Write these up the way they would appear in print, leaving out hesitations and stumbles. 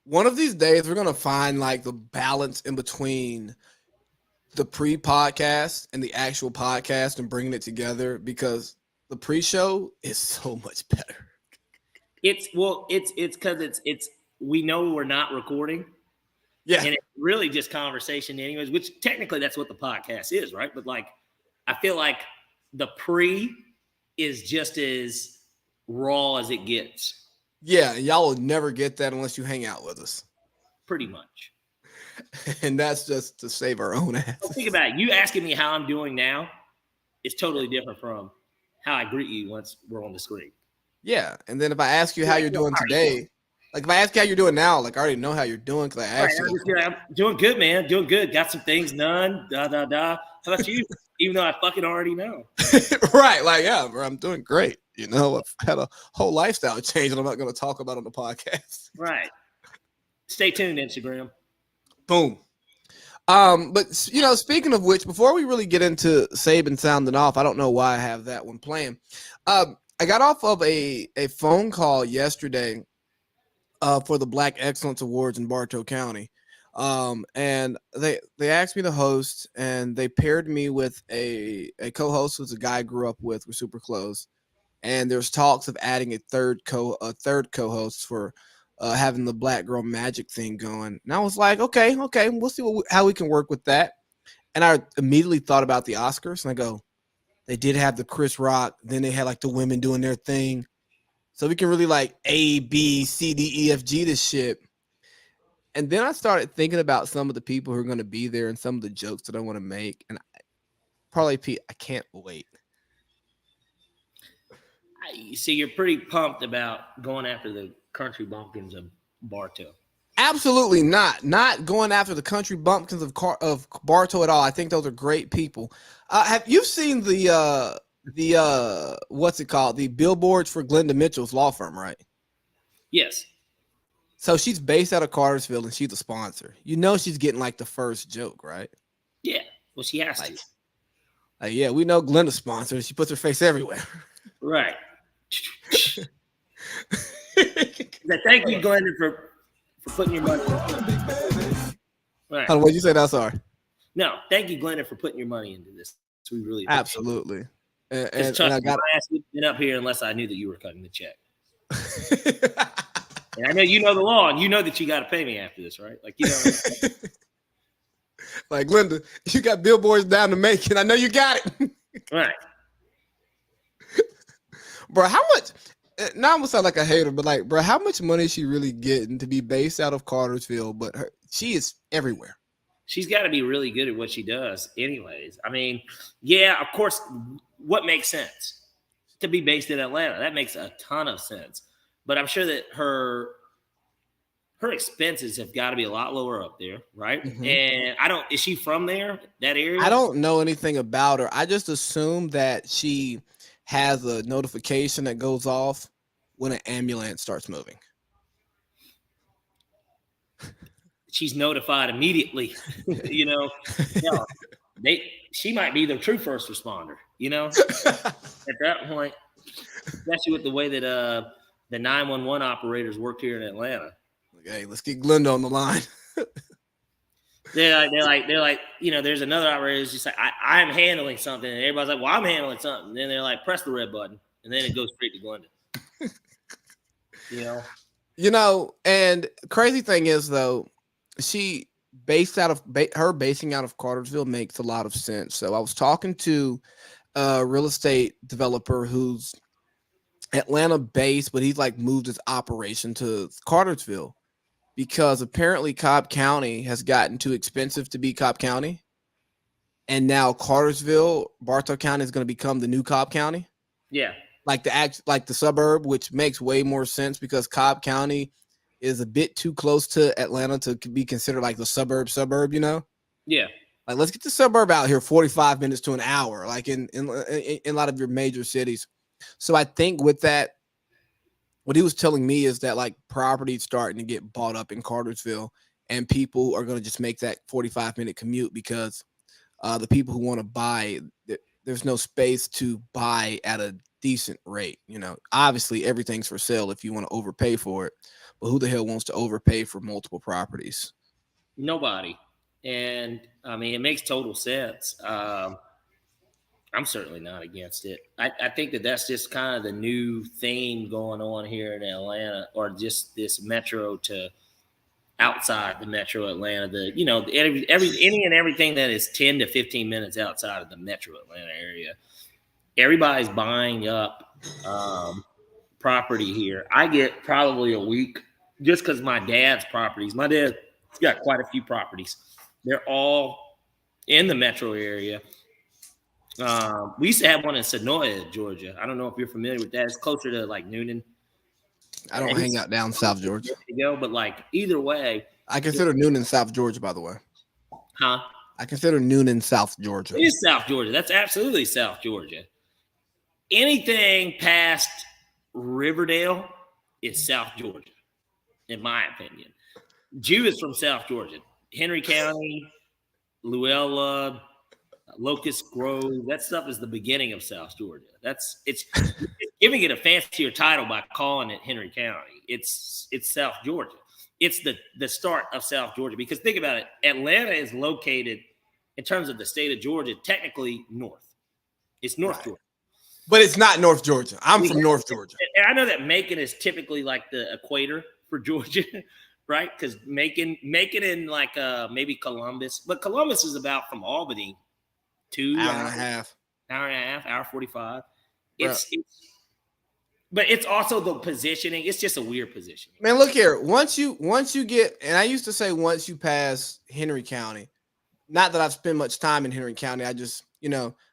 One of these days, we're gonna find like the balance in between the pre-podcast and the actual podcast and bringing it together because the pre-show is so much better. It's because we know we're not recording, Yeah, and it's really just conversation, anyways. Which technically that's what the podcast is, right? But like, I feel like the pre is just as raw as it gets, yeah, y'all will never get that unless you hang out with us, pretty much. and that's just to save our own So think asses. about it. You asking me how I'm doing now is totally different from how I greet you once we're on the screen. Yeah, and then if I ask you how Like, you're well, doing how are you doing? today, like if I ask you how you're doing now, like I already know how you're doing because I Right. asked you. I'm just I'm doing good, man. Doing good. Got some things done. Da da da. How about you? Even though I fucking already know. Right, like yeah, bro, I'm doing great. You know, I've had a whole lifestyle change that I'm not going to talk about on the podcast. Right. Stay tuned, Instagram. Boom. But you know, speaking of which, before we really get into Saban sounding off, I don't know why I have that one playing. I got off of a phone call yesterday for the Black Excellence Awards in Bartow County. And they asked me to host, and they paired me with a co-host who's a guy I grew up with. We're super close, and there's talks of adding a third co-host for having the Black Girl Magic thing going. And I was like, okay, we'll see how we can work with that. And I immediately thought about the Oscars, and I go, they did have the Chris Rock, then they had like the women doing their thing, so we can really like A B C D E F G this shit. And then I started thinking about some of the people who are going to be there and some of the jokes that I want to make, and probably Pete, I can't wait. You see, you're pretty pumped about going after the country bumpkins of Bartow. Absolutely not. Not going after the country bumpkins of Bartow at all. I think those are great people. Have you seen the what's it called? The billboards for Glenda Mitchell's law firm, right? Yes. So she's based out of Cartersville and she's a sponsor. You know she's getting like the first joke, right? Yeah. Well, she has Like, to. yeah, we know Glenda's sponsor. She puts her face everywhere. Right. Thank you, Glenda, for putting your money in. Right. Hold on, what'd you say? That's sorry. No, thank you, Glenda, for putting your money into this. We really appreciate Absolutely. it. And Trust I me, got my ass wouldn't have been up here unless I knew that you were cutting the check. And I know you know the law, and you know that you got to pay me after this, right? Like, you know. Like, Glenda, you got billboards down to Macon. I know you got it. Right. Bro, how much? Now I'm gonna sound like a hater, but like, bro, how much money is she really getting to be based out of Cartersville? But she is everywhere. She's got to be really good at what she does, anyways. I mean, yeah, of course, what makes sense? To be based in Atlanta. That makes a ton of sense. But I'm sure that her expenses have got to be a lot lower up there, right? Mm-hmm. And is she from there, that area? I don't know anything about her. I just assume that she has a notification that goes off when an ambulance starts moving. She's notified immediately. You know, she might be the true first responder. You know, at that point, especially with the way that the 911 operators work here in Atlanta. Hey, let's get Glenda on the line. They're like, you know, there's another operator who's just like, I'm handling something, and everybody's like, well, I'm handling something. And then they're like, press the red button, and then it goes straight to Glenda. You know, and crazy thing is though, she basing out of Cartersville makes a lot of sense. So I was talking to a real estate developer who's Atlanta based, but he's like moved his operation to Cartersville because apparently Cobb County has gotten too expensive to be Cobb County. And now Cartersville, Bartow County is going to become the new Cobb County. Yeah. Like the suburb, which makes way more sense because Cobb County is a bit too close to Atlanta to be considered like the suburb, you know? Yeah. Like, let's get the suburb out here 45 minutes to an hour, like in a lot of your major cities. So I think with that, what he was telling me is that like property's starting to get bought up in Cartersville and people are going to just make that 45-minute commute because the people who want to buy, there's no space to buy at a decent rate. You know, obviously everything's for sale if you want to overpay for it. but who the hell wants to overpay for multiple properties? Nobody. And I mean, it makes total sense. I'm certainly not against it. I think that that's just kind of the new theme going on here in Atlanta, or just this metro to outside the metro Atlanta. Any and everything that is 10 to 15 minutes outside of the metro Atlanta area. Everybody's buying up property here. I get probably a week just because my dad's properties. My dad's got quite a few properties. They're all in the metro area. We used to have one in Sonoya, Georgia. I don't know if you're familiar with that. It's closer to like Noonan. I don't hang out down South Georgia. But like either way, I consider Noonan South Georgia, by the way. Huh? I consider Noonan South Georgia. It is South Georgia. That's absolutely South Georgia. Anything past Riverdale is South Georgia, in my opinion. Jew is from South Georgia. Henry County, Luella, Locust Grove, that stuff is the beginning of South Georgia. It's giving it a fancier title by calling it Henry County. It's South Georgia. It's the start of South Georgia, because think about it. Atlanta is located, in terms of the state of Georgia, technically north. It's North Georgia. But it's not North Georgia. I'm from North Georgia. And I know that Macon is typically like the equator for Georgia, right? Because Macon in like maybe Columbus. But Columbus is about from Albany hour and a half, hour 45. But it's also the positioning. It's just a weird positioning. Man, look here. Once you get, and I used to say once you pass Henry County, not that I've spent much time in Henry County. I just,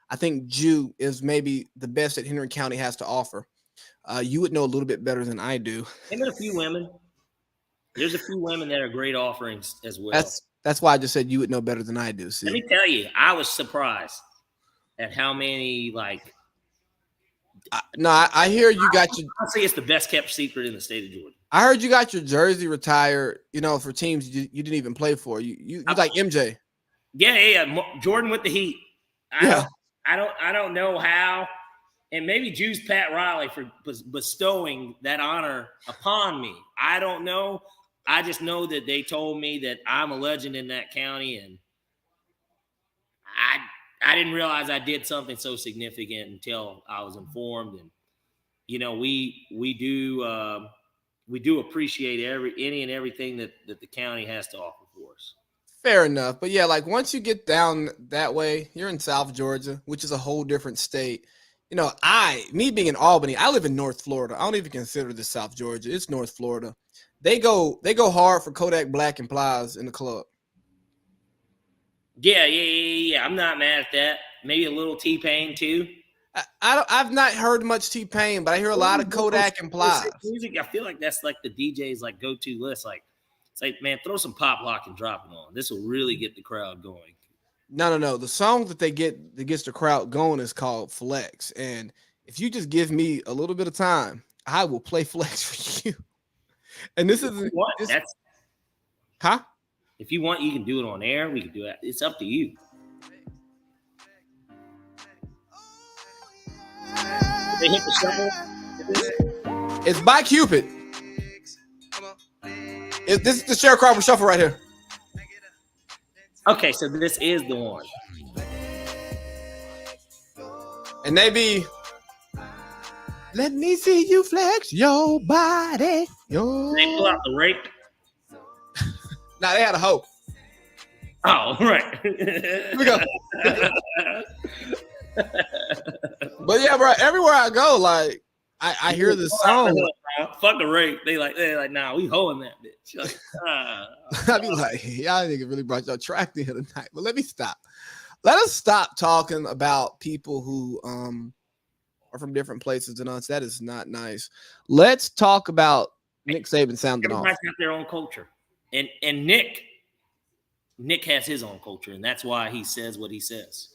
I think Jew is maybe the best that Henry County has to offer. You would know a little bit better than I do. And there's a few women. There's a few women that are great offerings as well. That's why I just said you would know better than I do. See? Let me tell you, I was surprised at how many I hear you got your. I'll say it's the best kept secret in the state of Georgia. I heard you got your jersey retired. For teams you didn't even play for. You like MJ. Yeah. Jordan with the Heat. I don't know how, and maybe Jew's Pat Riley for bestowing that honor upon me. I don't know. I just know that they told me that I'm a legend in that county, and I didn't realize I did something so significant until I was informed. And we do appreciate any and everything that the county has to offer for us. Fair enough. But yeah, like once you get down that way, you're in South Georgia, which is a whole different state. Me being in Albany, I live in North Florida. I don't even consider this South Georgia. It's North Florida. They go hard for Kodak Black and Plies in the club. Yeah. I'm not mad at that. Maybe a little T-Pain too. I've not heard much T-Pain, but I hear a lot of Kodak and Plies. Music, I feel like that's like the DJ's like go-to list. Like, it's like, man, throw some pop lock and drop it on. This will really get the crowd going. No. The song that gets the crowd going is called Flex. And if you just give me a little bit of time, I will play Flex for you. And this is what? Huh? If you want, you can do it on air. We can do it. It's up to you. They hit the shuffle. It's by Cupid. This is the Sharecropper Shuffle right here. Okay, so this is the one. And they be, let me see you flex your body. They pull out the rake. Nah, they had a hoe. Oh, right. Here we go. But yeah, bro, everywhere I go, like I hear this song. Fuck the rake. They're like, nah, we hoeing that bitch. Like, I'd be like, y'all nigga really brought your track in here tonight. But let me stop. Let us stop talking about people who are from different places than us. That is not nice. Let's talk about Nick Saban sounding off. Everybody's got their own culture. And Nick has his own culture, and that's why he says what he says.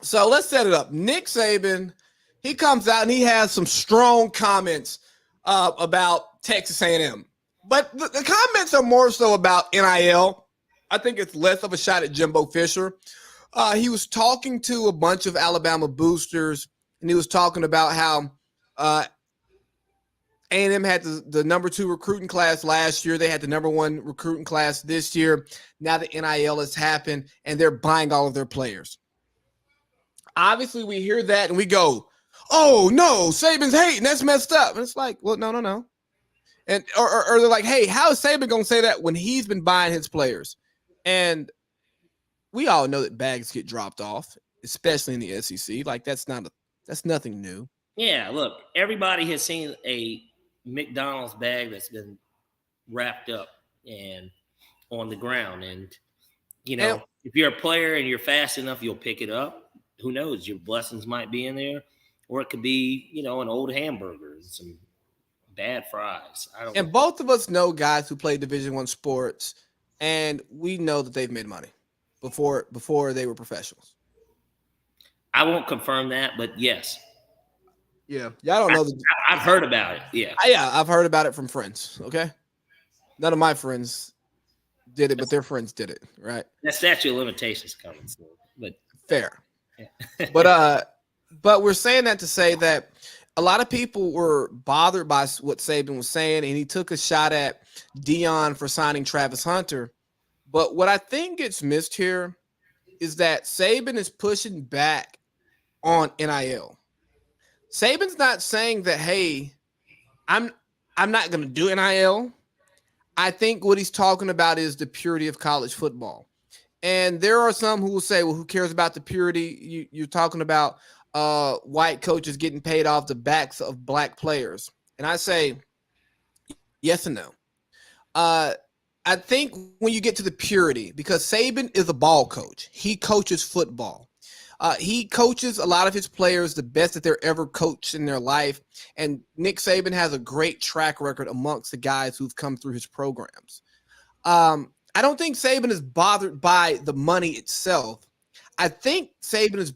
So let's set it up. Nick Saban, he comes out and he has some strong comments about Texas A&M. But the comments are more so about NIL. I think it's less of a shot at Jimbo Fisher. He was talking to a bunch of Alabama boosters, and he was talking about how A&M had the number 2 recruiting class last year. They had the number 1 recruiting class this year. Now the NIL has happened, and they're buying all of their players. Obviously, we hear that and we go, "Oh no, Saban's hating. That's messed up." And it's like, well, no. And or they're like, "Hey, how is Saban gonna say that when he's been buying his players?" And we all know that bags get dropped off, especially in the SEC. Like that's nothing new. Yeah, look, everybody has seen a McDonald's bag that's been wrapped up and on the ground. And, And if you're a player and you're fast enough, you'll pick it up. Who knows? Your blessings might be in there. Or it could be, an old hamburger and some bad fries. I don't know. and both of us know guys who play Division I sports, and we know that they've made money before they were professionals. I won't confirm that, but yes. Yeah, I don't know. I've heard about it. Yeah. I've heard about it from friends. Okay, none of my friends did it, but their friends did it. Right? That statute of limitations coming soon, but fair. yeah. But we're saying that to say that a lot of people were bothered by what Saban was saying, and he took a shot at Dion for signing Travis Hunter. But what I think gets missed here is that Saban is pushing back on NIL. Saban's not saying that, hey, I'm not going to do NIL. I think what he's talking about is the purity of college football. And there are some who will say, well, who cares about the purity? You're talking about white coaches getting paid off the backs of black players. And I say, yes and no. I think when you get to the purity, because Saban is a ball coach. He coaches football. He coaches a lot of his players the best that they're ever coached in their life. And Nick Saban has a great track record amongst the guys who've come through his programs. I don't think Saban is bothered by the money itself. I think Saban is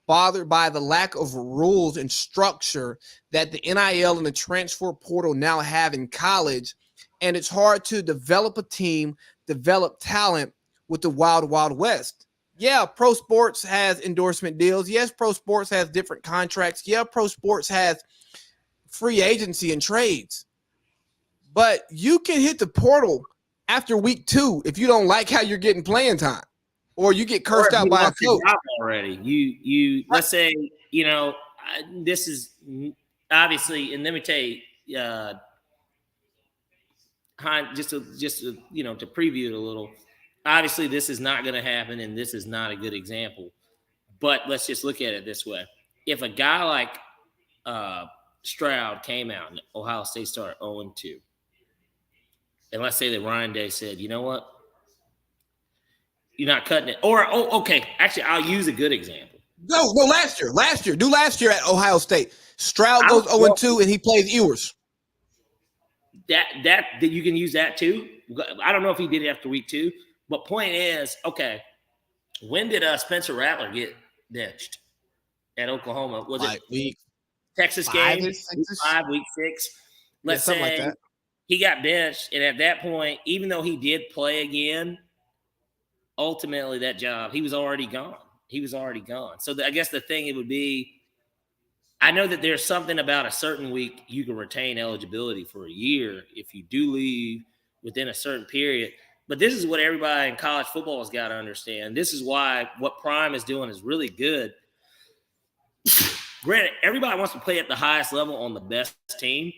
bothered by the lack of rules and structure that the NIL and the transfer portal now have in college. And it's hard to develop a team, develop talent with the wild, wild west. Yeah, pro sports has endorsement deals. Yes, pro sports has different contracts. Yeah, pro sports has free agency and trades. But you can hit the portal after week 2 if you don't like how you're getting playing time, or you get cursed out by a coach already. You let's say this is obviously, and let me tell you, just to preview it a little. Obviously, this is not going to happen, and this is not a good example. But let's just look at it this way: if a guy like Stroud came out and Ohio State started 0-2, and let's say that Ryan Day said, "You know what? You're not cutting it." Or, okay, actually, I'll use a good example. No, last year. Do last year at Ohio State. Stroud goes 0-2, and he plays Ewers. That you can use that too. I don't know if he did it after week 2, but point is, okay, when did Spencer Rattler get benched at Oklahoma? Was it week Texas game? Week 5, week 6? Let's say like that. He got benched, and at that point, even though he did play again, ultimately that job, he was already gone. So I guess the thing it would be, I know that there's something about a certain week you can retain eligibility for a year if you do leave within a certain period. But this is what everybody in college football has got to understand. This is why what Prime is doing is really good. Granted, everybody wants to play at the highest level on the best team,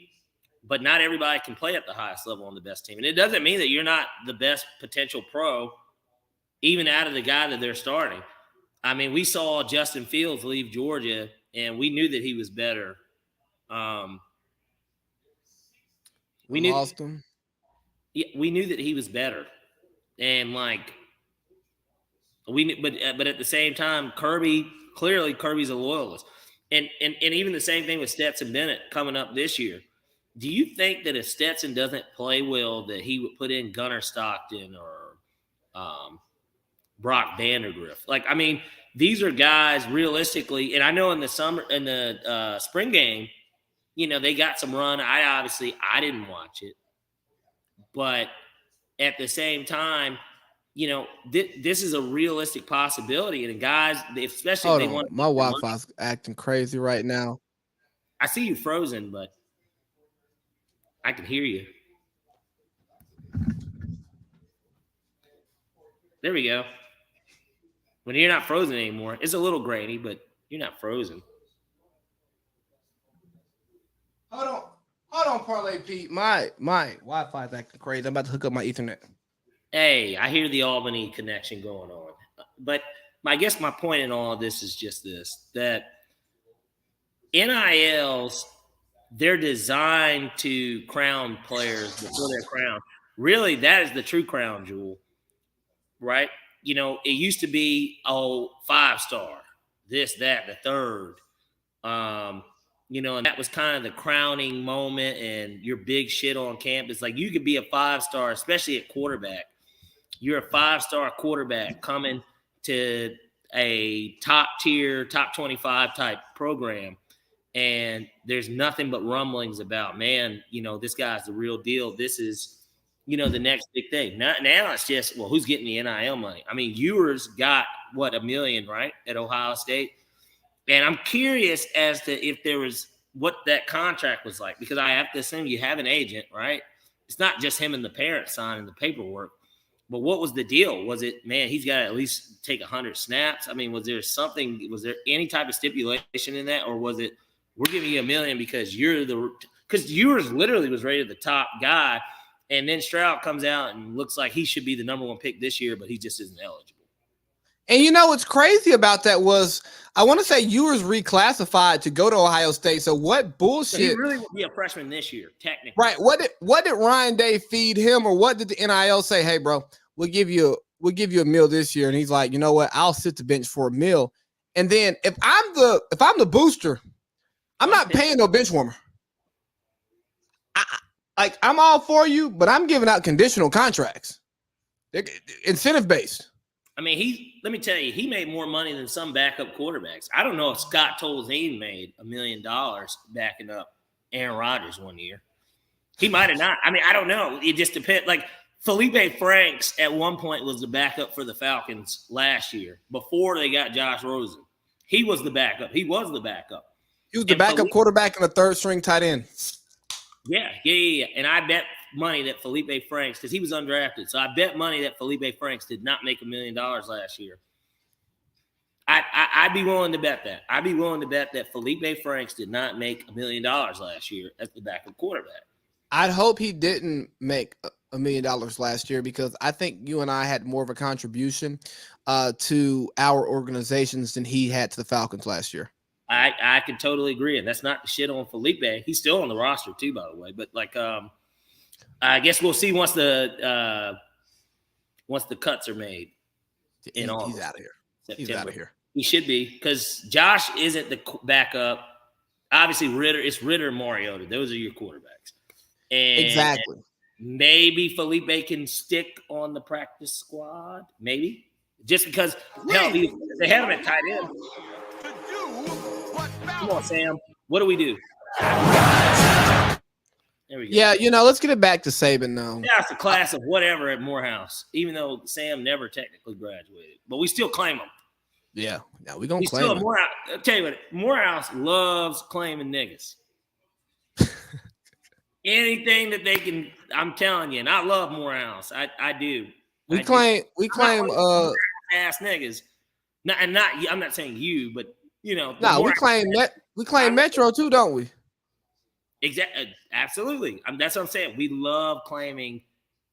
but not everybody can play at the highest level on the best team. And it doesn't mean that you're not the best potential pro, even out of the guy that they're starting. I mean, we saw Justin Fields leave Georgia, and we knew that he was better. We lost him. Yeah, we knew that he was better, and but at the same time, Kirby's a loyalist, and even the same thing with Stetson Bennett coming up this year. Do you think that if Stetson doesn't play well, that he would put in Gunnar Stockton or Brock Vandagriff? These are guys realistically, and I know in the spring game, they got some run. I didn't watch it, but at the same time, this is a realistic possibility. And guys, especially if they want. My Wi-Fi's acting crazy right now. I see you frozen, but I can hear you. There we go. When you're not frozen anymore, it's a little grainy, but you're not frozen. Hold on, Parlay Pete. My Wi-Fi is acting crazy. I'm about to hook up my Ethernet. Hey, I hear the Albany connection going on. But I guess my point in all of this is just this, that NILs, they're designed to crown players before they're crowned. Really, that is the true crown jewel, right? You know, it used to be, 5-star, this, that, the third. You know, and that was kind of the crowning moment and your big shit on campus. Like, you could be a 5-star, especially at quarterback. You're a 5-star quarterback coming to a top tier, top 25 type program. And there's nothing but rumblings about, man, you know, this guy's the real deal. This is, you know, the next big thing. Now it's just, well, who's getting the NIL money? I mean, Ewers got, $1 million, right, at Ohio State? And I'm curious as to if there was what that contract was like, because I have to assume you have an agent, right? It's not just him and the parents signing the paperwork. But what was the deal? Was it, man, he's got to at least take 100 snaps? I mean, was there any type of stipulation in that? Or was it, we're giving you $1 million because because Ewers literally was rated the top guy. And then Stroud comes out and looks like he should be the number 1 pick this year, but he just isn't eligible. And you know what's crazy about that was, I want to say Ewers reclassified to go to Ohio State. So what bullshit? So he really would be a freshman this year, technically. Right. What did Ryan Day feed him, or what did the NIL say? Hey, bro, we'll give you $1 million this year. And he's like, you know what? I'll sit the bench for $1 million. And then if I'm the booster, I'm not paying no bench warmer. I'm all for you, but I'm giving out conditional contracts. They're incentive based. I mean, let me tell you, he made more money than some backup quarterbacks. I don't know if Scott Tolzien made $1 million backing up Aaron Rodgers one year. He might have not. I mean, I don't know. It just depends. Like, Felipe Franks at one point was the backup for the Falcons last year before they got Josh Rosen. He was the backup. He was the backup. He was the backup quarterback and the third string tight end. Yeah. And I bet money that Felipe Franks, because he was undrafted, so I bet money that Felipe Franks did not make $1 million last year. I'd be willing to bet that. I'd be willing to bet that Felipe Franks did not make $1 million last year as the backup quarterback. I'd hope he didn't make $1 million last year, because I think you and I had more of a contribution to our organizations than he had to the Falcons last year. I can totally agree, and that's not the shit on Felipe. He's still on the roster too, by the way. But I guess we'll see once the cuts are made. He's out of here. September. He's out of here. He should be, because Josh isn't the backup. Obviously, it's Ritter and Mariota. Those are your quarterbacks. And exactly. Maybe Felipe can stick on the practice squad. Maybe. Just because hell, they have him at tight end. Come on, Sam. What do we do? There we go. Yeah, let's get it back to Saban now. Yeah, it's a class of whatever at Morehouse, even though Sam never technically graduated. But we still claim him. Yeah, we're going to claim him. I'll tell you what, Morehouse loves claiming niggas. Anything that they can, I'm telling you, and I love Morehouse. I do. We claim ass niggas. I'm not saying you, but we claim Metro too, don't we? Exactly. Absolutely. That's what I'm saying. We love claiming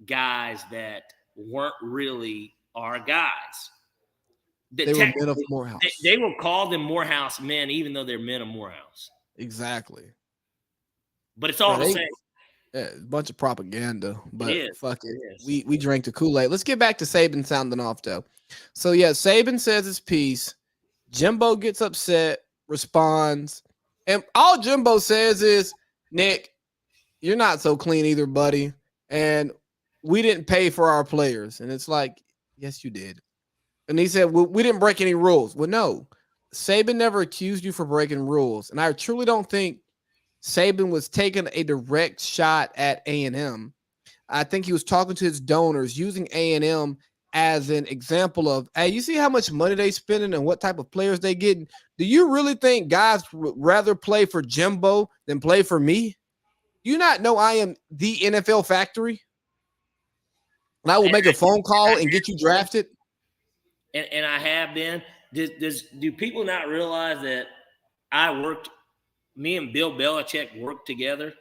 guys that weren't really our guys. They were men of Morehouse. They will call them Morehouse men, even though they're men of Morehouse. Exactly. But it's all the same. Yeah, a bunch of propaganda. But fuck it. Is. We drank the Kool-Aid. Let's get back to Saban sounding off, though. So, yeah, Saban says his piece. Jimbo gets upset, responds. And all Jimbo says is, Nick, you're not so clean either, buddy. And we didn't pay for our players. And it's like, yes, you did. And he said, well, we didn't break any rules. Well, no. Saban never accused you for breaking rules. And I truly don't think Saban was taking a direct shot at A&M. I think he was talking to his donors, using A&M as an example of, hey, you see how much money they spending and what type of players they getting? Do you really think guys would rather play for Jimbo than play for me? Do you not know I am the NFL factory? And I will make a phone call and get you drafted. And I have been. Do people not realize that me and Bill Belichick worked together?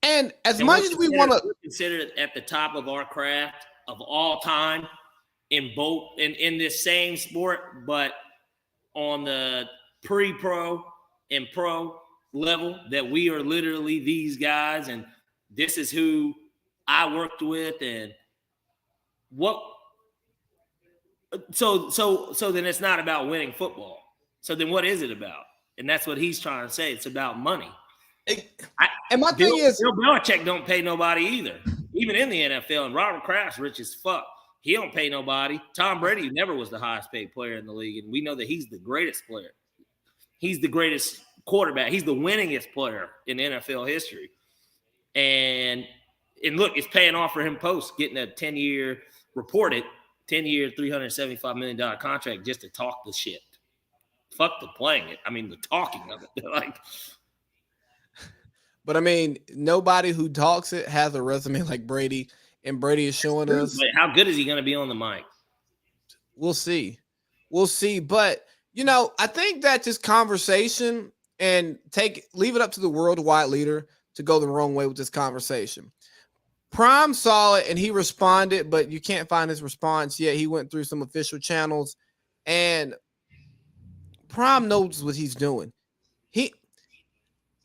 And as much as we want to, we're considered at the top of our craft of all time in this same sport, but on the pre-pro and pro level, that we are literally these guys, and this is who I worked with, and what. So then it's not about winning football. So then what is it about? And that's what he's trying to say. It's about money. And my thing is, Bill Belichick don't pay nobody either, even in the NFL. And Robert Kraft's rich as fuck. He don't pay nobody. Tom Brady never was the highest paid player in the league, and we know that he's the greatest player. He's the greatest quarterback. He's the winningest player in NFL history. And look, it's paying off for him post getting a 10-year reported 10-year, $375 million contract just to talk the shit. Fuck the playing it. I mean, the talking of it. Like, but I mean, nobody who talks it has a resume like Brady, and Brady is showing us. But how good is he going to be on the mic? We'll see. We'll see. But, you know, I think that this conversation and leave it up to the worldwide leader to go the wrong way with this conversation. Prime saw it and he responded, but you can't find his response yet. He went through some official channels, and Prime knows what he's doing. He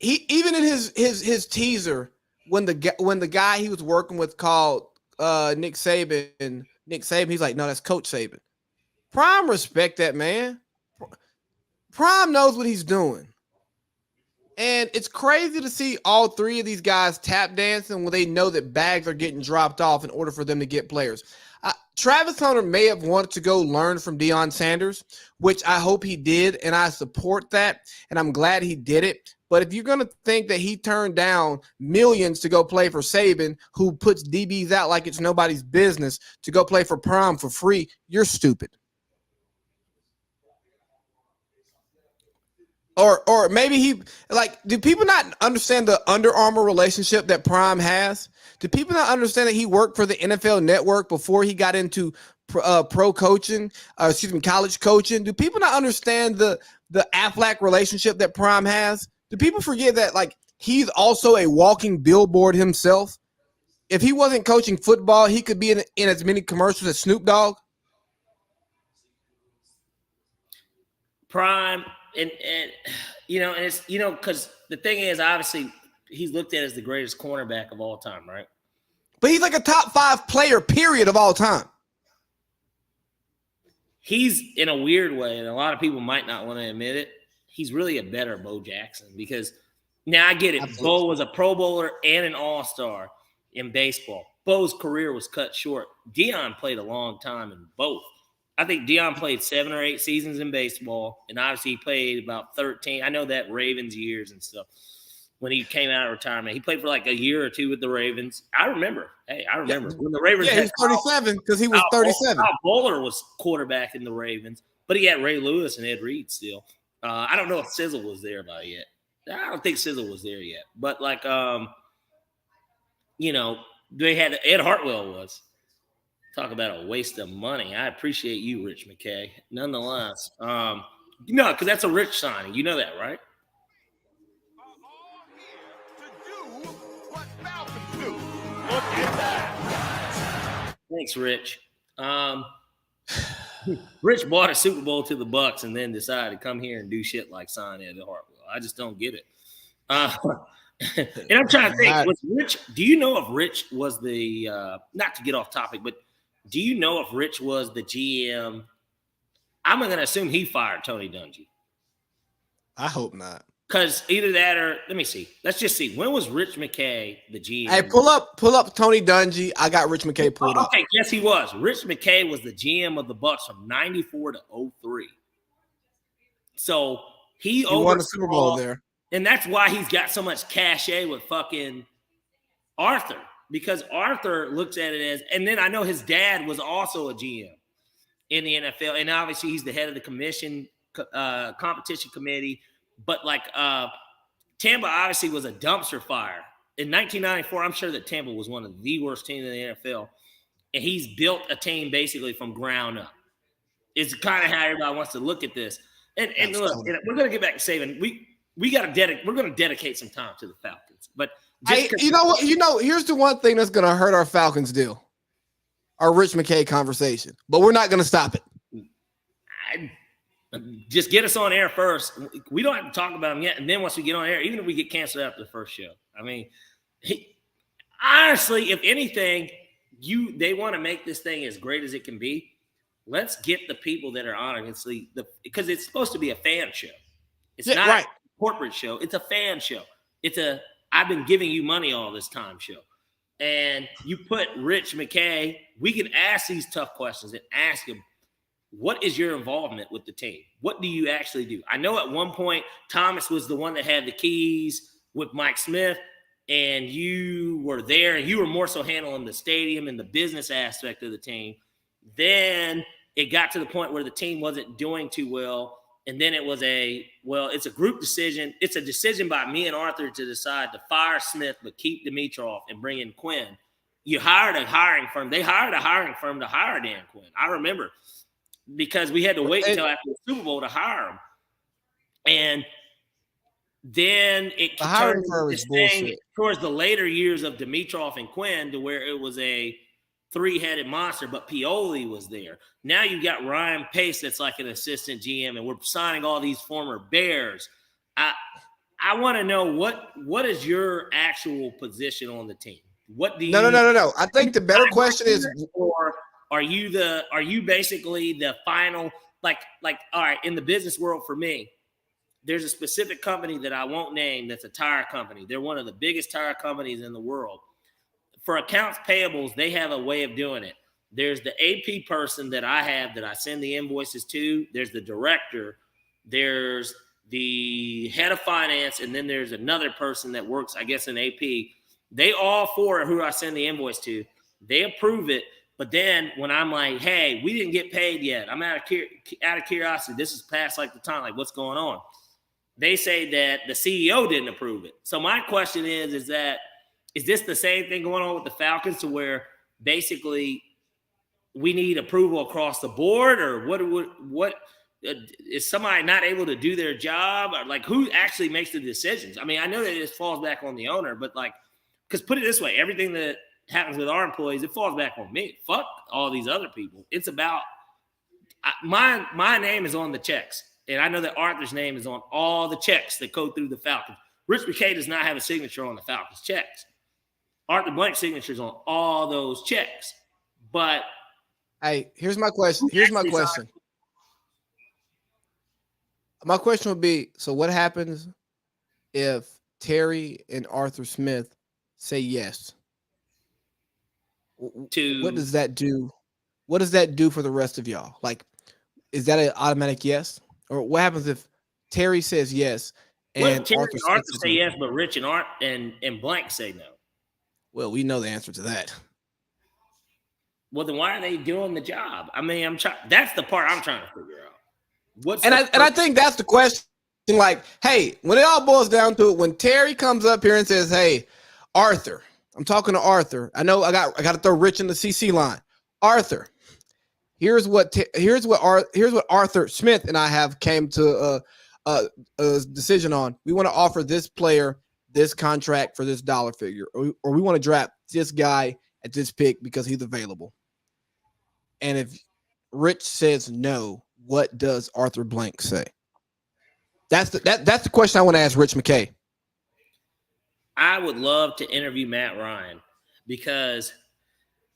even in his teaser, when the guy he was working with called Nick Saban, he's like, no, that's Coach Saban. Prime respect that man. Prime knows what he's doing. And it's crazy to see all three of these guys tap dancing when they know that bags are getting dropped off in order for them to get players. Travis Hunter may have wanted to go learn from Deion Sanders, which I hope he did, and I support that, and I'm glad he did it. But if you're going to think that he turned down millions to go play for Saban, who puts DBs out like it's nobody's business, to go play for Prime for free, you're stupid. Or maybe do people not understand the Under Armour relationship that Prime has? Do people not understand that he worked for the NFL Network before he got into pro coaching, college coaching? Do people not understand the Aflac relationship that Prime has? Do people forget that, like, he's also a walking billboard himself? If he wasn't coaching football, he could be in as many commercials as Snoop Dogg. Prime, and you know, and it's, you know, because the thing is, obviously, he's looked at as the greatest cornerback of all time, right? But he's like a top 5 player, period, of all time. He's, in a weird way, and a lot of people might not want to admit it, he's really a better Bo Jackson, because now I get it. Absolutely. Bo was a Pro Bowler and an All-Star in baseball. Bo's career was cut short. Deion played a long time in both. I think Deion played 7 or 8 seasons in baseball, and obviously he played about 13. I know that Ravens years and stuff. When he came out of retirement, he played for like a year or 2 with the Ravens. I remember. When the Ravens. Yeah, he was 37 because he was 37. Kyle Bowler was quarterback in the Ravens, but he had Ray Lewis and Ed Reed still. I don't know if Sizzle was there by yet. I don't think Sizzle was there yet. But like, you know, they had Ed Hartwell was. Talk about a waste of money. I appreciate you, Rich McKay. Nonetheless, no, because that's a Rich signing. You know that, right? Look at that. Thanks, Rich. Rich bought a Super Bowl to the Bucks and then decided to come here and do shit like sign Ed Hartwell. I just don't get it. And I'm trying to think, was Rich? Do you know if Rich was the not to get off topic, but do you know if Rich was the GM? I'm going to assume he fired Tony Dungy. I hope not. Because either that or, let me see. Let's just see. When was Rich McKay the GM? Hey, pull up Tony Dungy. I got Rich McKay pulled up. Okay, yes, he was. Rich McKay was the GM of the Bucks from 94 to 03. So he won the Super Bowl there. And that's why he's got so much cachet with fucking Arthur. Because Arthur looks at it as, and then I know his dad was also a GM in the NFL, and obviously he's the head of the competition committee. But like Tampa obviously was a dumpster fire. In 1994, I'm sure that Tampa was one of the worst teams in the NFL. And he's built a team basically from ground up. It's kind of how everybody wants to look at this. And look, and we're going to get back to Saban. We're going to dedicate some time to the Falcons. But you know what? Here's the one thing that's going to hurt our Falcons deal. Our Rich McKay conversation. But we're not going to stop it. Just get us on air first. We don't have to talk about him yet. And then once we get on air, even if we get canceled after the first show, I mean, honestly, if anything, they want to make this thing as great as it can be. Let's get the people that are honestly because it's supposed to be a fan show. It's not a corporate show. It's a fan show. It's I've been giving you money all this time show. And you put Rich McKay, we can ask these tough questions and ask him, what is your involvement with the team? What do you actually do? I know at one point Thomas was the one that had the keys with Mike Smith, and you were there, and you were more so handling the stadium and the business aspect of the team. Then it got to the point where the team wasn't doing too well, and then it was it's a group decision. It's a decision by me and Arthur to decide to fire Smith but keep Dimitroff and bring in Quinn. You hired a hiring firm. They hired a hiring firm to hire Dan Quinn. I remember because we had to wait until after the Super Bowl to hire him. And then it turned this thing towards the later years of Dimitroff and Quinn to where it was a three-headed monster, but Pioli was there. Now you've got Ryan Pace that's like an assistant GM, and we're signing all these former Bears. I want to know what is your actual position on the team? What do you No. I think the better question is, or are you basically the final like all right, in the business world for me, there's a specific company that I won't name that's a tire company. They're one of the biggest tire companies in the world. For accounts payables, they have a way of doing it. There's the AP person that I have that I send the invoices to. There's the director. There's the head of finance. And then there's another person that works, I guess, in AP. They all four are who I send the invoice to. They approve it. But then when I'm like, hey, we didn't get paid yet. I'm out of curiosity. This is past like the time, like what's going on? They say that the CEO didn't approve it. So my question is this the same thing going on with the Falcons to where basically we need approval across the board, or what is somebody not able to do their job, or like who actually makes the decisions? I mean, I know that it falls back on the owner, but like, because put it this way, everything that happens with our employees, it falls back on me. Fuck all these other people. It's about my name is on the checks. And I know that Arthur's name is on all the checks that go through the Falcons. Rich McKay does not have a signature on the Falcons checks. Arthur Blank's signature is on all those checks. But hey, here's my question. My question would be, so what happens if Terry and Arthur Smith say yes? What does that do? What does that do for the rest of y'all? Like, is that an automatic yes? Or what happens if Terry says yes and Terry and Arthur say yes, but Rich and Art and Blank say no? Well, we know the answer to that. Well, then why are they doing the job? I mean, that's the part I'm trying to figure out. I think that's the question. Like, hey, when it all boils down to it, when Terry comes up here and says, "Hey, Arthur," I'm talking to Arthur. I know I got to throw Rich in the CC line. Arthur, here's what Arthur Smith and I have came to a decision on. We want to offer this player this contract for this dollar figure, or we want to draft this guy at this pick because he's available. And if Rich says no, what does Arthur Blank say? That's the question I want to ask Rich McKay. I would love to interview Matt Ryan because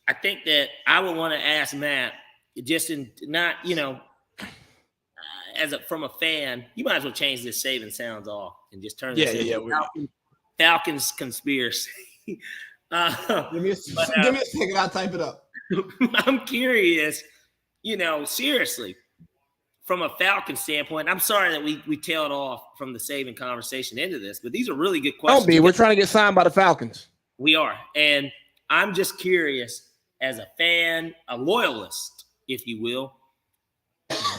I think that I would want to ask Matt just in not, from a fan, you might as well change this Saban sounds off and just turn this into Falcons conspiracy. Give me a second, I'll type it up. I'm curious, seriously, from a Falcon standpoint. I'm sorry that we tailed off from the Saban conversation into this, but these are really good questions. Don't be. We're trying to get signed by the Falcons. We are. And I'm just curious, as a fan, a loyalist, if you will,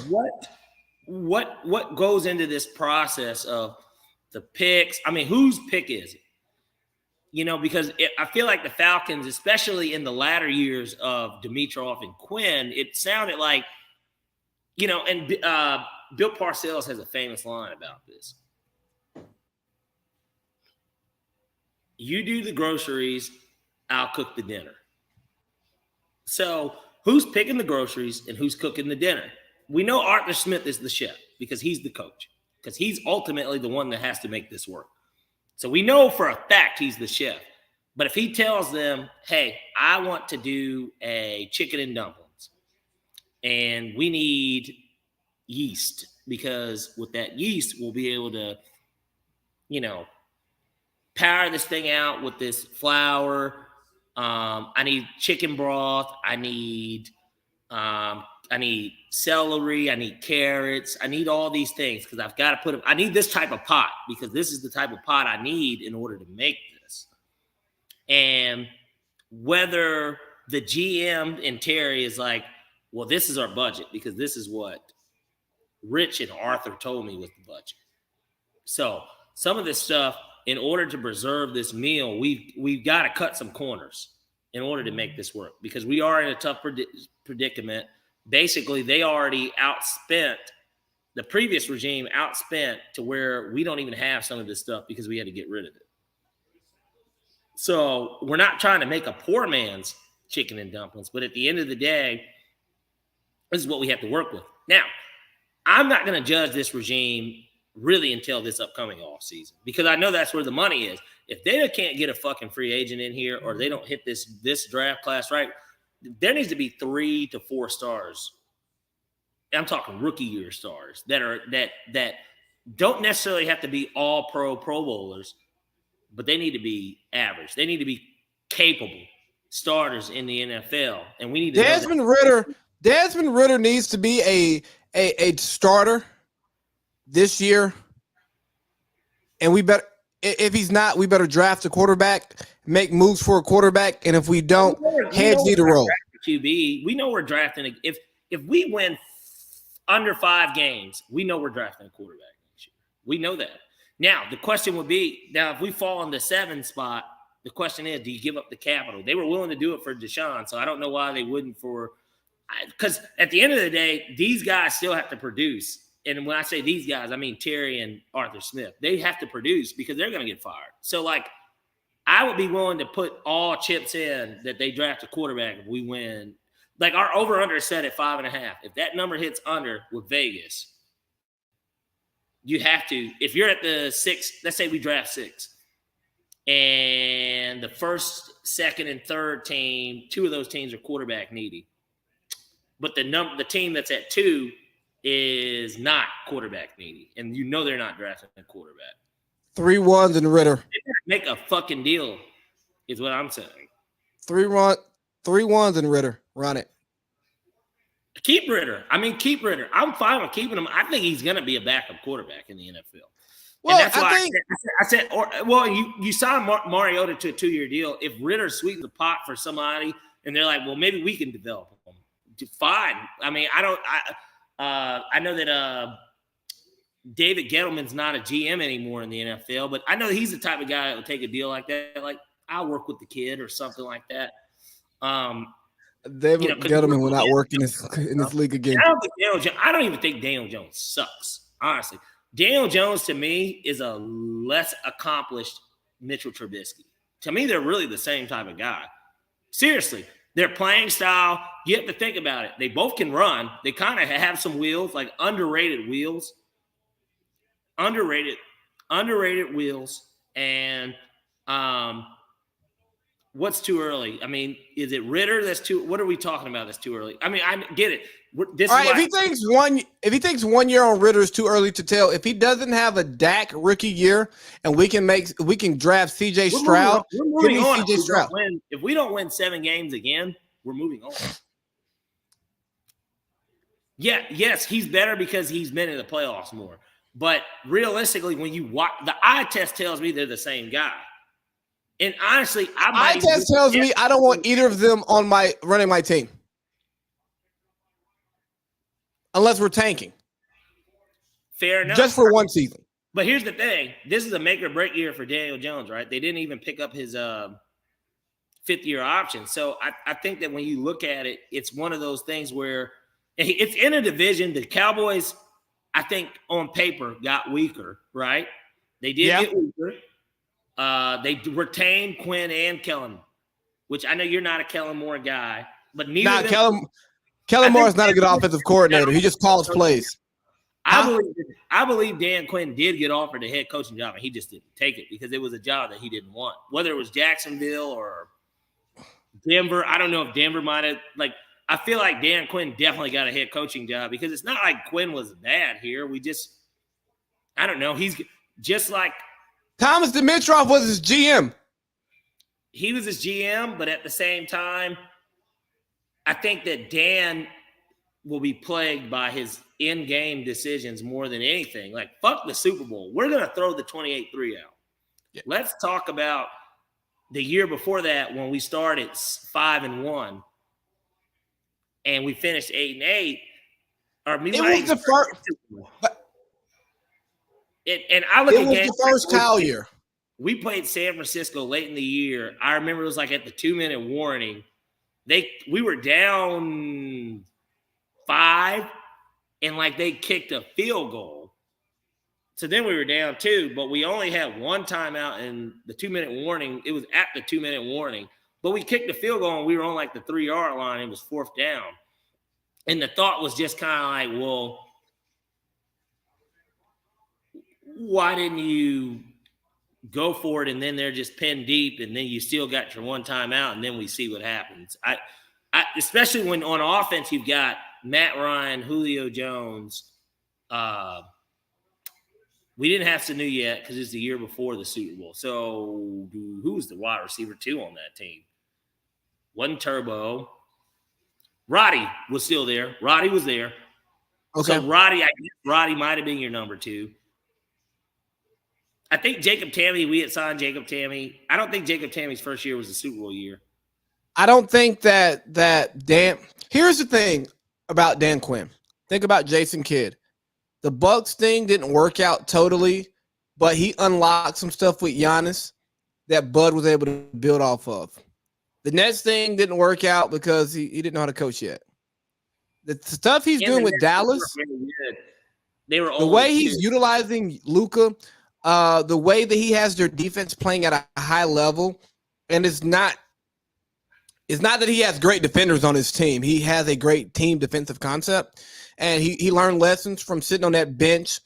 what goes into this process of the picks. I mean, whose pick is it? You know, because I feel like the Falcons, especially in the latter years of Dimitroff and Quinn, it sounded like, you know, and Bill Parcells has a famous line about this. You do the groceries, I'll cook the dinner. So who's picking the groceries and who's cooking the dinner? We know Arthur Smith is the chef because he's the coach, because he's ultimately the one that has to make this work. So we know for a fact he's the chef. But if he tells them, hey, I want to do a chicken and dumplings, and we need yeast, because with that yeast, we'll be able to, you know, power this thing out with this flour. I need chicken broth. I need celery. I need carrots. I need all these things because I've got to put them. I need this type of pot because this is the type of pot I need in order to make this. And whether the GM and Terry is like, well, this is our budget because this is what Rich and Arthur told me was the budget. So some of this stuff, in order to preserve this meal, we've got to cut some corners in order to make this work because we are in a tough predicament. Basically, they already outspent, the previous regime outspent to where we don't even have some of this stuff because we had to get rid of it. So we're not trying to make a poor man's chicken and dumplings, but at the end of the day, this is what we have to work with. Now, I'm not going to judge this regime really until this upcoming off season because I know that's where the money is. If they can't get a fucking free agent in here or they don't hit this draft class right, there needs to be 3 to 4 stars. I'm talking rookie year stars that don't necessarily have to be all pro bowlers, but they need to be average. They need to be capable starters in the NFL, and we need to. Desmond Ritter needs to be a starter this year, and we better. If he's not, we better draft a quarterback, make moves for a quarterback, and if we don't, heads need to roll. QB, we know we're drafting. If we win under 5 games, we know we're drafting a quarterback next year. We know that. Now the question would be: now if we fall in the 7 spot, the question is, do you give up the capital? They were willing to do it for Deshaun, so I don't know why they wouldn't for. Because at the end of the day, these guys still have to produce. And when I say these guys, I mean Terry and Arthur Smith. They have to produce because they're going to get fired. So, like, I would be willing to put all chips in that they draft a quarterback if we win. Like, our over-under is set at 5.5. If that number hits under with Vegas, you have to. If you're at the 6, let's say we draft 6, and the first, second, and third team, 2 of those teams are quarterback needy. But the team that's at 2 is not quarterback needy, and you know they're not drafting a quarterback. 3 ones and Ritter. Make a fucking deal, is what I'm saying. 3 ones and Ritter. Run it. Keep Ritter. Keep Ritter. I'm fine with keeping him. I think he's going to be a backup quarterback in the NFL. Well, and that's why I said, you signed Mariota to a 2-year deal. If Ritter sweetened the pot for somebody, and they're like, well, maybe we can develop him. Fine. I know that David Gettleman's not a GM anymore in the NFL, but I know he's the type of guy that would take a deal like that. Like, I'll work with the kid or something like that. David Gettleman will not work in this league again. I don't even think Daniel Jones sucks, honestly. Daniel Jones, to me, is a less accomplished Mitchell Trubisky. To me, they're really the same type of guy. Seriously. Their playing style, you have to think about it. They both can run. They kind of have some wheels, like underrated wheels. Underrated wheels. And what's too early? Is it Ritter that's too – what are we talking about that's too early? I get it. If he thinks 1 year on Ritter is too early to tell, if he doesn't have a Dak rookie year and we can draft CJ Stroud, we're moving on. If we don't win 7 games again, we're moving on. Yeah, yes, he's better because he's been in the playoffs more. But realistically, when you watch, the eye test tells me they're the same guy. And honestly, eye test tells me I don't want either of them on running my team. Unless we're tanking. Fair enough. Just for one season. But here's the thing. This is a make or break year for Daniel Jones, right? They didn't even pick up his fifth-year option. So I think that when you look at it, it's one of those things where it's in a division. The Cowboys, I think, on paper, got weaker, right? They did get weaker. They retained Quinn and Kellen, which I know you're not a Kellen Moore guy, but neither of them. Kellen Moore is not a good offensive coordinator. He just calls plays. I believe Dan Quinn did get offered the head coaching job, and he just didn't take it because it was a job that he didn't want. Whether it was Jacksonville or Denver, I don't know if Denver might have. I feel like Dan Quinn definitely got a head coaching job because it's not like Quinn was bad here. I don't know. He's just like Thomas Dimitroff was his GM. He was his GM, but at the same time, I think that Dan will be plagued by his in-game decisions more than anything. Fuck the Super Bowl. We're going to throw the 28-3 out. Yeah. Let's talk about the year before that when we started 5-1 and we finished 8-8. It was the first. It was the first Kyle year. We played San Francisco late in the year. I remember it was at the 2-minute warning. We were down 5, and they kicked a field goal. So then we were down 2, but we only had one timeout in the 2-minute warning. It was at the 2-minute warning, but we kicked the field goal and we were on the 3-yard line. It was 4th down. And the thought was just kind of well, why didn't you go for it? And then they're just pinned deep, and then you still got your one timeout, and then we see what happens. I especially when on offense you've got Matt Ryan, Julio Jones. We didn't have Sanu yet because it's the year before the Super Bowl. So who was the wide receiver 2 on that team? Wasn't Turbo. Roddy was still there. Roddy was there. Okay. So Roddy might have been your number 2. I think Jacob Tamme, we had signed Jacob Tamme. I don't think Jacob Tamme's first year was the Super Bowl year. I don't think that Dan. Here's the thing about Dan Quinn. Think about Jason Kidd. The Bucs thing didn't work out totally, but he unlocked some stuff with Giannis that Bud was able to build off of. The Nets thing didn't work out because he didn't know how to coach yet. The stuff he's doing with Dallas, they were the way he's utilizing Luka, the way that he has their defense playing at a high level, and it's not that he has great defenders on his team. He has a great team defensive concept, and he learned lessons from sitting on that bench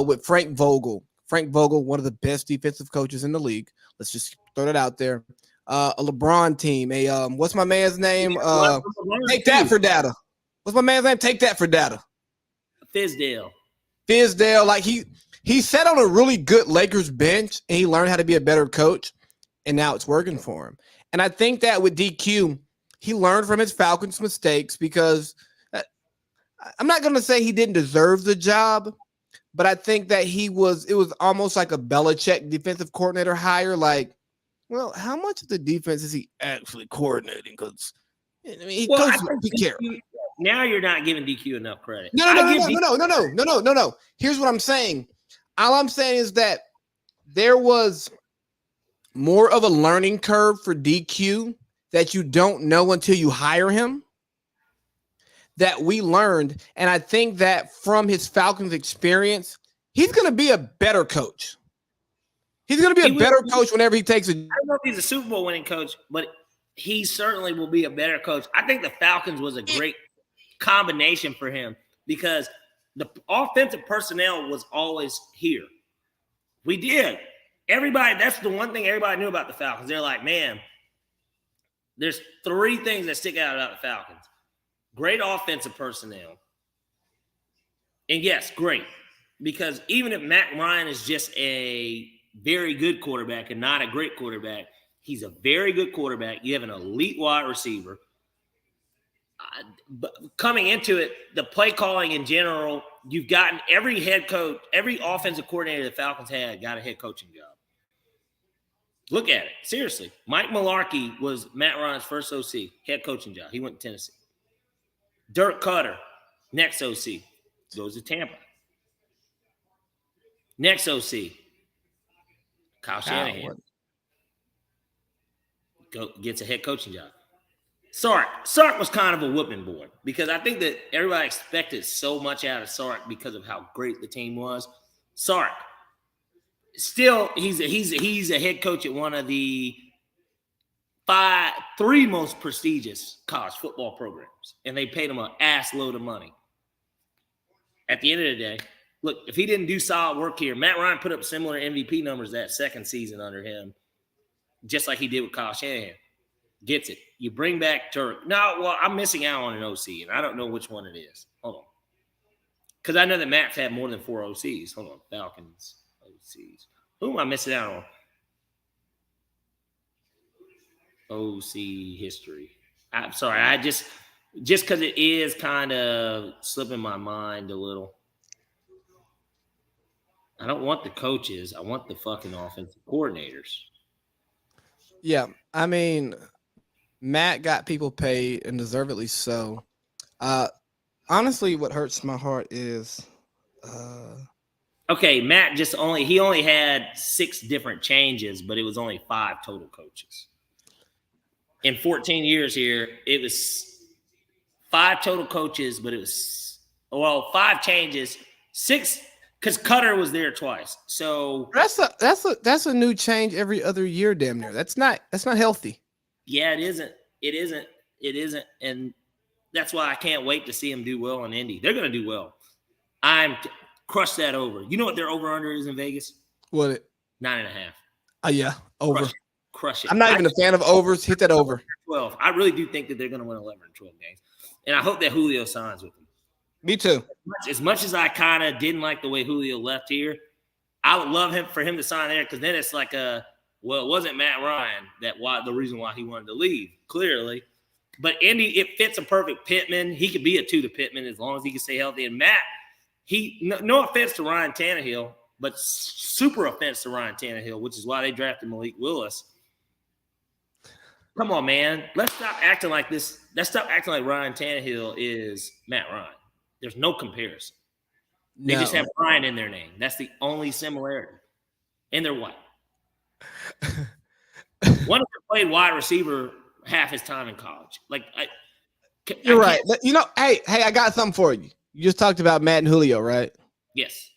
with Frank Vogel. Frank Vogel, one of the best defensive coaches in the league. Let's just throw that out there. A LeBron team. What's my man's name? Take that for data. What's my man's name? Take that for data. Fizdale. He sat on a really good Lakers bench, and he learned how to be a better coach, and now it's working for him. And I think that with DQ, he learned from his Falcons mistakes because I'm not going to say he didn't deserve the job, but I think that it was almost like a Belichick defensive coordinator hire. Well, how much of the defense is he actually coordinating? Because he coaches Pete Carroll. Now you're not giving DQ enough credit. No. Here's what I'm saying. All I'm saying is that there was more of a learning curve for DQ that you don't know until you hire him that we learned. And I think that from his Falcons experience, he's going to be a better coach. He's going to be a better coach whenever he takes I don't know if he's a Super Bowl winning coach, but he certainly will be a better coach. I think the Falcons was a great combination for him because the offensive personnel was always here. We did. That's the one thing everybody knew about the Falcons. They're like, man, there's 3 things that stick out about the Falcons. Great offensive personnel. And yes, great. Because even if Matt Ryan is just a very good quarterback and not a great quarterback, he's a very good quarterback. You have an elite wide receiver. But coming into it, the play calling in general, you've gotten every head coach, every offensive coordinator the Falcons had got a head coaching job. Look at it. Seriously. Mike Mularkey was Matt Ryan's first OC, head coaching job. He went to Tennessee. Dirk Cutter, next OC, goes to Tampa. Next OC, Kyle Shanahan gets a head coaching job. Sark was kind of a whooping boy because I think that everybody expected so much out of Sark because of how great the team was. Sark, still, he's a head coach at one of the three most prestigious college football programs, and they paid him an ass load of money. At the end of the day, look, if he didn't do solid work here, Matt Ryan put up similar MVP numbers that second season under him, just like he did with Kyle Shanahan. Gets it. You bring back Turk. No, well, I'm missing out on an OC, and I don't know which one it is. Hold on. Because I know that Matt's had more than 4 OCs. Hold on. Falcons, OCs. Who am I missing out on? OC history. I'm sorry. I just because it is kind of slipping my mind a little. I don't want the coaches. I want the fucking offensive coordinators. Yeah, I mean, Matt got people paid and deservedly so. Honestly, what hurts my heart is okay, Matt he only had 6 different changes, but it was only 5 total coaches. In 14 years here, it was 5 total coaches, but it was 5 changes, 6 because Cutter was there twice. So that's a new change every other year, damn near. That's not healthy. Yeah, it isn't, and that's why I can't wait to see them do well in Indy. They're going to do well. Crush that over. You know what their over-under is in Vegas? What? 9.5. Yeah, over. Crush it. I'm not even a fan of overs. Hit that over. 12. I really do think that they're going to win 11 or 12 games, and I hope that Julio signs with them. Me too. As much as I kind of didn't like the way Julio left here, I would love for him to sign there because then it's like it wasn't Matt Ryan the reason why he wanted to leave, clearly. But Indy, it fits a perfect Pittman. He could be a 2 to Pittman as long as he can stay healthy. And Matt, no offense to Ryan Tannehill, but super offense to Ryan Tannehill, which is why they drafted Malik Willis. Come on, man. Let's stop acting like this. Let's stop acting like Ryan Tannehill is Matt Ryan. There's no comparison. They just have Ryan in their name. That's the only similarity. And they're white. One of them played wide receiver half his time in college. You're right. Hey, I got something for you. You just talked about Matt and Julio, right? Yes.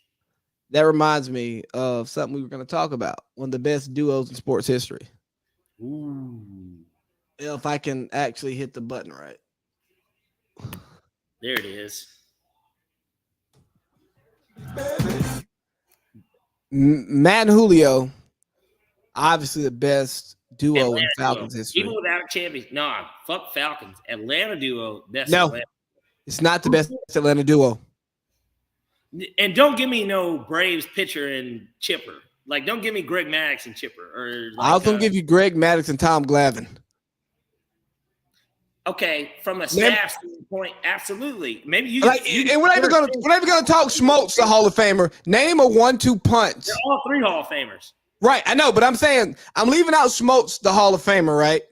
That reminds me of something we were going to talk about. One of the best duos in sports history. Ooh. If I can actually hit the button right. There it is. Matt and Julio, obviously the best duo in Falcons history. Even without a champion, fuck Falcons. Atlanta duo, best. No, Atlanta. It's not the best Atlanta duo. And don't give me no Braves pitcher and Chipper. Don't give me Greg Maddux and Chipper. I was gonna give you Greg Maddux and Tom Glavine. Okay, from a staff standpoint, absolutely. Maybe you. And we're not even gonna talk Schmaltz, the Hall of Famer. Name a 1-2 punch. They're all 3 Hall of Famers. Right, I know, but I'm saying I'm leaving out Schmaltz, the Hall of Famer, right?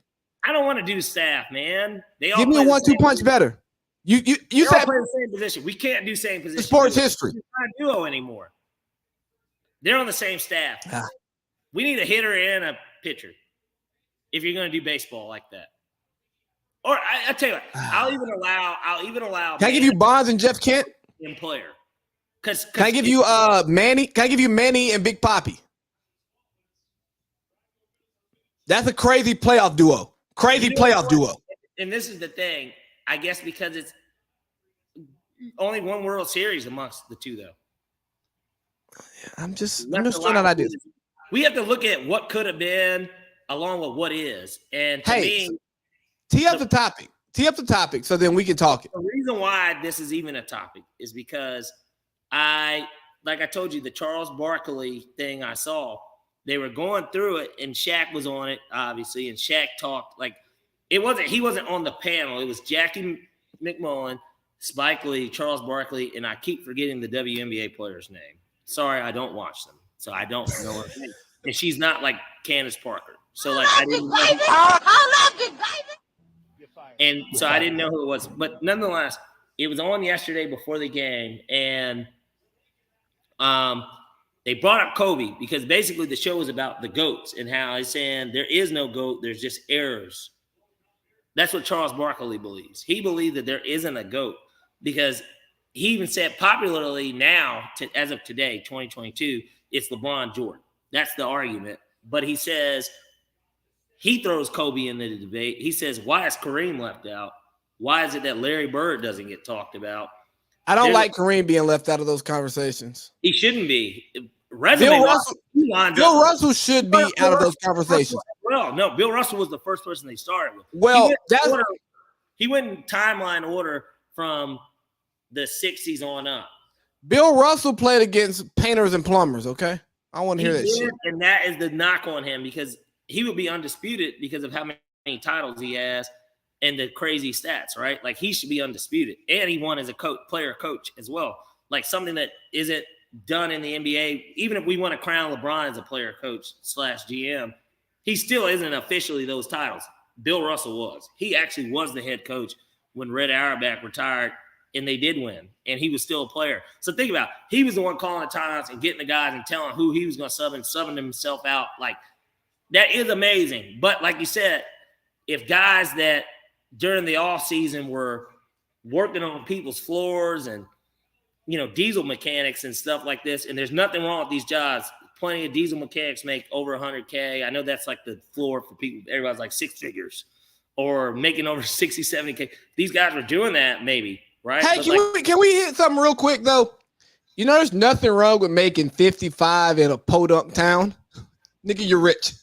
I don't want to do staff, man. They all give me a 1-2 punch better. You said play the same position. We can't do same position. Sports history. It's not a duo anymore. They're on the same staff. We need a hitter and a pitcher if you're going to do baseball like that. Or I tell you what, I'll even allow. Can I give you Bonds and Jeff Kent? In player. Can I give you Manny? Can I give you Manny and Big Papi? That's a crazy playoff duo. Duo. And this is the thing. I guess because it's only one World Series amongst the two, though. I'm just throwing out ideas. We have to look at what could have been along with what is. And to me, tee up the topic so then we can talk it. The reason why this is even a topic is because like I told you, the Charles Barkley thing I saw, they were going through it and Shaq was on it, obviously, and Shaq talked he wasn't on the panel. It was Jackie McMullen, Spike Lee, Charles Barkley, and I keep forgetting the WNBA player's name. Sorry, I don't watch them, so I don't know her name. And she's not like Candace Parker. So I didn't know. And so I didn't know who it was. But nonetheless, it was on yesterday before the game. And they brought up Kobe because basically the show was about the GOATs and how he's saying there is no GOAT, there's just errors. That's what Charles Barkley believes. He believed that there isn't a GOAT because he even said popularly now, as of today, 2022, it's LeBron Jordan. That's the argument. But he says he throws Kobe into the debate. He says, why is Kareem left out? Why is it that Larry Bird doesn't get talked about? I don't like Kareem being left out of those conversations. He shouldn't be. Bill Russell should be out of those conversations. Well, no, Bill Russell was the first person they started with. Well, he went in timeline order from the 60s on up. Bill Russell played against painters and plumbers, okay? I want to hear that shit. And that is the knock on him because he would be undisputed because of how many titles he has and the crazy stats, right? Like he should be undisputed. And he won as a player coach as well. Like something that isn't done in the NBA. Even if we want to crown LeBron as a player coach / GM, he still isn't officially those titles. Bill Russell was. He actually was the head coach when Red Auerbach retired, and they did win, and he was still a player. So think about it. He was the one calling the timeouts and getting the guys and telling who he was going to sub and subbing himself out. Like, that is amazing. But like you said, if guys that during the offseason were working on people's floors and, diesel mechanics and stuff like this, and there's nothing wrong with these jobs. Plenty of diesel mechanics make over $100K. I know that's like the floor for people. Everybody's like six figures or making over 60, 70K. These guys were doing that maybe, right? Hey, can we hit something real quick, though? There's nothing wrong with making 55 in a podunk town. Nigga, you're rich.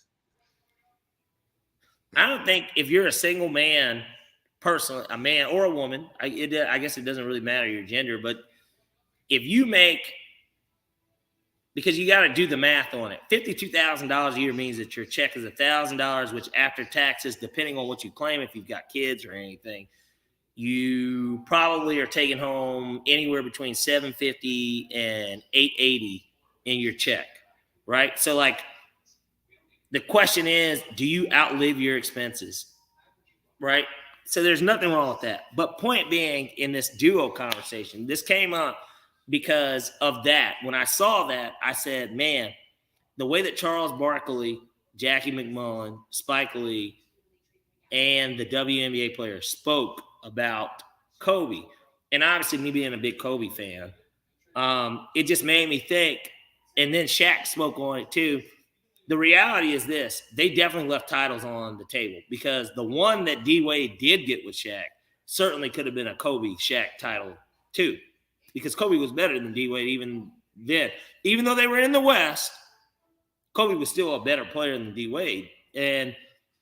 I don't think if you're a single man, personally, a man or a woman, I guess it doesn't really matter your gender, but if you make – because you got to do the math on it. $52,000 a year means that your check is $1,000, which after taxes, depending on what you claim, if you've got kids or anything, you probably are taking home anywhere between $750 and $880 in your check, right? So, like, the question is, do you outlive your expenses, right? So there's nothing wrong with that. But point being, in this duo conversation, this came up because of that. When I saw that, I said, man, the way that Charles Barkley, Jackie McMullen, Spike Lee, and the WNBA players spoke about Kobe, and obviously me being a big Kobe fan, it just made me think, and then Shaq spoke on it too. The reality is this, they definitely left titles on the table because the one that D-Wade did get with Shaq certainly could have been a Kobe-Shaq title too. Because Kobe was better than D-Wade even then. Even though they were in the West, Kobe was still a better player than D-Wade. And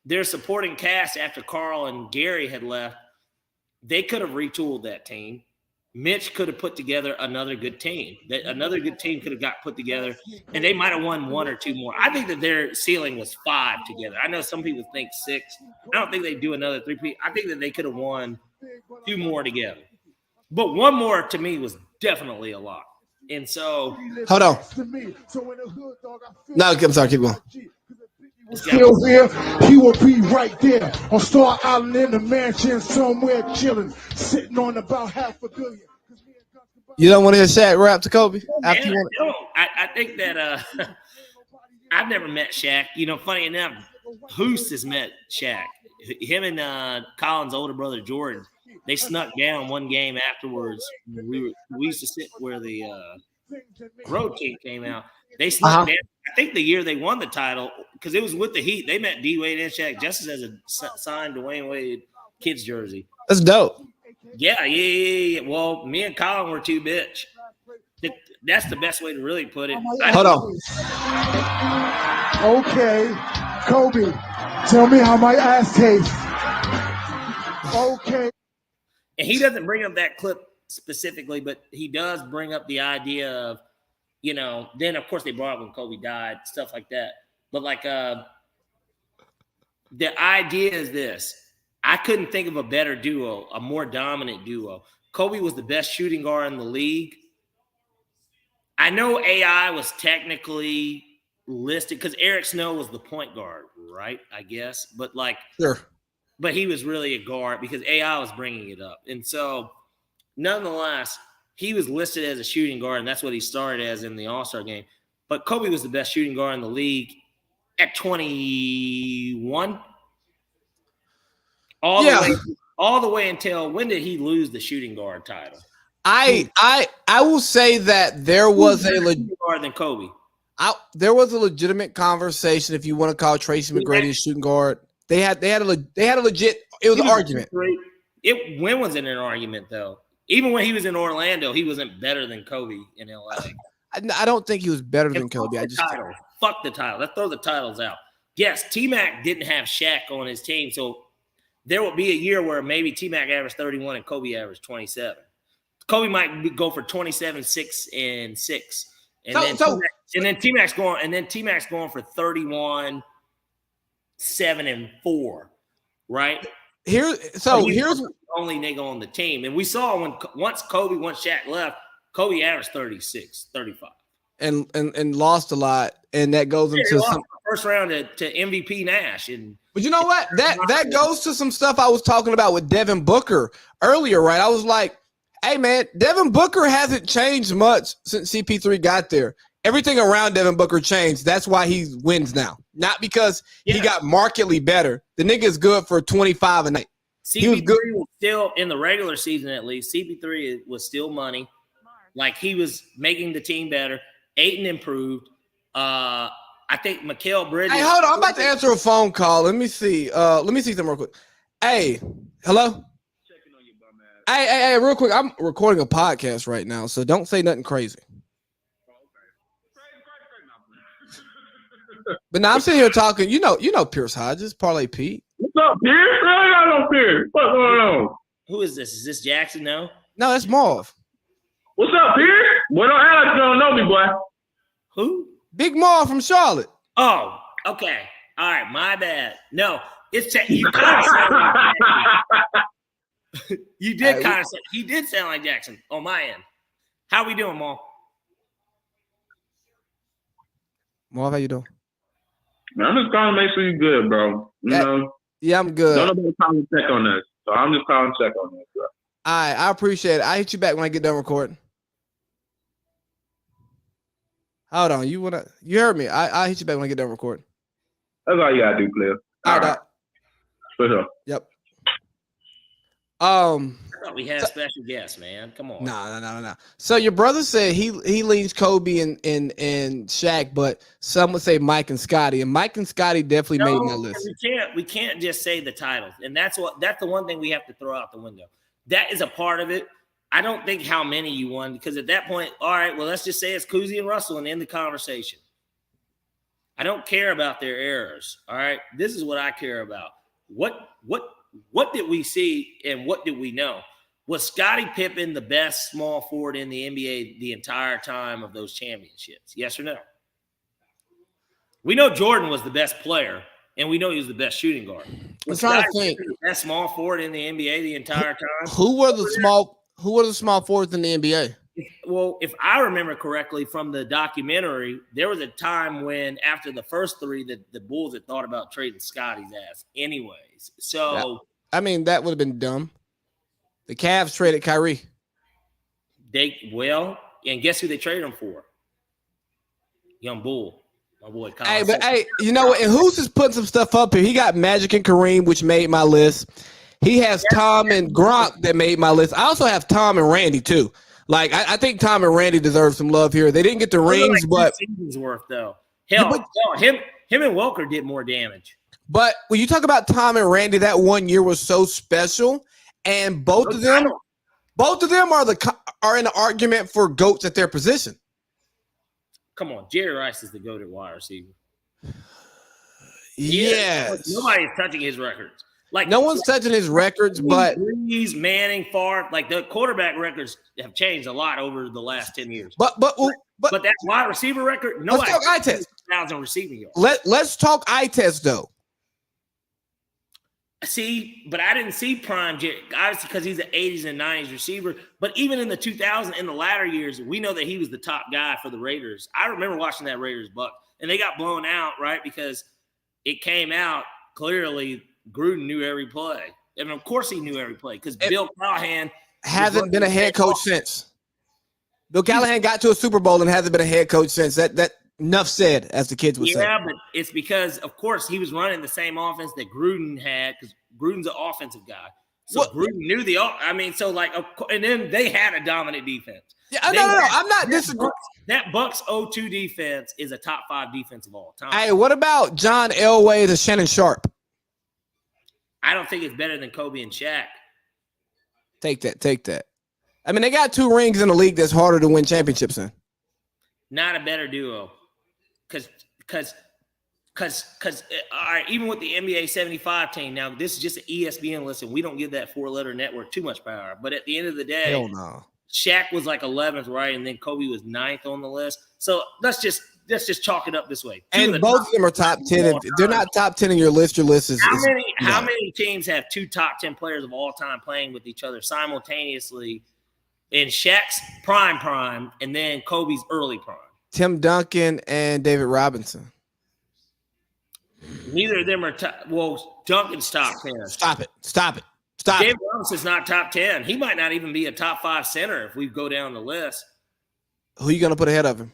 their supporting cast after Carl and Gary had left, they could have retooled that team. Mitch could have put together another good team. Another good team could have got put together, and they might have won one or two more. I think that their ceiling was 5 together. I know some people think 6. I don't think they'd do another 3. I think that they could have won 2 more together. But 1 more to me was definitely a lot. And so hold on. No, I'm sorry, keep going. Still here, he will be right there on Star Island in the mansion somewhere chilling, sitting on about $500 million. You don't want to hear Shaq rap to Kobe? I think that I've never met Shaq. Funny enough, Hoos has met Shaq. Him and Colin's older brother Jordan, they snuck down one game afterwards. We used to sit where the road team came out. They snuck down. I think the year they won the title, because it was with the Heat, they met D-Wade and Shaq just as a signed Dwayne Wade kids jersey. That's dope. Yeah. Well, me and Colin were too bitch. That's the best way to really put it. Hold on. Okay, Kobe, tell me how my ass tastes. Okay. And he doesn't bring up that clip specifically, but he does bring up the idea of, then of course they brought up when Kobe died, stuff like that. But like the idea is this. I couldn't think of a better duo, a more dominant duo. Kobe was the best shooting guard in the league. I know AI was technically listed because Eric Snow was the point guard, right? I guess. But sure. But he was really a guard because AI was bringing it up. And so nonetheless, he was listed as a shooting guard, and that's what he started as in the All-Star game. but Kobe was the best shooting guard in the league at 21. All the way until when did he lose the shooting guard title? I will say that there was a shooting guard than Kobe. There was a legitimate conversation, if you want to call Tracy McGrady a shooting guard. They had a legit. It was an argument. When was it an argument though? Even when he was in Orlando, he wasn't better than Kobe in LA. I don't think he was better than Kobe. Fuck the title. Let's throw the titles out. Yes, T-Mac didn't have Shaq on his team, so there will be a year where maybe T-Mac averaged 31 and Kobe averaged 27. Kobe might go for 27, 6, and 6. And then T-Mac's going for 31, 7, and 4, right? Here's the only nigga on the team. And we saw once Shaq left, Kobe averaged 36, 35. And lost a lot. And that goes into some first round to MVP Nash. But you know what? That goes to some stuff I was talking about with Devin Booker earlier, right? I was like, hey man, Devin Booker hasn't changed much since CP3 got there. Everything around Devin Booker changed. That's why he wins now. Not because he got markedly better. The nigga is good for 25 a night. CP3 was still in the regular season, at least. CP3 was still money. Like he was making the team better. Ayton improved. I think Mikal Bridges. Hey, hold on. I'm about to answer a phone call. Let me see. Let me see something real quick. Hey, hello? Checking on you, bum ass. Hey, real quick. I'm recording a podcast right now, so don't say nothing crazy. But now I'm sitting here talking. You know Pierce Hodges, Parlay Pete. What's up, Pierce? I got no Pierce. What's going on? Who is this? Is this Jackson? No, that's Marv. What's up, Pierce? Boy, don't act like you don't know me, boy. Who? Big Marv from Charlotte. Oh, okay. All right, my bad. No, it's you kind of sound like Jackson. You did kind of. He did sound like Jackson on my end. How we doing, Marv? Marv, how you doing? Man, I'm just calling to make sure you're good, bro. You know? Yeah, I'm good. Don't nobody call and check on this. So I'm just calling to check on this, bro. All right, I appreciate it. I'll hit you back when I get done recording. Hold on. You heard me. I'll hit you back when I get done recording. That's all you gotta do, player. All right. For sure. Yep. I thought we had special guests, man. Come on. No. So your brother said he leans Kobe and Shaq, but some would say Mike and Scotty. And Mike and Scotty definitely made my list. We can't just say the titles. And that's the one thing we have to throw out the window. That is a part of it. I don't think how many you won, because at that point, all right, well, let's just say it's Cousy and Russell and end the conversation. I don't care about their errors. All right. This is what I care about. What did we see and what did we know? Was Scottie Pippen the best small forward in the NBA the entire time of those championships? Yes or no? We know Jordan was the best player, and we know he was the best shooting guard. I'm trying to think. The best small forward in the NBA the entire time. Who were the small forwards in the NBA? Well, if I remember correctly from the documentary, there was a time when after the first three that the Bulls had thought about trading Scotty's ass anyways. So yeah. I mean, that would have been dumb. The Cavs traded Kyrie. And guess who they traded him for? Young Bull, my boy. Hey, you know what? And who's just putting some stuff up here? He got Magic and Kareem, which made my list. He has Tom and Gronk that made my list. I also have Tom and Randy too. Like I think Tom and Randy deserve some love here. They didn't get the rings, but seasons worth though. Hell, him and Welker did more damage. But when you talk about Tom and Randy, that 1 year was so special. And both of them are in an argument for GOATs at their position. Come on, Jerry Rice is the GOAT at wide receiver. Yes. Nobody's touching his records. Like no one's touching his records, but Breeze, Manning, Favre, like the quarterback records have changed a lot over the last 10 years. But that wide receiver record, nobody. Let's talk eye test. 1,000 receiving yards. Let's talk eye test though. See, but I didn't see prime Jerry, obviously because he's an 80s and 90s receiver. But even in the 2000s, in the latter years, we know that he was the top guy for the Raiders. I remember watching that Raiders Buck, and they got blown out, right? Because it came out clearly Gruden knew every play. And of course he knew every play because Bill Callahan hasn't been a head coach since. Bill Callahan got to a Super Bowl and hasn't been a head coach since. That Enough said, as the kids would say. Yeah, but it's because, of course, he was running the same offense that Gruden had because Gruden's an offensive guy. So Gruden knew and then they had a dominant defense. Yeah, no. I'm not disagreeing. That Bucks 0-2 defense is a top 5 defense of all time. Hey, what about John Elway to Shannon Sharp? I don't think it's better than Kobe and Shaq. Take that. I mean, they got 2 rings in the league that's harder to win championships in. Not a better duo. Because all right, even with the NBA 75 team, now this is just an ESPN list, and we don't give that 4-letter network too much power. But at the end of the day, hell no. Shaq was like 11th, right? And then Kobe was 9th on the list. So let's just chalk it up this way. And both of them are top 10. If they're not top 10 in your list is how many teams have 2 top 10 players of all time playing with each other simultaneously in Shaq's prime, and then Kobe's early prime? Tim Duncan and David Robinson. Neither of them are top. Well, Duncan's top 10. Stop it. David Robinson's not top 10. He might not even be a top 5 center if we go down the list. Who are you going to put ahead of him?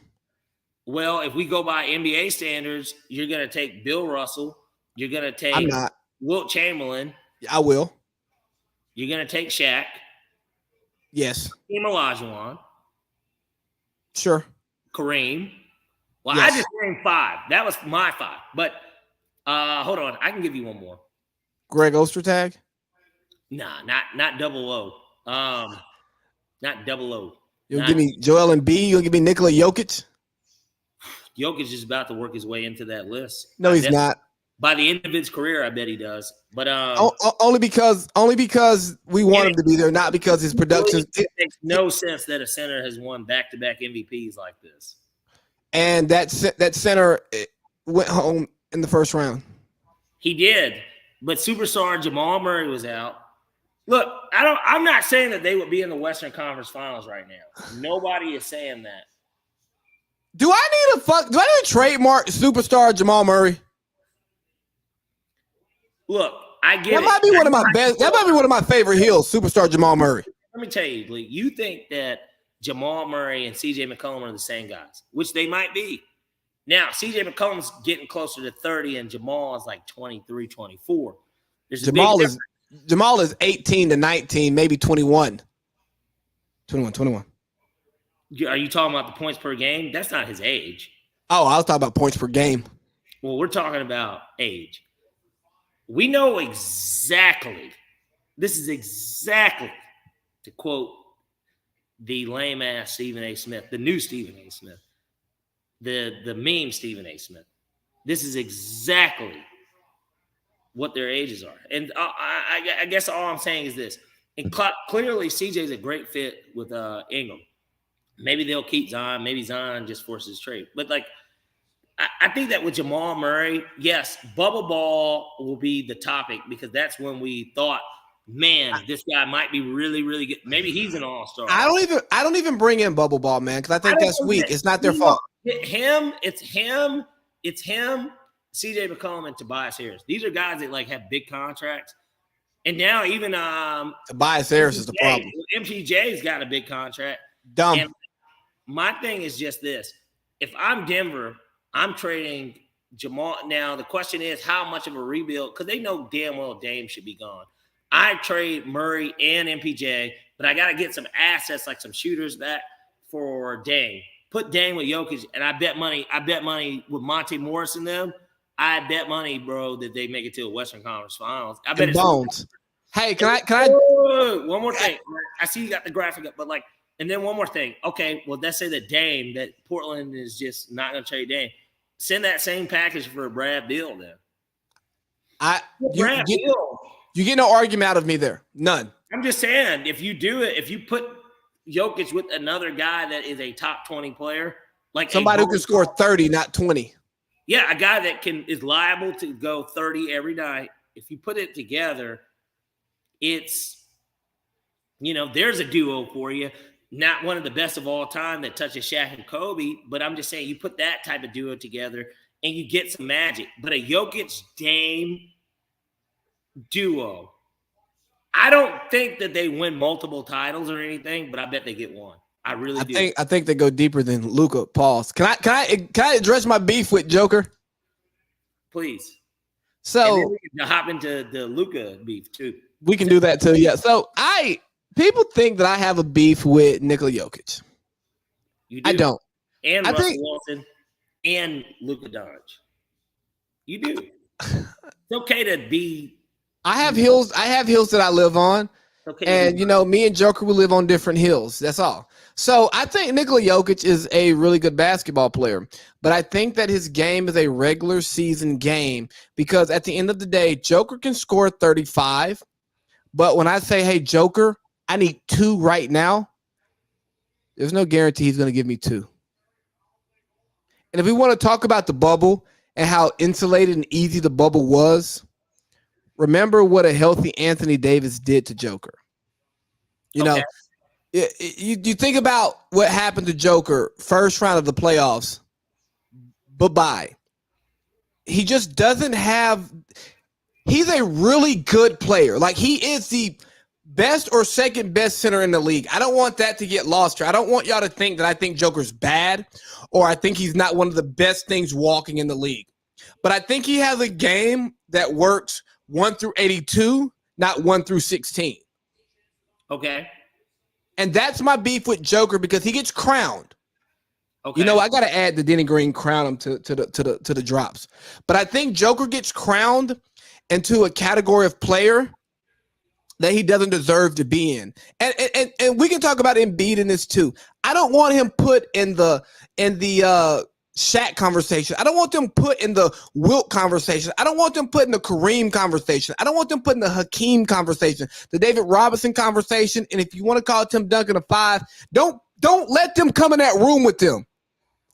Well, if we go by NBA standards, you're going to take Bill Russell. You're going to take I'm not. Wilt Chamberlain. I will. You're going to take Shaq. Yes. Hakeem Olajuwon. Sure. Kareem. Well, yes. I just named 5. That was my 5. But hold on. I can give you one more. Greg Ostertag? Nah, not double O. Not double O. You'll give me Joel Embiid? You'll give me Nikola Jokic? Jokic is about to work his way into that list. No, he's not. By the end of his career, I bet he does. But only because we want him to be there, not because his production. It makes no sense that a center has won back-to-back MVPs like this. And that center went home in the first round. He did, but superstar Jamal Murray was out. Look, I'm not saying that they would be in the Western Conference Finals right now. Nobody is saying that. Do I need to trademark superstar Jamal Murray? Look, I get that might be one of my best. That might be one of my favorite heels, superstar Jamal Murray. Let me tell you, Lee, you think that Jamal Murray and CJ McCollum are the same guys, which they might be. Now, CJ McCollum's getting closer to 30, and Jamal is like 23, 24. Jamal is 18 to 19, maybe 21. 21. Are you talking about the points per game? That's not his age. Oh, I was talking about points per game. Well, we're talking about age. We know exactly. This is exactly, to quote the lame-ass Stephen A. Smith, the new Stephen A. Smith, the meme Stephen A. Smith. This is exactly what their ages are. And I guess all I'm saying is this. And clearly, CJ's a great fit with Ingram. Maybe they'll keep Zion. Maybe Zion just forces trade. But, I think that with Jamal Murray, yes, bubble ball will be the topic because that's when we thought, man, this guy might be really, really good. Maybe he's an all-star. I don't even bring in bubble ball, man, because I think that's weak. It's not their fault. It's him, CJ McCollum and Tobias Harris. These are guys that have big contracts. And now even Tobias Harris is the problem. MPJ's got a big contract. Dumb. And my thing is just this. If I'm Denver, I'm trading Jamal. Now, the question is how much of a rebuild, because they know damn well Dame should be gone. I trade Murray and MPJ, but I got to get some assets like some shooters back for Dame. Put Dame with Jokic, and I bet money with Monte Morris in them. I bet money, bro, that they make it to a Western Conference Finals. I bet it's Bones. Hey, can I? One more thing. I see you got the graphic up, but and then one more thing. Okay, well, let's say that Portland is just not going to trade Dame. Send that same package for a Brad Beal then. You get no argument out of me there. None. I'm just saying, if you do it, if you put Jokic with another guy that is a top 20 player, like somebody who can score 30, not 20. Yeah, a guy that is liable to go 30 every night. If you put it together, it's, there's a duo for you. Not one of the best of all time that touches Shaq and Kobe, but I'm just saying you put that type of duo together and you get some magic. But a Jokic-Dame duo, I don't think that they win multiple titles or anything, but I bet they get one. I really do. I think they go deeper than Luka. Pause. Can I address my beef with Joker? Please. So and then we can hop into the Luka beef too. We can do that too. Yeah. So people think that I have a beef with Nikola Jokic. You do. I don't. And Russell Wilson and Luka Doncic. You do. It's okay to be. I have hills that I live on. Okay. And me and Joker, we live on different hills. That's all. So I think Nikola Jokic is a really good basketball player, but I think that his game is a regular season game because at the end of the day, Joker can score 35. But when I say, hey, Joker, I need 2 right now, there's no guarantee he's going to give me 2. And if we want to talk about the bubble and how insulated and easy the bubble was, remember what a healthy Anthony Davis did to Joker. You think about what happened to Joker first round of the playoffs. Bye-bye. He just doesn't have – he's a really good player. Like, he is the best or second best center in the league. I don't want that to get lost here. I don't want y'all to think that I think Joker's bad or I think he's not one of the best things walking in the league. But I think he has a game that works 1 through 82, not 1 through 16. Okay. And that's my beef with Joker because he gets crowned. Okay. I got to add the Denny Green crown him to the drops. But I think Joker gets crowned into a category of player that he doesn't deserve to be in. And we can talk about Embiid in this too. I don't want him put in the Shaq conversation. I don't want them put in the Wilt conversation. I don't want them put in the Kareem conversation. I don't want them put in the Hakeem conversation, the David Robinson conversation. And if you want to call Tim Duncan a 5, don't let them come in that room with them.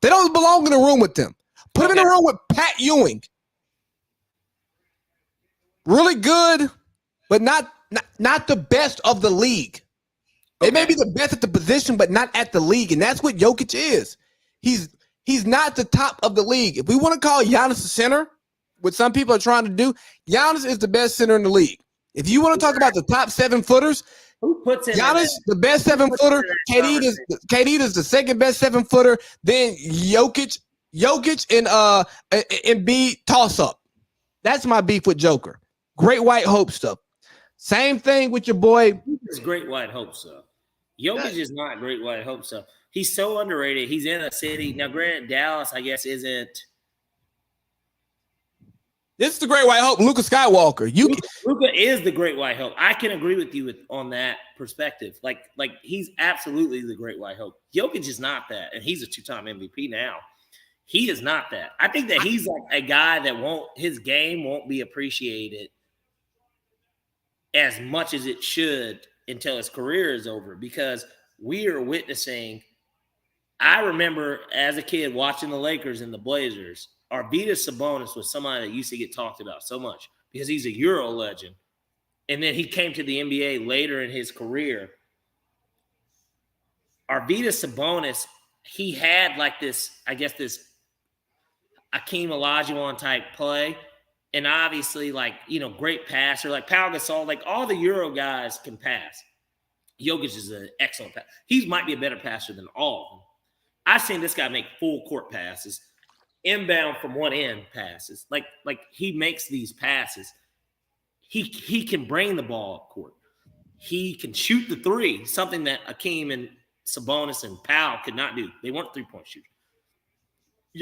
They don't belong in the room with them. Put them in the room with Pat Ewing. Really good, but not the best of the league. They may be the best at the position, but not at the league. And that's what Jokic is. He's not the top of the league. If we want to call Giannis a center, what some people are trying to do, Giannis is the best center in the league. If you want to talk about the top 7-footers, who puts him Giannis, the best 7-footer, KD is the second best 7-footer, then Jokic and Embiid toss up. That's my beef with Joker. Great White Hope stuff. Same thing with your boy. It's Great White Hope stuff. Jokic is not Great White Hope stuff. He's so underrated. He's in a city. Now, granted, Dallas, I guess, isn't. This is the Great White Hope, Luka Skywalker. Luka is the Great White Hope. I can agree with you on that perspective. Like he's absolutely the Great White Hope. Jokic is not that, and he's a 2-time MVP now. He is not that. I think that he's like a guy that his game won't be appreciated as much as it should until his career is over because we are witnessing. I remember as a kid watching the Lakers and the Blazers. Arvydas Sabonis was somebody that used to get talked about so much because he's a Euro legend. And then he came to the NBA later in his career. Arvydas Sabonis, he had like this, I guess, this Akeem Olajuwon type play. And obviously, great passer. Like Pau Gasol, like all the Euro guys can pass. Jokic is an excellent passer. He might be a better passer than all of them. I've seen this guy make full court passes. Inbound from one end passes. Like he makes these passes. He can bring the ball up court. He can shoot the 3, something that Akeem and Sabonis and Powell could not do. They weren't 3-point shooters.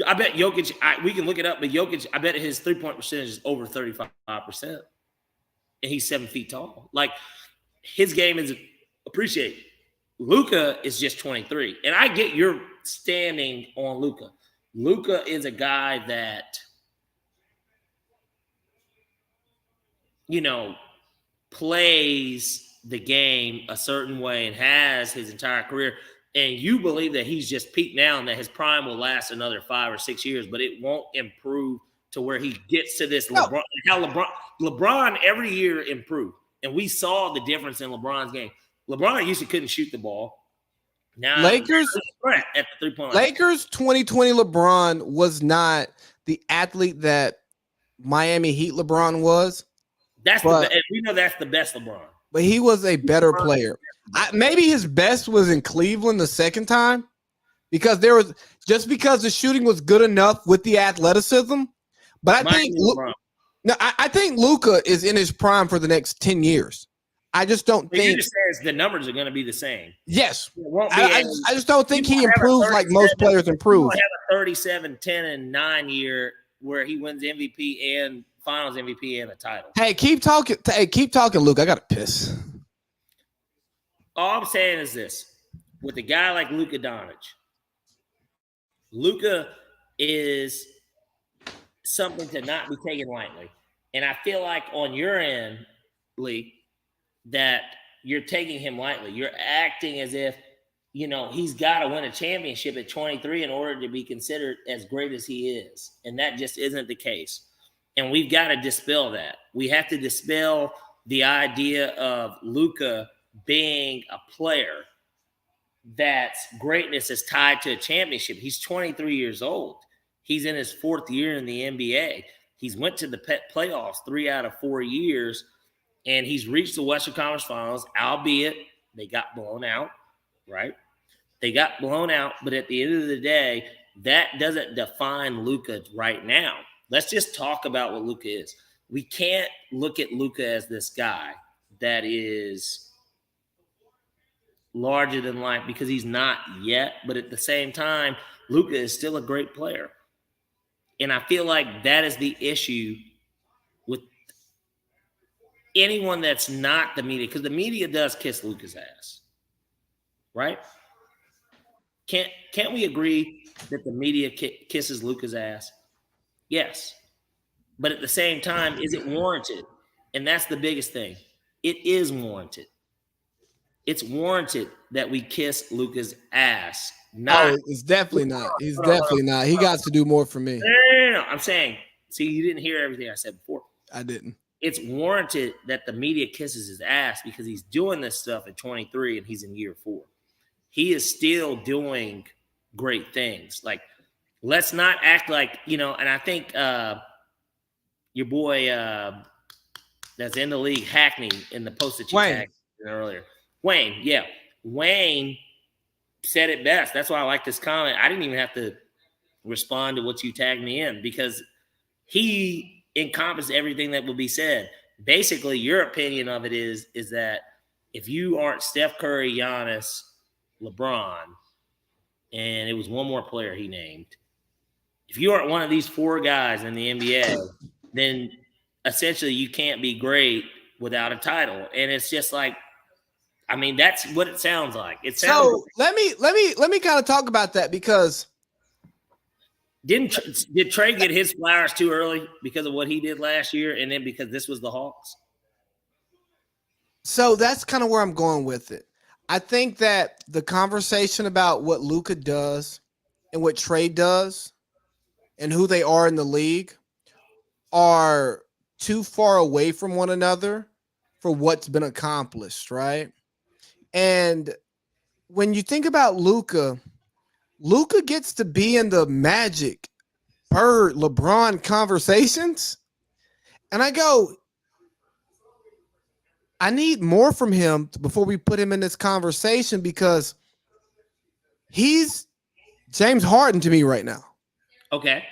I bet Jokic, we can look it up, but Jokic, I bet his 3-point percentage is over 35%. And he's 7 feet tall. Like his game is appreciated. Luka is just 23. And I get your standing on Luka. Luka is a guy that, plays the game a certain way and has his entire career. And you believe that he's just peaked now and that his prime will last another 5 or 6 years, but it won't improve to where he gets to this LeBron. How LeBron every year improved. And we saw the difference in LeBron's game. LeBron used to couldn't shoot the ball. Now Lakers at the 3-point line. Lakers 2020 LeBron was not the athlete that Miami Heat LeBron was. And we know that's the best LeBron. but he was a better player. Maybe his best was in Cleveland the second time because because the shooting was good enough with the athleticism. But I think Luka is in his prime for the next 10 years. I just don't think the numbers are going to be the same. Yes. I just don't think he improves like most players improve. He have a 37, 10, and 9 year where he wins MVP and Finals MVP and a title. Hey, keep talking. Luke. I got to piss. All I'm saying is this. With a guy like Luka Doncic, Luka is something to not be taken lightly. And I feel like on your end, Lee, that you're taking him lightly. You're acting as if, he's got to win a championship at 23 in order to be considered as great as he is. And that just isn't the case. And we've got to dispel that. We have to dispel the idea of Luka being a player that's greatness is tied to a championship. He's 23 years old. He's in his fourth year in the NBA. He's went to the playoffs 3 out of 4 years, and he's reached the Western Conference Finals, albeit they got blown out, right? They got blown out, but at the end of the day, that doesn't define Luka right now. Let's just talk about what Luka is. We can't look at Luka as this guy that is larger than life because he's not yet. But at the same time, Luka is still a great player. And I feel like that is the issue with anyone that's not the media, because the media does kiss Luka's ass, right? Can't we agree that the media kisses Luka's ass? Yes. But at the same time, is it warranted? And that's the biggest thing. It is warranted. It's warranted that we kiss Luka's ass. It's definitely not. He's definitely not. He got to do more for me. No. I'm saying, see, you didn't hear everything I said before. I didn't. It's warranted that the media kisses his ass because he's doing this stuff at 23 and he's in year 4. He is still doing great things. Like, let's not act like, and I think your boy that's in the league, Hackney, in the post that you tagged earlier. Wayne said it best. That's why I like this comment. I didn't even have to respond to what you tagged me in because he encompassed everything that will be said. Basically, your opinion of it is that if you aren't Steph Curry, Giannis, LeBron, and it was one more player he named, if you aren't one of these 4 guys in the NBA, then essentially you can't be great without a title. And it's just like, I mean, that's what it sounds like. Let me kind of talk about that because did Trey get his flowers too early because of what he did last year, and then because this was the Hawks? So that's kind of where I'm going with it. I think that the conversation about what Luka does and what Trey does and who they are in the league are too far away from one another for what's been accomplished, right? And when you think about Luka gets to be in the Magic, Bird, LeBron conversations. And I go, I need more from him before we put him in this conversation because he's James Harden to me right now. Okay.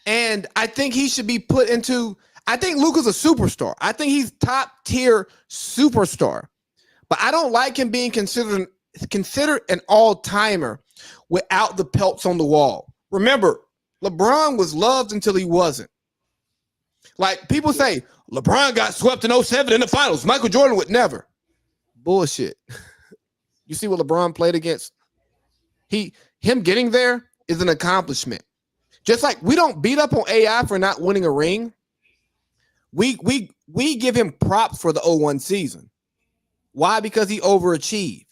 And I think he should be put into – I think Luka's a superstar. I think he's top-tier superstar. But I don't like him being considered an all-timer without the pelts on the wall. Remember, LeBron was loved until he wasn't. Like people say, LeBron got swept in 07 in the finals. Michael Jordan would never. Bullshit. You see what LeBron played against? Him getting there is an accomplishment. Just like we don't beat up on AI for not winning a ring. We give him props for the 01 season. Why? Because he overachieved.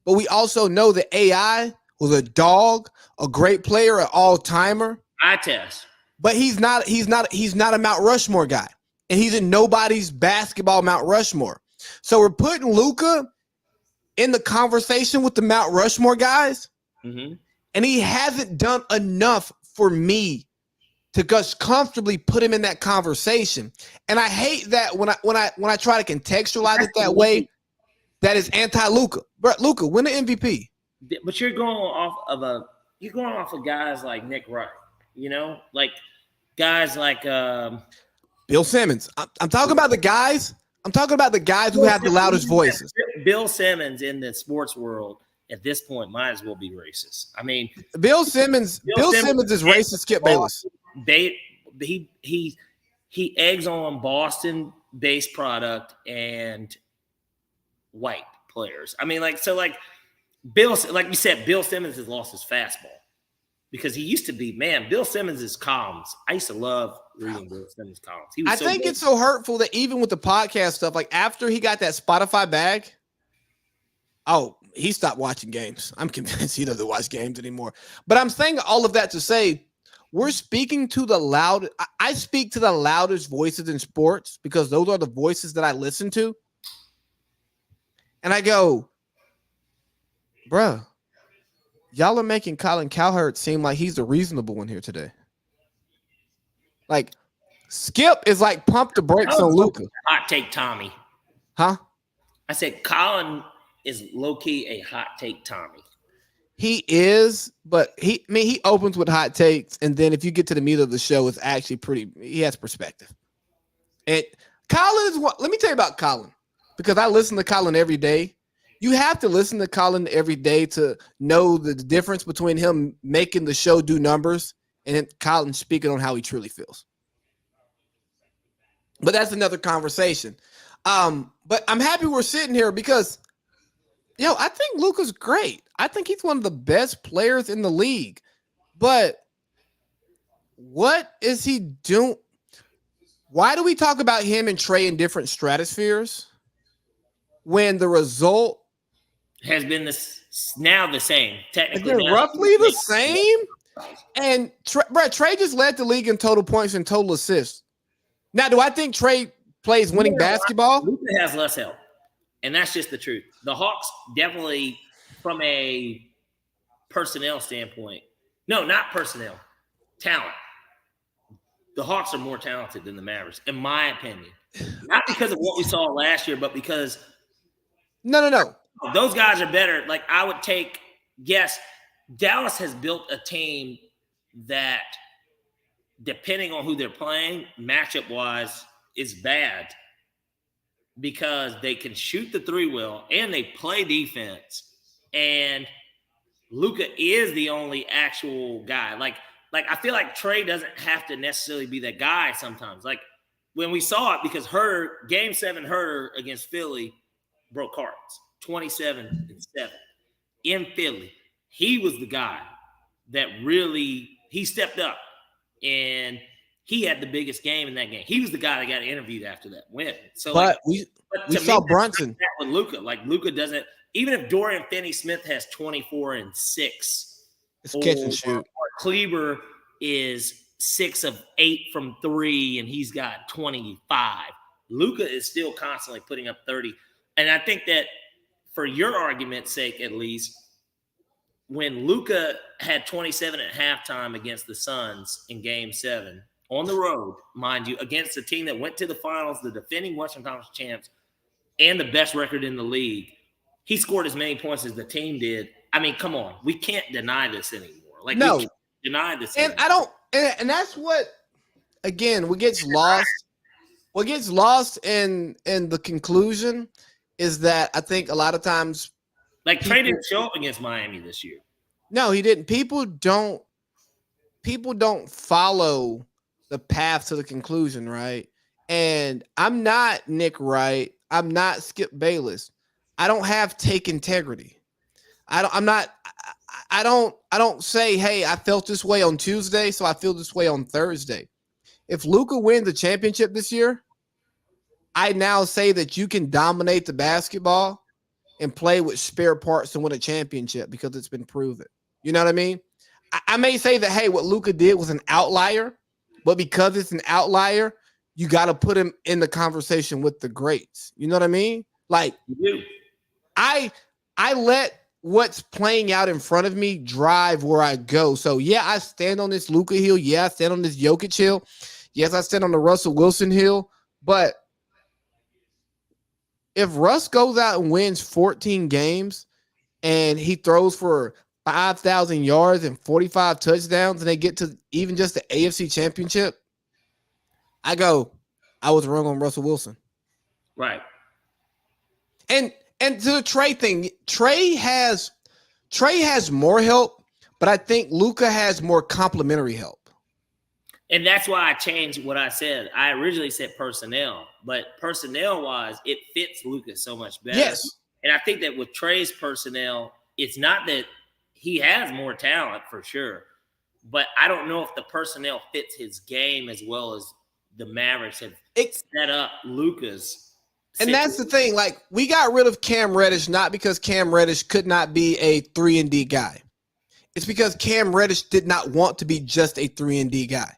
But we also know that AI was a dog, a great player, an all-timer. I test. But he's not a Mount Rushmore guy. And he's in nobody's basketball Mount Rushmore. So we're putting Luka in the conversation with the Mount Rushmore guys. Mm-hmm. And he hasn't done enough for me to just comfortably put him in that conversation. And I hate that when I try to contextualize it that way, that is anti-Luka. Bro, Luka, win the MVP. But you're going off of guys like Nick Wright, like guys like Bill Simmons. I'm talking about the guys. I'm talking about the guys who have the loudest voices. Bill Simmons in the sports world at this point might as well be racist. I mean, Bill Simmons is racist. Skip Bayless. He eggs on Boston-based product and white players. I mean, Bill, like you said, Bill Simmons has lost his fastball because he used to be, Bill Simmons' columns. I used to love reading Bill Simmons' columns. I think it's so hurtful that even with the podcast stuff, like after he got that Spotify bag, he stopped watching games. I'm convinced he doesn't watch games anymore. But I'm saying all of that to say we're speaking to the loud. I speak to the loudest voices in sports because those are the voices that I listen to. And I go, bruh, y'all are making Colin Cowherd seem like he's the reasonable one here today. Like, Skip is like pump the brakes on Luka. Hot take Tommy. Huh? I said Colin is low-key a hot take Tommy. He is, but he opens with hot takes, and then if you get to the meat of the show, it's actually he has perspective. And Colin is let me tell you about Colin, because I listen to Colin every day. You have to listen to Colin every day to know the difference between him making the show do numbers and then Colin speaking on how he truly feels. But that's another conversation. But I'm happy we're sitting here because, I think Luka's great. I think he's one of the best players in the league. But what is he doing? Why do we talk about him and Trey in different stratospheres when the result has been now the same? Technically, roughly the same. And Trey just led the league in total points and total assists. Now, do I think Trey plays winning basketball? Luka has less help, and that's just the truth. The Hawks definitely, from a personnel standpoint, no, not personnel, talent. The Hawks are more talented than the Mavericks, in my opinion. Not because of what we saw last year, but because no. Those guys are better. Like, I would take, yes, Dallas has built a team that, depending on who they're playing, matchup-wise, is bad because they can shoot the three well and they play defense. And Luka is the only actual guy. Like I feel like Trey doesn't have to necessarily be that guy sometimes. Like, when we saw it, because Game 7 Herter against Philly broke hearts, 27-7 in Philly. He was the guy that really he stepped up, and he had the biggest game in that game. He was the guy that got interviewed after that win. So, but we saw Brunson that with Luka. Like, Luka doesn't. Even if Dorian Finney-Smith has 24 and 6, it's catch and shoot. Or Kleber is 6 of 8 from 3, and he's got 25. Luka is still constantly putting up 30. And I think that, for your argument's sake, at least, when Luka had 27 at halftime against the Suns in Game 7, on the road, mind you, against a team that went to the finals, the defending Western Conference champs, and the best record in the league, he scored as many points as the team did. I mean, come on. We can't deny this anymore. Like, no. We can't deny this anymore. And I don't – and that's what – again, what gets lost in the conclusion is that I think a lot of times – like, Trey didn't show up against Miami this year. No, he didn't. People don't follow the path to the conclusion, right? And I'm not Nick Wright. I'm not Skip Bayless. I don't have take integrity. I don't say, hey, I felt this way on Tuesday, so I feel this way on Thursday. If Luka wins the championship this year, I now say that you can dominate the basketball and play with spare parts to win a championship because it's been proven. You know what I mean? I may say that, hey, what Luka did was an outlier, but because it's an outlier, you got to put him in the conversation with the greats. You know what I mean? Like, I let what's playing out in front of me drive where I go. So yeah, I stand on this Luka hill. Yeah, I stand on this Jokic hill. Yes, I stand on the Russell Wilson hill. But if Russ goes out and wins 14 games and he throws for 5,000 yards and 45 touchdowns and they get to even just the AFC Championship, I was wrong on Russell Wilson. Right. And to the Trey thing, Trey has more help, but I think Luka has more complementary help. And that's why I changed what I said. I originally said personnel, but personnel-wise, it fits Luka so much better. Yes. And I think that with Trey's personnel, it's not that he has more talent for sure, but I don't know if the personnel fits his game as well as the Mavericks have set up Luka's. And that's the thing. Like, we got rid of Cam Reddish not because Cam Reddish could not be a 3-and-D guy. It's because Cam Reddish did not want to be just a 3-and-D guy.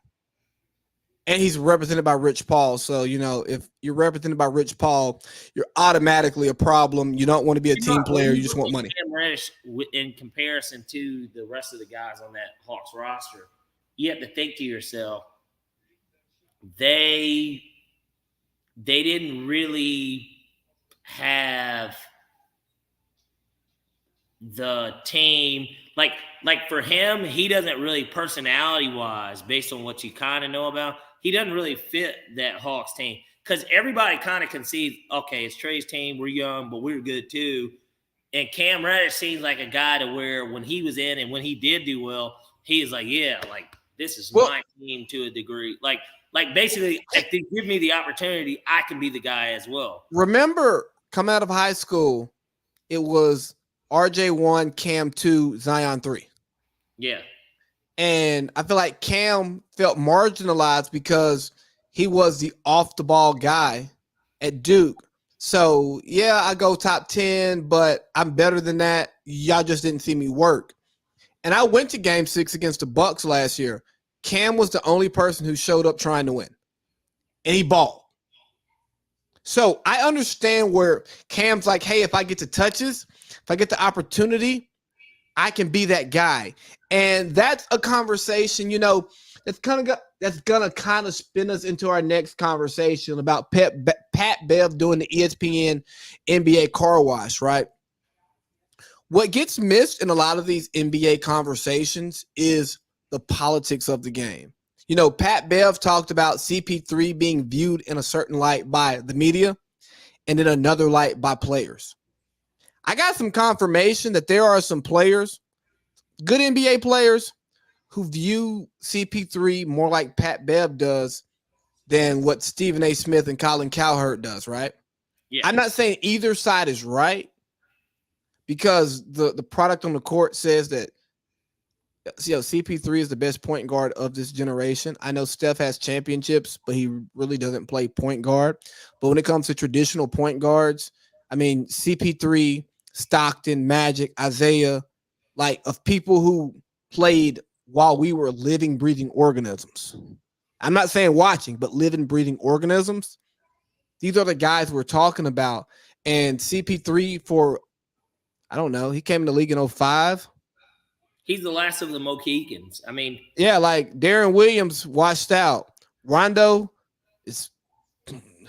And he's represented by Rich Paul. So, if you're represented by Rich Paul, you're automatically a problem. You don't want to be a team player. You just want money. Cam Reddish, in comparison to the rest of the guys on that Hawks roster, you have to think to yourself, they didn't really have the team. Like for him, he doesn't really personality-wise, based on what you kind of know about, he doesn't really fit that Hawks team because everybody kind of concedes, okay, it's Trey's team. We're young, but we're good too. And Cam Reddish seems like a guy to where when he was in and when he did do well, he is like, yeah, like this is my team to a degree. Like basically, if they give me the opportunity, I can be the guy as well. Remember, coming out of high school, it was RJ1, Cam 2, Zion 3. Yeah. And I feel like Cam felt marginalized because he was the off-the-ball guy at Duke. So, yeah, I go top 10, but I'm better than that. Y'all just didn't see me work. And I went to Game 6 against the Bucks last year. Cam was the only person who showed up trying to win. And he balled. So I understand where Cam's like, hey, if I get the touches, if I get the opportunity, I can be that guy. And that's a conversation, that's gonna kind of spin us into our next conversation about Pat Bev doing the ESPN NBA car wash, right? What gets missed in a lot of these NBA conversations is the politics of the game. Pat Bev talked about CP3 being viewed in a certain light by the media and in another light by players. I got some confirmation that there are some players, good NBA players, who view CP3 more like Pat Bev does than what Stephen A. Smith and Colin Cowherd does, right? Yeah. I'm not saying either side is right because the product on the court says that CP3 is the best point guard of this generation. I know Steph has championships, but he really doesn't play point guard. But when it comes to traditional point guards, I mean, CP3, Stockton, Magic, Isaiah, like of people who played while we were living, breathing organisms. I'm not saying watching, but living, breathing organisms. These are the guys we're talking about. And CP3 I don't know, he came in the league in 2005. He's the last of the Mohicans. I mean, yeah, like Darren Williams washed out. Rondo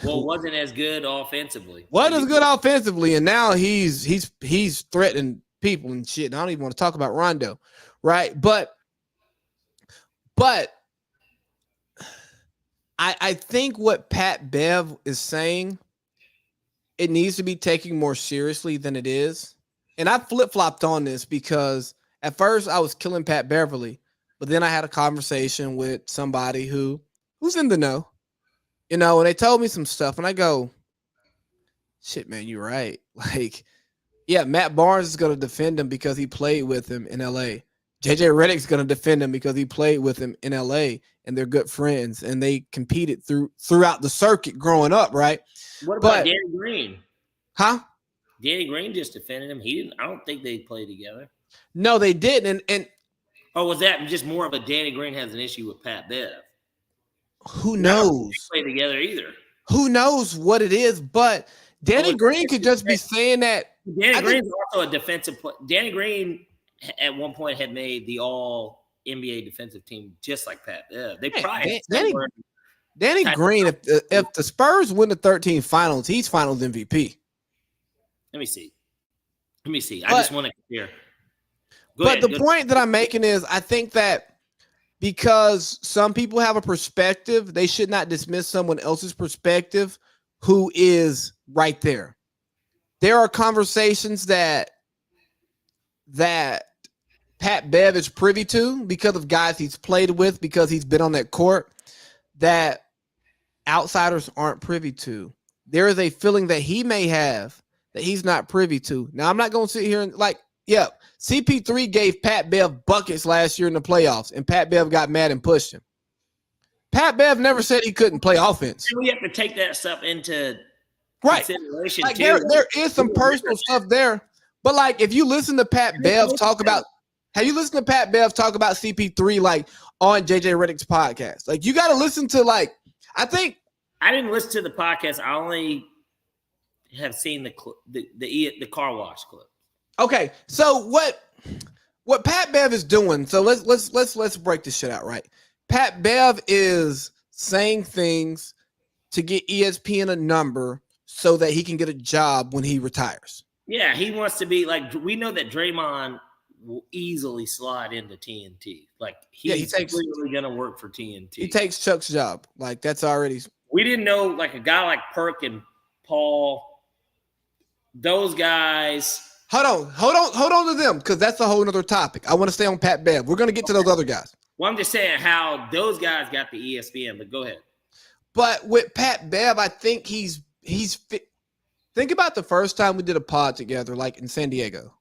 wasn't as good offensively. Wasn't as good offensively, and now he's threatening people and shit. I don't even want to talk about Rondo, right? But I think what Pat Bev is saying, it needs to be taken more seriously than it is. And I flip-flopped on this because at first I was killing Pat Beverly, but then I had a conversation with somebody who's in the know, and they told me some stuff, and I go, shit, man, you're right. Like, yeah, Matt Barnes is going to defend him because he played with him in L.A. JJ Redick's going to defend him because he played with him in L.A., and they're good friends, and they competed throughout the circuit growing up, right? What about Danny Green? Huh? Danny Green just defended him. I don't think they played together. No, they didn't. And or was that just more of a Danny Green has an issue with Pat Bev? Who knows? They play together either. Who knows what it is? But Danny Green could just be saying that Danny Green's also a defensive player. Danny Green at one point had made the All NBA defensive team, just like Pat Bev. They probably Danny Green. If the Spurs win the 13 finals, he's Finals MVP. Let me see. I just want to compare. The point that I'm making is, I think that because some people have a perspective, they should not dismiss someone else's perspective who is right there. There are conversations that Pat Bev is privy to because of guys he's played with, because he's been on that court, that outsiders aren't privy to. There is a feeling that he may have that he's not privy to. Now, I'm not going to sit here and CP3 gave Pat Bev buckets last year in the playoffs, and Pat Bev got mad and pushed him. Pat Bev never said he couldn't play offense. We have to take that stuff into consideration. Like, there is some personal stuff there, but like, if you listen to Pat Bev talk about, have you listened to Pat Bev talk about CP3 like on JJ Redick's podcast? Like, you got to listen to, like, I think I didn't listen to the podcast. I only have seen the car wash clip. Okay, so what Pat Bev is doing? So let's break this shit out, right? Pat Bev is saying things to get ESPN a number so that he can get a job when he retires. Yeah, he wants to be like, we know that Draymond will easily slide into TNT. Like, he's really going to work for TNT. He takes Chuck's job. Like, that's already. We didn't know, like, a guy like Perk and Paul, those guys. Hold on to them, because that's a whole other topic. I want to stay on Pat Bev. We're going to get to those other guys. Well, I'm just saying how those guys got the ESPN, but go ahead. But with Pat Bev, I think he's fit. Think about the first time we did a pod together, like in San Diego.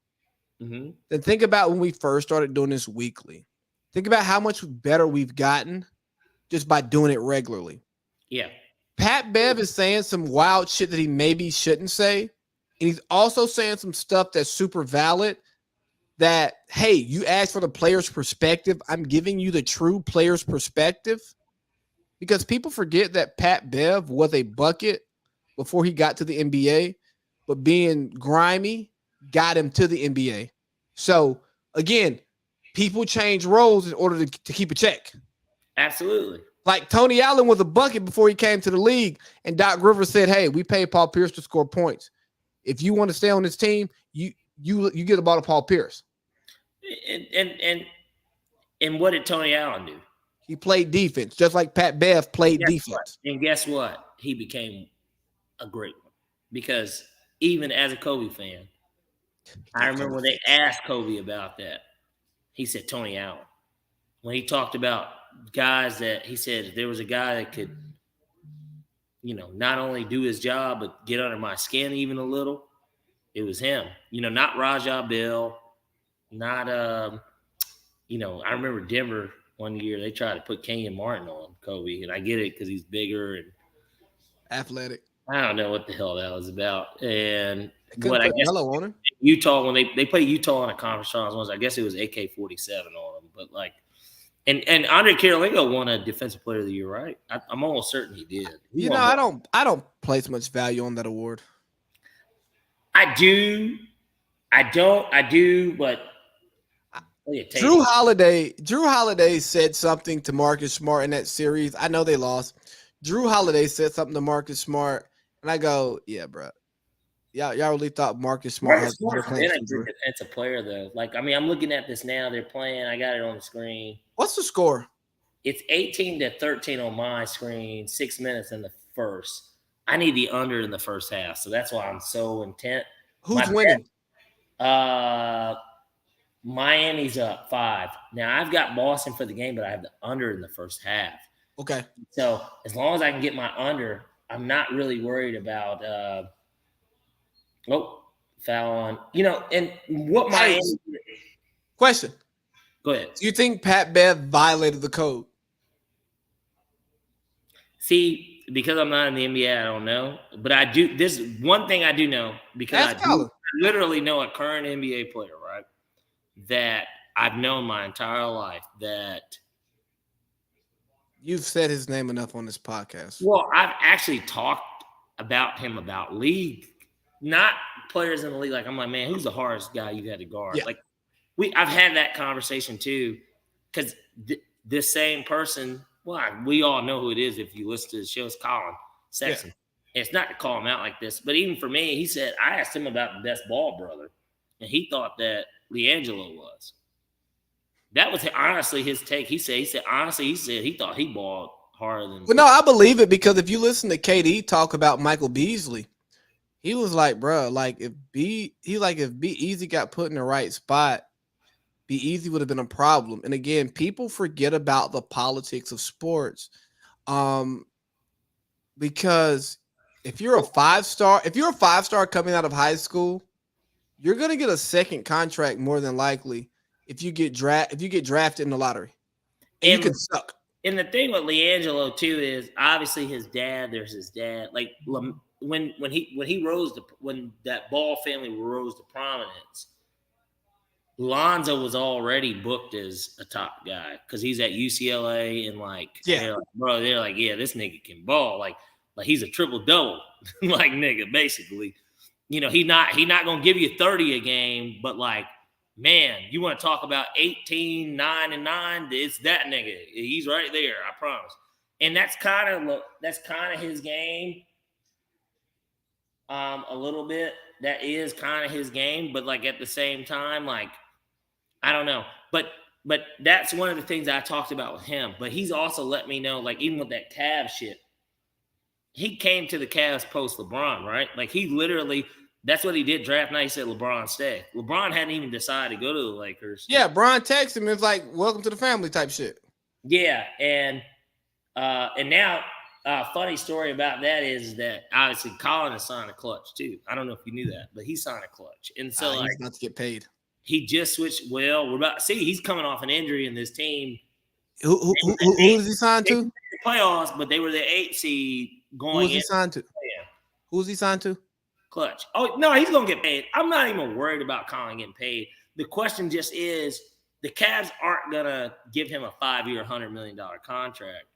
Mm-hmm. Then think about when we first started doing this weekly. Think about how much better we've gotten just by doing it regularly. Yeah. Pat Bev is saying some wild shit that he maybe shouldn't say. And he's also saying some stuff that's super valid, that, hey, you asked for the player's perspective. I'm giving you the true player's perspective. Because people forget that Pat Bev was a bucket before he got to the NBA, but being grimy got him to the NBA. So, again, people change roles in order to keep a check. Absolutely. Like, Tony Allen was a bucket before he came to the league, and Doc Rivers said, hey, we pay Paul Pierce to score points. If you want to stay on this team, you get the ball to Paul Pierce. And what did Tony Allen do? He played defense, just like Pat Bev played defense. And guess what? He became a great one. Because even as a Kobe fan, I remember when they asked Kobe about that, he said Tony Allen. When he talked about guys that he said, if there was a guy that could, not only do his job, but get under my skin even a little, it was him. Not Rajah Bell, not, I remember Denver one year, they tried to put Kenyon Martin on Kobe, and I get it because he's bigger and athletic. I don't know what the hell that was about. And what I guess on him. Utah, when they played Utah in a conference finals once, I guess it was AK-47 on him. But like, and Andre Karolinko won a Defensive Player of the Year, right? I'm almost certain he did. I don't place much value on that award. I do, but Drew Holiday said something to Marcus Smart in that series. I know they lost. Drew Holiday said something to Marcus Smart, and I go, yeah, bro. Y'all really thought Marcus Smart has been a good defensive player, though. Like, I mean, I'm looking at this now. They're playing. I got it on the screen. What's the score? It's 18-13 on my screen, 6 minutes in the first. I need the under in the first half, so that's why I'm so intent. Who's winning? Miami's up 5. Now, I've got Boston for the game, but I have the under in the first half. Okay. So, as long as I can get my under, I'm not really worried about foul on. And what Miami – Question. Go ahead. Do you think Pat Bev violated the code? See, because I'm not in the NBA, I don't know. But I do – this one thing I do know, because I literally know a current NBA player, right, that I've known my entire life that – You've said his name enough on this podcast. Well, I've actually talked about him about league not players in the league. Like I'm like, man, who's the hardest guy you had to guard? Yeah. Like I've had that conversation too, because this same person, well, we all know who it is if you listen to the show. It's Colin Sexton. Yeah. It's not to call him out like this, but even for me, he said I asked him about the best ball brother, and he thought that LiAngelo was. That was honestly his take. He said he thought he balled harder than. Well, no, I believe it because if you listen to KD talk about Michael Beasley, he was like, bro, like if B Easy got put in the right spot, B Easy would have been a problem. And again, people forget about the politics of sports, because if you're a five-star coming out of high school, you're gonna get a second contract more than likely if you get drafted in the lottery, and you can suck. And the thing with LiAngelo too is obviously his dad. There's his dad. Like when that Ball family rose to prominence, Lonzo was already booked as a top guy because he's at UCLA and they're like, yeah, this nigga can ball. Like he's a triple double, like nigga, basically. You know, he's not gonna give you 30 a game, but like, man, you want to talk about 18, 9, and 9? It's that nigga. He's right there, I promise. And that's kind of his game. A little bit. That is kind of his game, but like at the same time, like, I don't know. But that's one of the things I talked about with him. But he's also let me know, like, even with that Cavs shit, he came to the Cavs post LeBron, right? Like he literally, that's what he did draft night. He said LeBron stay. LeBron hadn't even decided to go to the Lakers. Yeah, Bron texted him. It's like, welcome to the family type shit. Yeah, and now funny story about that is that obviously Colin has signed a Clutch too. I don't know if you knew that, but he signed a Clutch. And so he's about to get paid. He just switched. Well, we're about to see. He's coming off an injury in this team. Who is he signed to? The playoffs, but they were the 8th seed going. Who's he signed to? Who's he signed to? Clutch. Oh no, he's gonna get paid. I'm not even worried about Colin getting paid. The question just is the Cavs aren't gonna give him a 5-year, $100 million contract.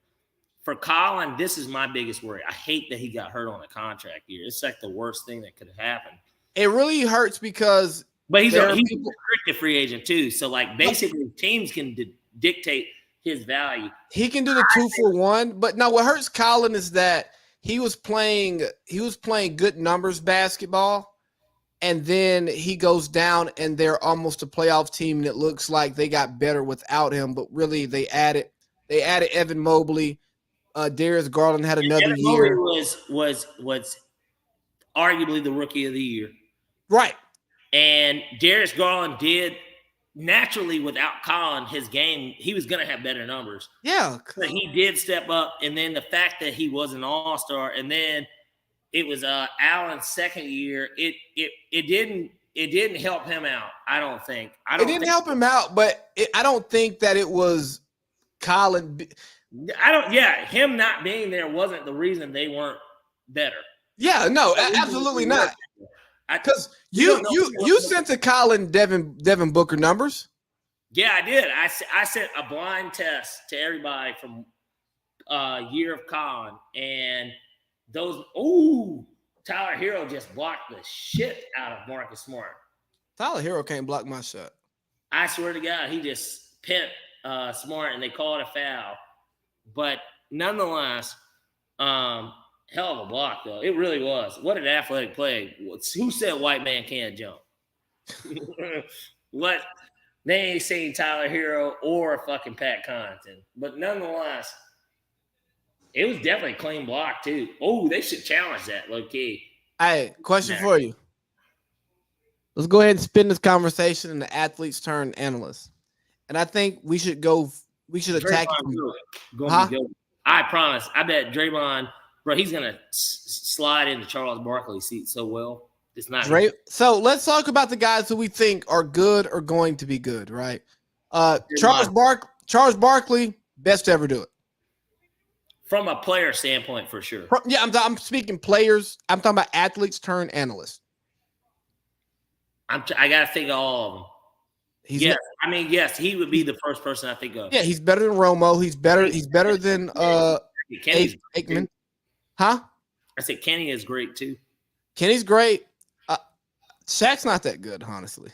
For Colin, this is my biggest worry. I hate that he got hurt on a contract year. It's like the worst thing that could have happened. It really hurts because. But he's a restricted free agent too. So like basically teams can dictate his value. He can do the 2-for-1. But no, what hurts Colin is that he was playing good numbers basketball, and then he goes down and they're almost a playoff team, and it looks like they got better without him. But really they added Evan Mobley. Darius Garland had another year. Was arguably the rookie of the year. Right. And Darius Garland did naturally without Colin, his game, he was going to have better numbers. Yeah. But he did step up. And then the fact that he was an all-star, and then it was Allen's second year, it didn't help him out, I don't think. It didn't help him out, but I don't think that it was Colin. Him not being there wasn't the reason they weren't better. Yeah, no, absolutely not. Because you sent to Colin Devin Booker numbers. Yeah, I did. I sent a blind test to everybody from year of Colin, and those. Tyler Hero just blocked the shit out of Marcus Smart. Tyler Hero can't block my shot. I swear to God, he just pent Smart, and they called a foul. But nonetheless, hell of a block, though. It really was. What an athletic play. Who said white man can't jump? What? They ain't seen Tyler Hero or fucking Pat Connaughton. But nonetheless, it was definitely a clean block, too. Oh, they should challenge that, low-key. Hey, question for you. Let's go ahead and spin this conversation in the athletes turn analyst. And I think we should attack it. I promise. I bet Draymond, bro, he's going to slide into Charles Barkley's seat so well. It's not. So let's talk about the guys who we think are good or going to be good, right? Charles Barkley, best to ever do it. From a player standpoint, for sure. I'm speaking players. I'm talking about athletes turn analysts. I got to think of all of them. Yes, he would be the first person I think of. Yeah, he's better than Romo. He's better than Aikman. Huh? I said Kenny is great too. Kenny's great. Shaq's not that good, honestly.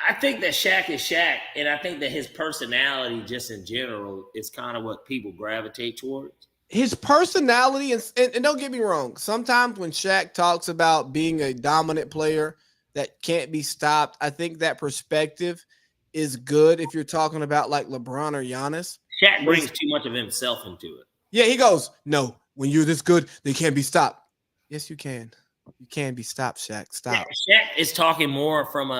I think that Shaq is Shaq, and I think that his personality, just in general, is kind of what people gravitate towards. His personality, and don't get me wrong, sometimes when Shaq talks about being a dominant player that can't be stopped, I think that perspective is good if you're talking about like LeBron or Giannis. Shaq brings too much of himself into it. Yeah, he goes, no, when you're this good, they can't be stopped. Yes, you can. You can be stopped, Shaq. Stop. Shaq is talking more from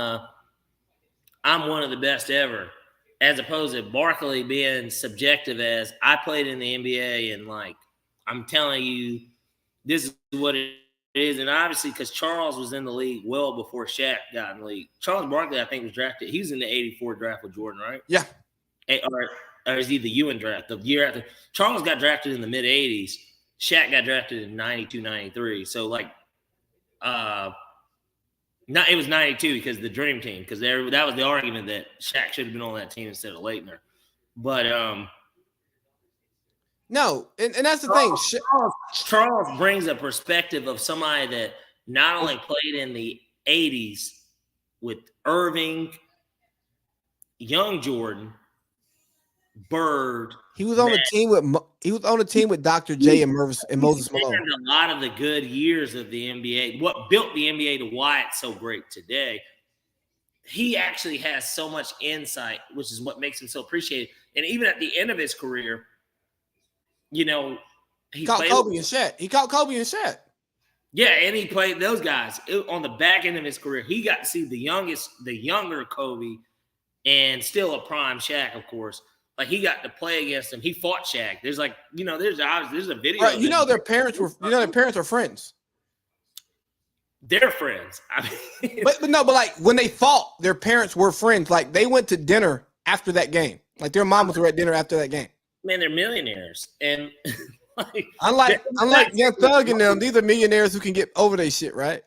I'm one of the best ever, as opposed to Barkley being subjective as I played in the NBA and like I'm telling you this is what it is. And obviously because Charles was in the league well before Shaq got in the league. Charles Barkley, I think, was drafted. He was in the 84 draft with Jordan, right? Yeah. Or is he the Ewan draft? The year after. Charles got drafted in the mid-'80s. Shaq got drafted in 92, 93. So like it was 92 because the Dream Team, because that was the argument that Shaq should have been on that team instead of Leitner. But no, and that's the thing. Charles brings a perspective of somebody that not only played in the 80s with Irving, young Jordan, Bird. He was on a team with Dr. J and Moses Malone. A lot of the good years of the NBA. What built the NBA to why it's so great today. He actually has so much insight, which is what makes him so appreciated. And even at the end of his career, he caught Kobe and Shaq. He caught Kobe and Shaq. Yeah, and he played those guys on the back end of his career. He got to see the younger Kobe, and still a prime Shaq, of course. Like he got to play against him. He fought Shaq. There's like, there's a video. Right, their parents were friends. They're friends. I mean, but like when they fought, their parents were friends. Like they went to dinner after that game. Like their mamas were at dinner after that game. Man, they're millionaires, and unlike Young Thug and them, these are millionaires who can get over their shit, right?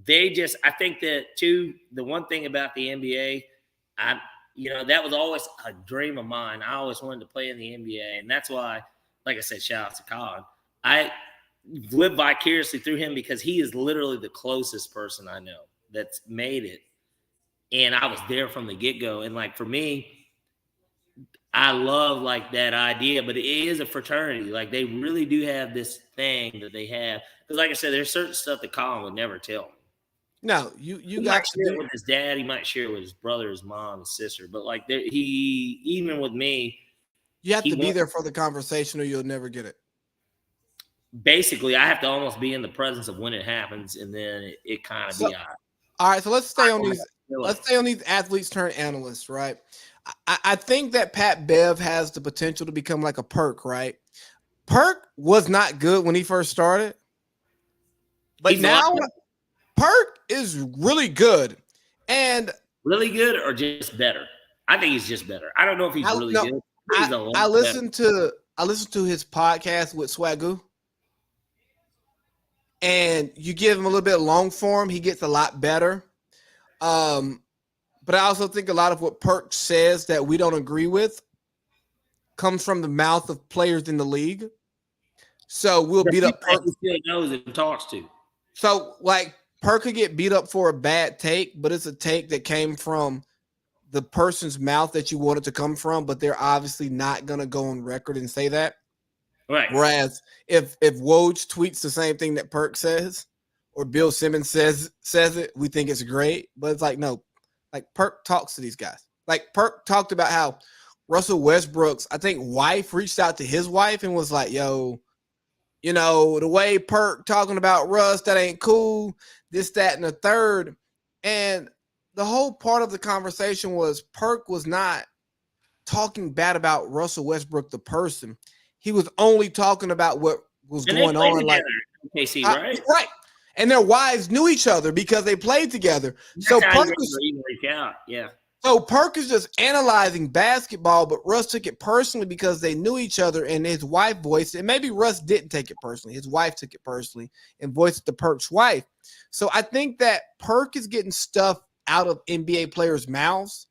I think that too. The one thing about the NBA, that was always a dream of mine. I always wanted to play in the NBA, and that's why, like I said, shout out to Colin. I live vicariously through him because he is literally the closest person I know that's made it, and I was there from the get-go. And like for me, I love like that idea, but it is a fraternity. Like they really do have this thing that they have. Because like I said, there's certain stuff that Colin would never tell me. No, you he got might to share it with his dad. He might share it with his brother, his mom, his sister. But like even with me, you have to be there for the conversation, or you'll never get it. Basically, I have to almost be in the presence of when it happens, and then it kind of be all right. So let's stay on these. Let's stay on these athletes turned analysts, right? I think that Pat Bev has the potential to become like a Perk, right? Perk was not good when he first started, but now Perk is really good. And really good or just better? I think he's just better. I don't know if he's really good. I listened to his podcast with Swagoo, and you give him a little bit of long form, he gets a lot better. But I also think a lot of what Perk says that we don't agree with comes from the mouth of players in the league. So we'll beat up Perk. He still knows and talks to. So like Perk could get beat up for a bad take, but it's a take that came from the person's mouth that you want it to come from, but they're obviously not going to go on record and say that. Right. Whereas if Woj tweets the same thing that Perk says, or Bill Simmons says it, we think it's great. But it's like, no. Like Perk talks to these guys. Like Perk talked about how Russell Westbrook's, I think, wife reached out to his wife and was like, yo, the way Perk talking about Russ, that ain't cool, this, that, and the third. And the whole part of the conversation was Perk was not talking bad about Russell Westbrook, the person. He was only talking about what was going on. Like KC, right? Right. And their wives knew each other because they played together. So Perk is just analyzing basketball, but Russ took it personally because they knew each other and his wife voiced it. And maybe Russ didn't take it personally. His wife took it personally and voiced it to Perk's wife. So I think that Perk is getting stuff out of NBA players' mouths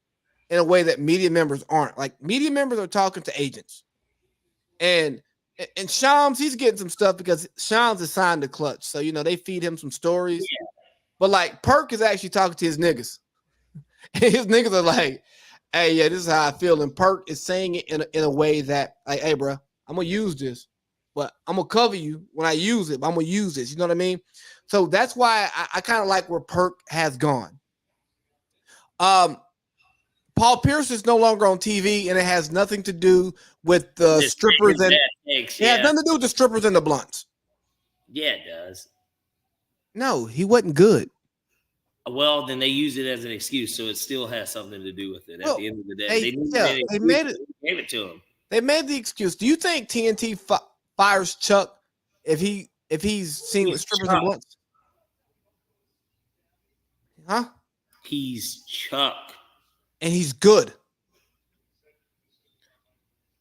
in a way that media members aren't. Like media members are talking to agents. And Shams, he's getting some stuff because Shams is signed to Clutch. So, they feed him some stories. But like Perk is actually talking to his niggas. His niggas are like, hey, yeah, this is how I feel. And Perk is saying it in a way that, like, hey, bro, I'm gonna use this, but I'm gonna cover you when I use it. But I'm gonna use this. You know what I mean? So that's why I kind of like where Perk has gone. Paul Pierce is no longer on TV, and it has nothing to do with the strippers and it has nothing to do with the strippers and the blunts. Yeah, it does. No, he wasn't good. Well, then they use it as an excuse, so it still has something to do with it. At the end of the day, they made it. Gave it to him. They made the excuse. Do you think TNT fires Chuck if he's seen with strippers and blunts? Huh? He's Chuck. And he's good.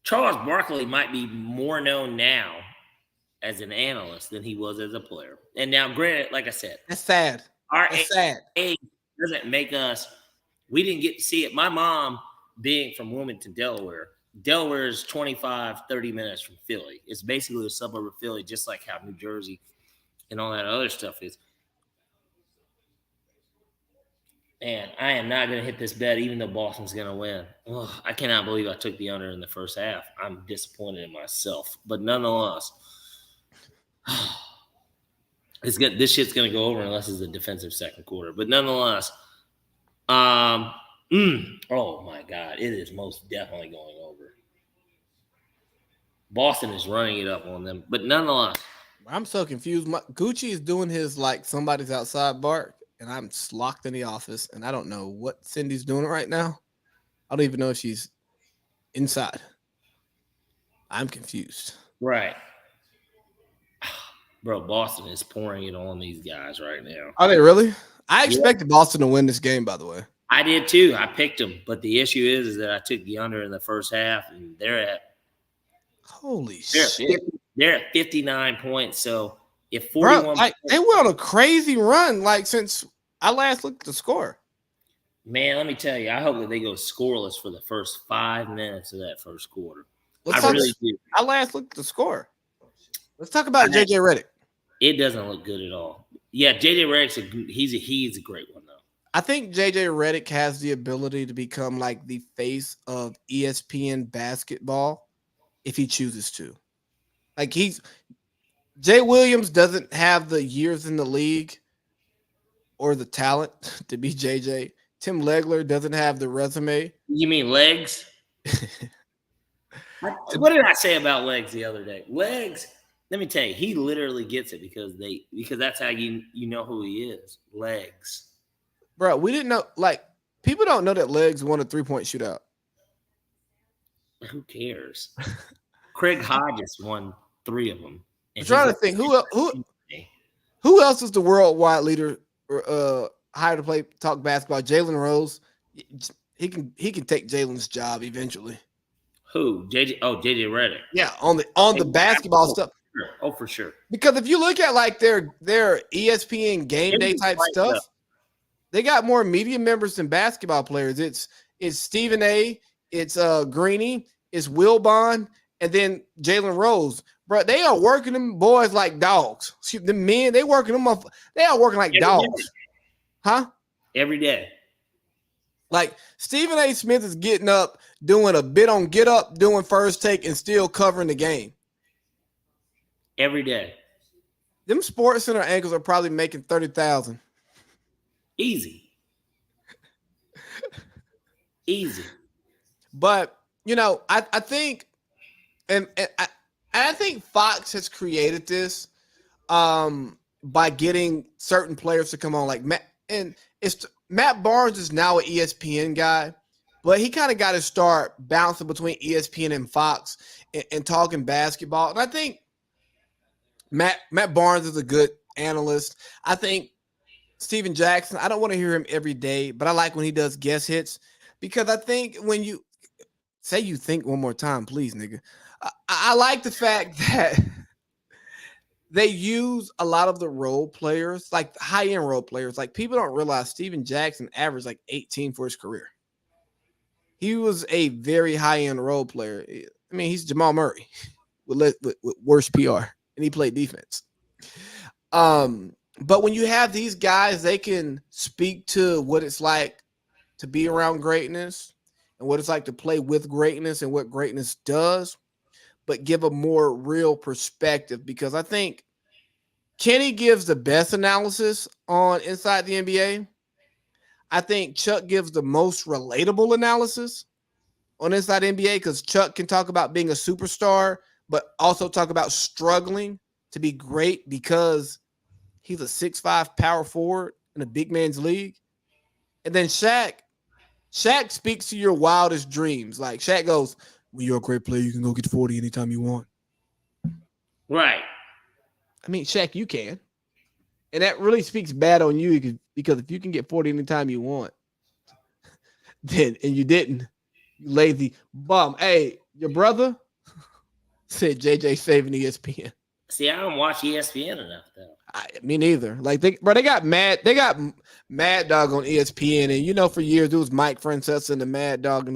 Charles Barkley might be more known now as an analyst than he was as a player. And now, granted, like I said, that's sad. That's sad. Age doesn't make us. We didn't get to see it. My mom, being from Wilmington, Delaware is 25, 30 minutes from Philly. It's basically a suburb of Philly, just like how New Jersey and all that other stuff is. Man, I am not going to hit this bet, even though Boston's going to win. Ugh, I cannot believe I took the under in the first half. I'm disappointed in myself. But nonetheless, it's good. This shit's going to go over unless it's a defensive second quarter. But nonetheless, oh, my God. It is most definitely going over. Boston is running it up on them. But nonetheless. I'm so confused. Gucci is doing his, like, somebody's outside bark. And I'm locked in the office, and I don't know what Cindy's doing right now. I don't even know if she's inside. I'm confused. Right. Bro, Boston is pouring it on these guys right now. Are they really? I expected Boston to win this game, by the way. I did too. I picked them. But the issue is that I took the under in the first half, and they're at shit. They're at 59 points. So if 41 Bro, like, they went on a crazy run, like, since I last looked at the score. Man, let me tell you, I hope that they go scoreless for the first 5 minutes of that first quarter. I really do. I last looked at the score. Let's talk about JJ Redick. It doesn't look good at all. Yeah, JJ Redick's he's a great one, though. I think JJ Redick has the ability to become like the face of ESPN basketball if he chooses to. Like Jay Williams doesn't have the years in the league or the talent to be JJ. Tim Legler doesn't have the resume. You mean legs? What did I say about legs the other day? Legs, let me tell you, he literally gets it because that's how you know who he is. Legs. Bro, we didn't know, like, people don't know that Legs won a 3-point shootout. Who cares? Craig Hodges won 3 of them. I'm trying to think who else is the worldwide leader hired to play talk basketball? Jalen Rose. He can take Jalen's job eventually. Who? JJ Redick. Yeah, on the basketball stuff. Sure. Oh, for sure. Because if you look at like their ESPN game day type stuff, they got more media members than basketball players. It's Stephen A, it's Greeny, it's Wilbon, and then Jalen Rose. Bro, they are working them boys like dogs. The men, they working them up. They are working like dogs. Huh? Every day. Like Stephen A. Smith is getting up, doing a bit on Get Up, doing First Take, and still covering the game. Every day. Them Sports Center anchors are probably making $30,000. Easy. Easy. But I think, and I think Fox has created this by getting certain players to come on, like Matt Barnes is now an ESPN guy, but he kind of got to start bouncing between ESPN and Fox and talking basketball. And I think Matt Barnes is a good analyst. I think Steven Jackson, I don't want to hear him every day, but I like when he does guest hits because I think when you say you think one more time, please, nigga. I like the fact that they use a lot of the role players, like high-end role players. Like people don't realize Steven Jackson averaged like 18 for his career. He was a very high-end role player. I mean, he's Jamal Murray with worse PR, and he played defense. But when you have these guys, they can speak to what it's like to be around greatness and what it's like to play with greatness and what greatness does, but give a more real perspective. Because I think Kenny gives the best analysis on Inside the NBA. I think Chuck gives the most relatable analysis on Inside NBA because Chuck can talk about being a superstar, but also talk about struggling to be great because he's a 6'5" power forward in a big man's league. And then Shaq speaks to your wildest dreams. Like Shaq goes, when you're a great player, you can go get 40 anytime you want. Right. I mean, Shaq, you can. And that really speaks bad on you because if you can get 40 anytime you want, then and you didn't, you lazy bum. Hey, your brother said JJ saving ESPN. See, I don't watch ESPN enough though. Me neither. Like they got Mad Dog on ESPN, and you know for years it was Mike Francesa and the Mad Dog,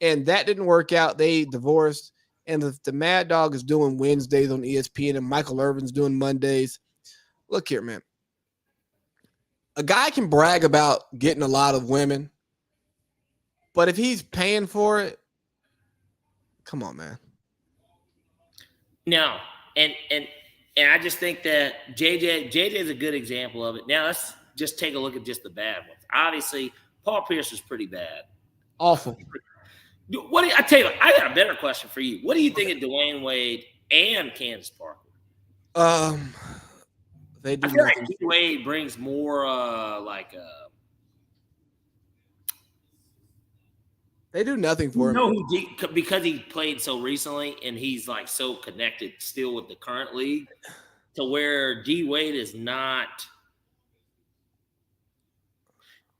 and that didn't work out. They divorced, and the Mad Dog is doing Wednesdays on ESPN, and Michael Irvin's doing Mondays. Look here, man. A guy can brag about getting a lot of women, but if he's paying for it, come on, man. No, and I just think that JJ is a good example of it. Now let's just take a look at just the bad ones. Obviously, Paul Pierce is pretty bad. Awful. I tell you, I got a better question for you. What do you think of Dwayne Wade and Candace Parker? They do I feel nothing. like D Wade brings more They do nothing for him. No, because he played so recently and he's like so connected still with the current league to where D Wade is not.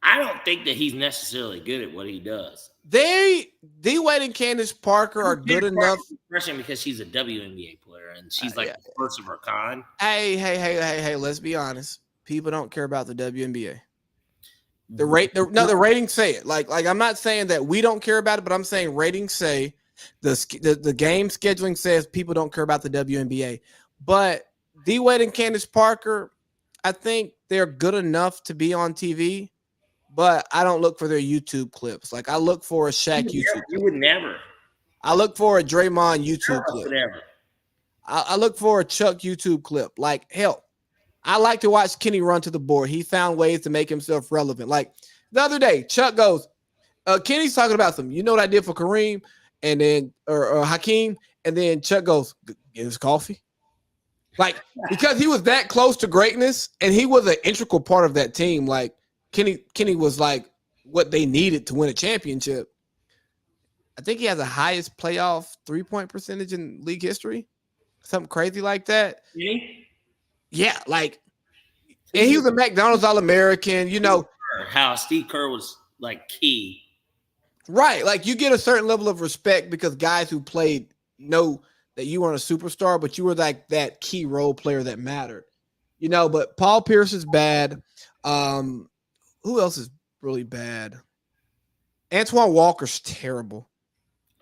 I don't think that he's necessarily good at what he does. D Wade and Candace Parker are good enough. Because she's a WNBA player and she's like the first of her kind. Hey, let's be honest. People don't care about the WNBA. The ratings say it. Like I'm not saying that we don't care about it, but I'm saying ratings say the game scheduling says people don't care about the WNBA. But D Wade and Candace Parker, I think they're good enough to be on TV, but I don't look for their YouTube clips. Like I look for a Shaq YouTube clip. You would never. I look for a Draymond YouTube clip. I look for a Chuck YouTube clip. Like hell. I like to watch Kenny run to the board. He found ways to make himself relevant. Like the other day, Chuck goes, Kenny's talking about something. You know what I did for Kareem and then or Hakeem? And then Chuck goes, get his coffee. Like, because he was that close to greatness and he was an integral part of that team. Like Kenny was like what they needed to win a championship. I think he has the highest playoff 3-point percentage in league history. Something crazy like that. Really? Yeah, like, and he was a McDonald's All-American, you know. How Steve Kerr was, like, key. Right, like, you get a certain level of respect because guys who played know that you weren't a superstar, but you were, like, that key role player that mattered. You know, but Paul Pierce is bad. Who else is really bad? Antoine Walker's terrible.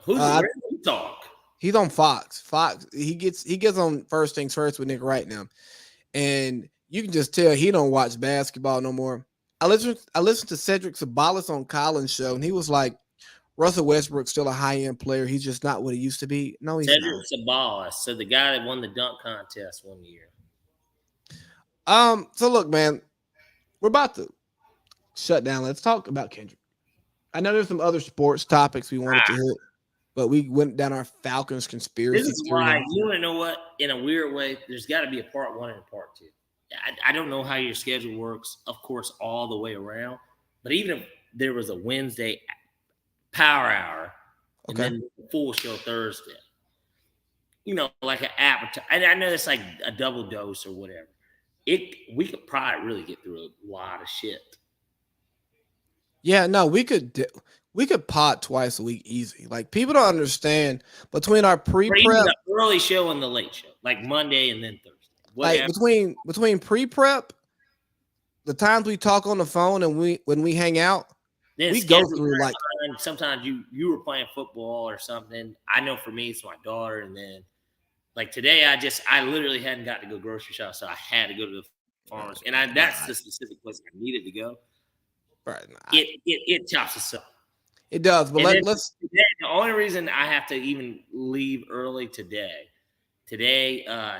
Who's the talk? He's on Fox. Fox, he gets on First Things First with Nick Wright now. And you can just tell he don't watch basketball no more. I listened to Cedric Sabalas on Colin's show, and he was like, Russell Westbrook's still a high-end player. He's just not what he used to be. No, he's Cedric not. Sabalas, so the guy that won the dunk contest one year. So look, man, we're about to shut down. Let's talk about Kendrick. I know there's some other sports topics we wanted to hit, but we went down our Falcons conspiracy. This is why, you want to know what? In a weird way, there's got to be a part 1 and a part 2. I don't know how your schedule works, of course, all the way around. But even if there was a Wednesday power hour and then the full show Thursday, you know, like an appetizer. And I know it's like a double dose or whatever. We could probably really get through a lot of shit. Yeah, no, we could pod twice a week easy. Like people don't understand between our pre-prep, the early show and the late show, like Monday and then Thursday. Whatever. Like between pre-prep, the times we talk on the phone and when we hang out, then we go through like sometimes you were playing football or something. I know for me it's my daughter, and then like today I literally hadn't got to go grocery shop, so I had to go to the Farmers, and that's the specific place I needed to go. Right. It chops us up. It does, but let's. Today, the only reason I have to even leave early today,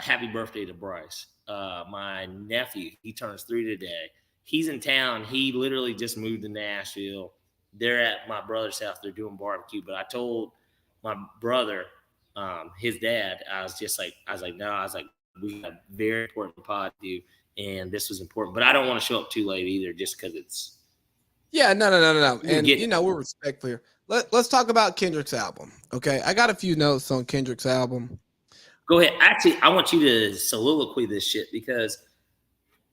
happy birthday to Bryce, my nephew. He turns 3 today. He's in town. He literally just moved to Nashville. They're at my brother's house. They're doing barbecue. But I told my brother, his dad, I was like, no, we got a very important pod to do, and this was important. But I don't want to show up too late either, just because it's. Yeah, no. And we're respectful here. Let's talk about Kendrick's album. Okay, I got a few notes on Kendrick's album. Go ahead. Actually, I want you to soliloquy this shit because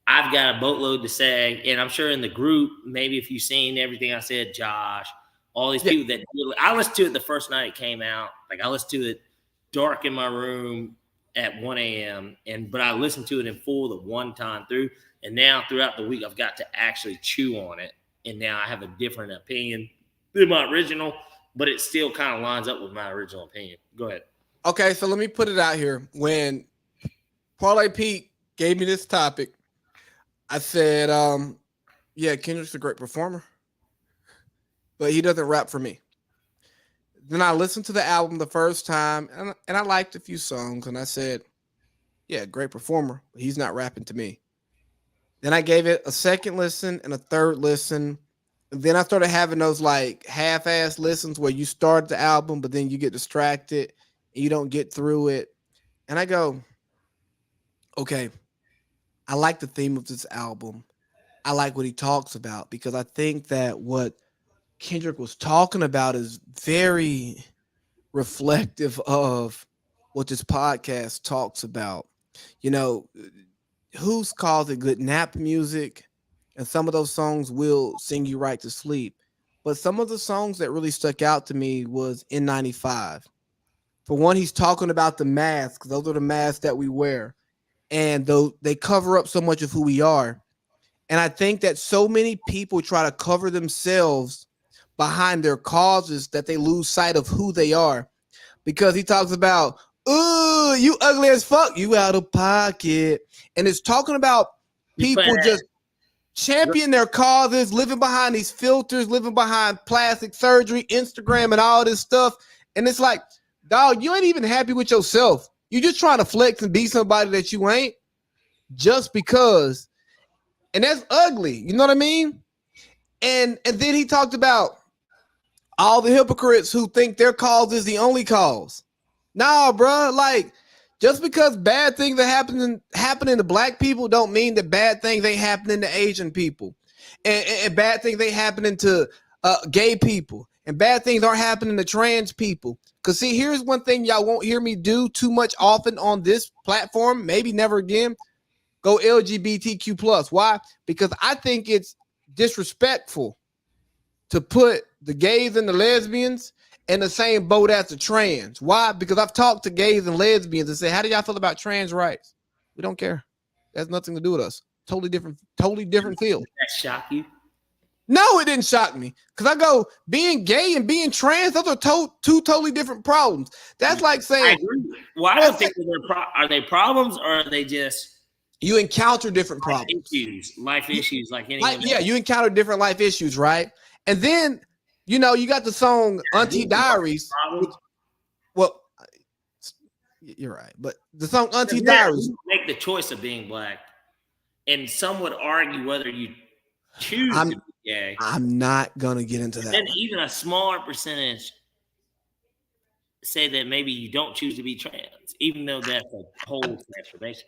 I've got a boatload to say, and I'm sure in the group, maybe if you've seen everything I said, Josh, all these people that I listened to it the first night it came out. Like I listened to it dark in my room at 1 a.m. But I listened to it in full the one time through, and now throughout the week I've got to actually chew on it, and now I have a different opinion than my original, but it still kind of lines up with my original opinion. Go ahead. Okay, so let me put it out here. When Parlay Pete gave me this topic, I said, yeah, Kendrick's a great performer, but he doesn't rap for me. Then I listened to the album the first time, and I liked a few songs, and I said, yeah, great performer, but he's not rapping to me. Then I gave it a second listen and a third listen. And then I started having those like half-ass listens where you start the album, but then you get distracted and you don't get through it. And I go, okay, I like the theme of this album. I like what he talks about, because I think that what Kendrick was talking about is very reflective of what this podcast talks about. You know, who's calls it good nap music, and some of those songs will sing you right to sleep. But some of the songs that really stuck out to me was N95. For one, he's talking about the masks. Those are the masks that we wear, and though they cover up so much of who we are. And I think that so many people try to cover themselves behind their causes that they lose sight of who they are, because he talks about, ooh, you ugly as fuck, you out of pocket. And it's talking about people just champion their causes, living behind these filters, living behind plastic surgery, Instagram, and all this stuff. And it's like, dog, you ain't even happy with yourself. You're just trying to flex and be somebody that you ain't just because. And that's ugly. You know what I mean? And then he talked about all the hypocrites who think their cause is the only cause. Nah, bro. Like, just because bad things are happening to black people don't mean that bad things ain't happening to Asian people. And bad things ain't happening to gay people. And bad things aren't happening to trans people. Because, see, here's one thing y'all won't hear me do too much often on this platform. Maybe never again. Go LGBTQ+. Why? Because I think it's disrespectful to put the gays and the lesbians in the same boat as the trans. Why? Because I've talked to gays and lesbians and said, how do y'all feel about trans rights? We don't care. That has nothing to do with us. Totally different field. Did that shock you? No, it didn't shock me. Because I go, being gay and being trans, those are two totally different problems. That's like saying, I agree. Well, I don't think are they problems, or are they just you encounter different problems. Life issues like anyone else. Yeah, you encounter different life issues, right? And then, you know, you got the song Auntie Diaries. Well, you're right. But the song Auntie Diaries. Make the choice of being black. And some would argue whether you choose to be gay. I'm not going to get into that. And even a smaller percentage say that maybe you don't choose to be trans, even though that's a whole transformation.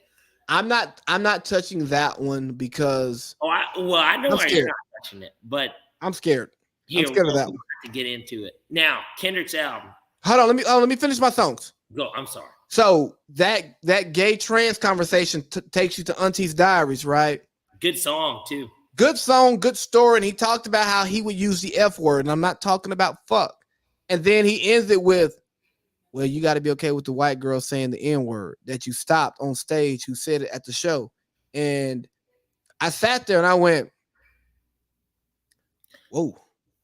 I'm not touching that one because I know you're not touching it, but I'm scared. I'm scared of that one. To get into it now, Kendrick's album. Hold on, let me finish my songs. Go. I'm sorry. So that gay trans conversation takes you to Auntie's Diaries, right? Good song too. Good song, good story, and he talked about how he would use the F word, and I'm not talking about fuck. And then he ends it with, well, you got to be okay with the white girl saying the N word that you stopped on stage who said it at the show. And I sat there and I went, whoa,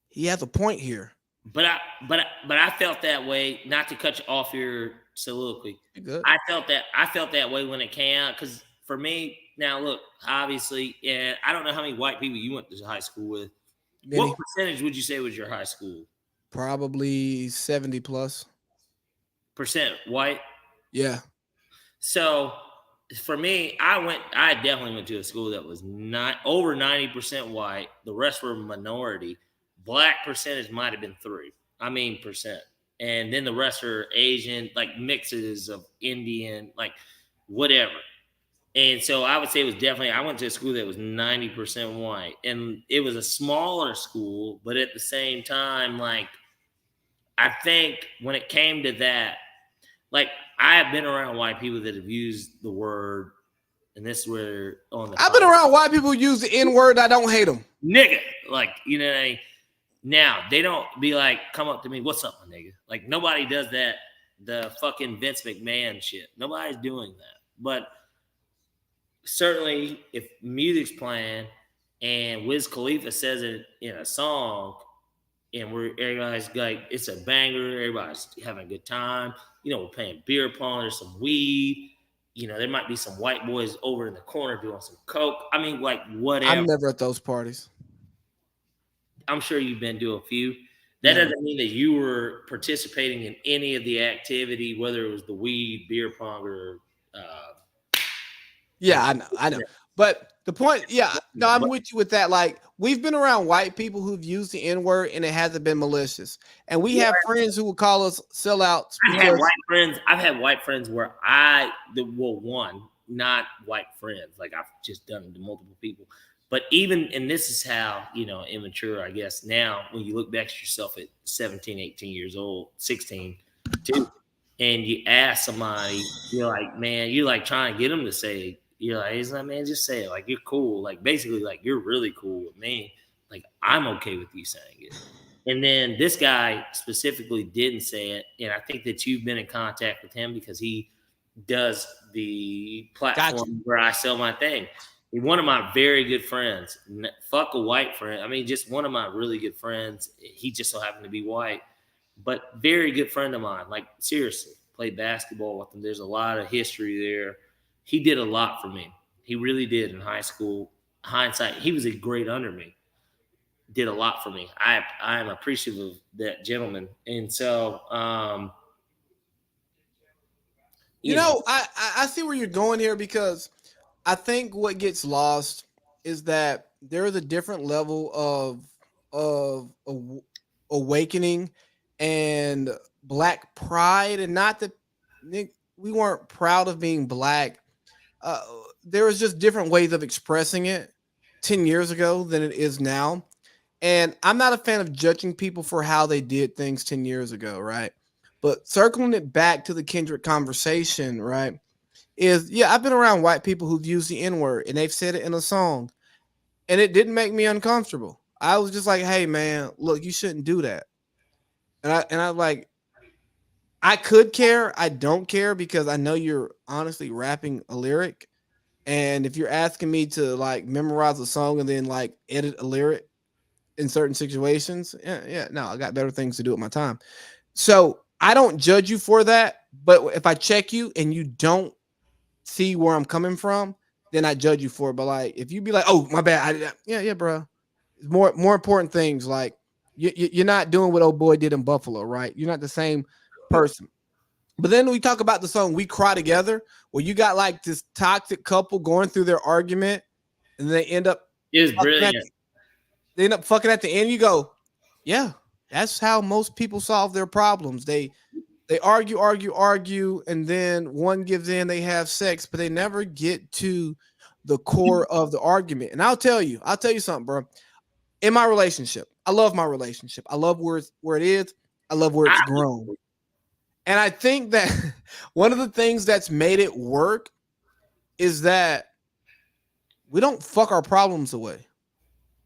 he has a point here. But I felt that way, not to cut you off your soliloquy. Good. I felt that way when it came out, because for me, now look, obviously, and I don't know how many white people you went to high school with. Many. What percentage would you say was your high school? Probably 70 plus. Percent white? Yeah. So for me, I definitely went to a school that was not over 90% white. The rest were minority. Black percentage might have been 3%. And then the rest are Asian, like mixes of Indian, like whatever. And so I would say it was definitely, I went to a school that was 90% white. And it was a smaller school, but at the same time, like, I think when it came to that, like, I have been around white people that have used the word, and this is where on the I've been around white people who use the N-word. I don't hate them. nigga, like, you know what I mean? Now, they don't be like, come up to me, what's up, my nigga? Like, nobody does that, the fucking Vince McMahon shit. Nobody's doing that. But certainly, if music's playing and Wiz Khalifa says it in a song, and everybody's like, it's a banger, everybody's having a good time, you know, we're playing beer pong, there's some weed, you know, there might be some white boys over in the corner doing some coke. I mean, like, whatever. I'm never at those parties. I'm sure you've been to a few. That doesn't mean that you were participating in any of the activity, whether it was the weed, beer pong, or yeah, I know. But the point, I'm with you with that. Like, we've been around white people who've used the N-word and it hasn't been malicious. And we have friends who would call us sellouts. I've had white friends where not white friends. Like, I've just done it to multiple people. But even, and this is how, you know, immature, I guess, now, when you look back at yourself at 17, 18 years old, 16, too, and you ask somebody, you're like, man, you're like trying to get them to say, you're like, he's like, man, just say it. Like, you're cool. Like, basically, like, you're really cool with me. Like, I'm okay with you saying it. And then this guy specifically didn't say it. And I think that you've been in contact with him because he does the platform where I sell my thing. One of my very good friends, fuck a white friend. I mean, just one of my really good friends. He just so happened to be white, but very good friend of mine. Like, seriously, played basketball with him. There's a lot of history there. He did a lot for me. He really did in high school. Hindsight, he was a grade under me. Did a lot for me. I am appreciative of that gentleman. And so, you know, I see where you're going here, because I think what gets lost is that there is a different level of awakening and black pride, and not that we weren't proud of being black. There was just different ways of expressing it 10 years ago than it is now. And I'm not a fan of judging people for how they did things 10 years ago, right? But circling it back to the Kendrick conversation, right, is, I've been around white people who've used the N-word and they've said it in a song, and it didn't make me uncomfortable. I was just like, hey, man, look, you shouldn't do that. And I like, I could care. I don't care, because I know you're honestly rapping a lyric. And if you're asking me to like memorize a song and then like edit a lyric in certain situations, no, I got better things to do with my time. So I don't judge you for that. But if I check you and you don't see where I'm coming from, then I judge you for it. But like, if you be like, oh, my bad, bro, more important things. Like, you're not doing what old boy did in Buffalo, right? You're not the same person. But then we talk about the song "We Cry Together," where you got like this toxic couple going through their argument, and they end up brilliant. They end up fucking at the end. You go, yeah, that's how most people solve their problems. They argue, and then one gives in, they have sex, but they never get to the core of the argument. And I'll tell you something, bro. In my relationship, I love my relationship. I love where it is. I love where it's grown. And I think that one of the things that's made it work is that we don't fuck our problems away.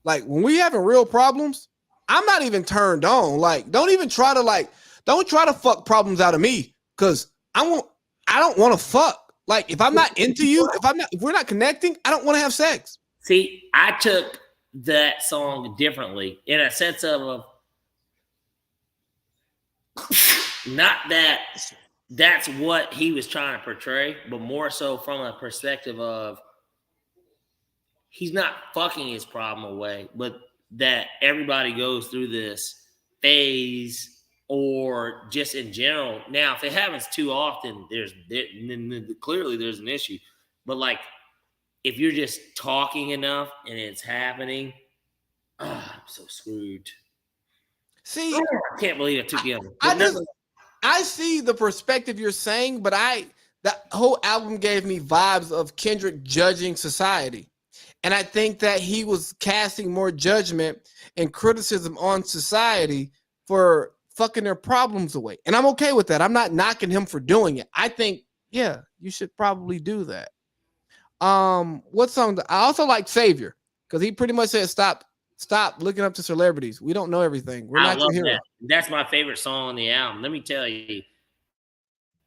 Like, when we having real problems, I'm not even turned on. Like, don't try to fuck problems out of me, because I don't want to fuck. Like, if I'm not into you, if we're not connecting, I don't want to have sex. See, I took that song differently, in a sense of not that that's what he was trying to portray, but more so from a perspective of he's not fucking his problem away, but that everybody goes through this phase or just in general. Now, if it happens too often, clearly there's an issue. But like, if you're just talking enough and it's happening, I'm so screwed. See, I can't believe it took you. I see the perspective you're saying, but that whole album gave me vibes of Kendrick judging society. And I think that he was casting more judgment and criticism on society for fucking their problems away. And I'm okay with that. I'm not knocking him for doing it. I think, yeah, you should probably do that. What song? I also like Savior because he pretty much said, stop looking up to celebrities. We don't know everything. We're not your hero. That. That's my favorite song on the album. Let me tell you,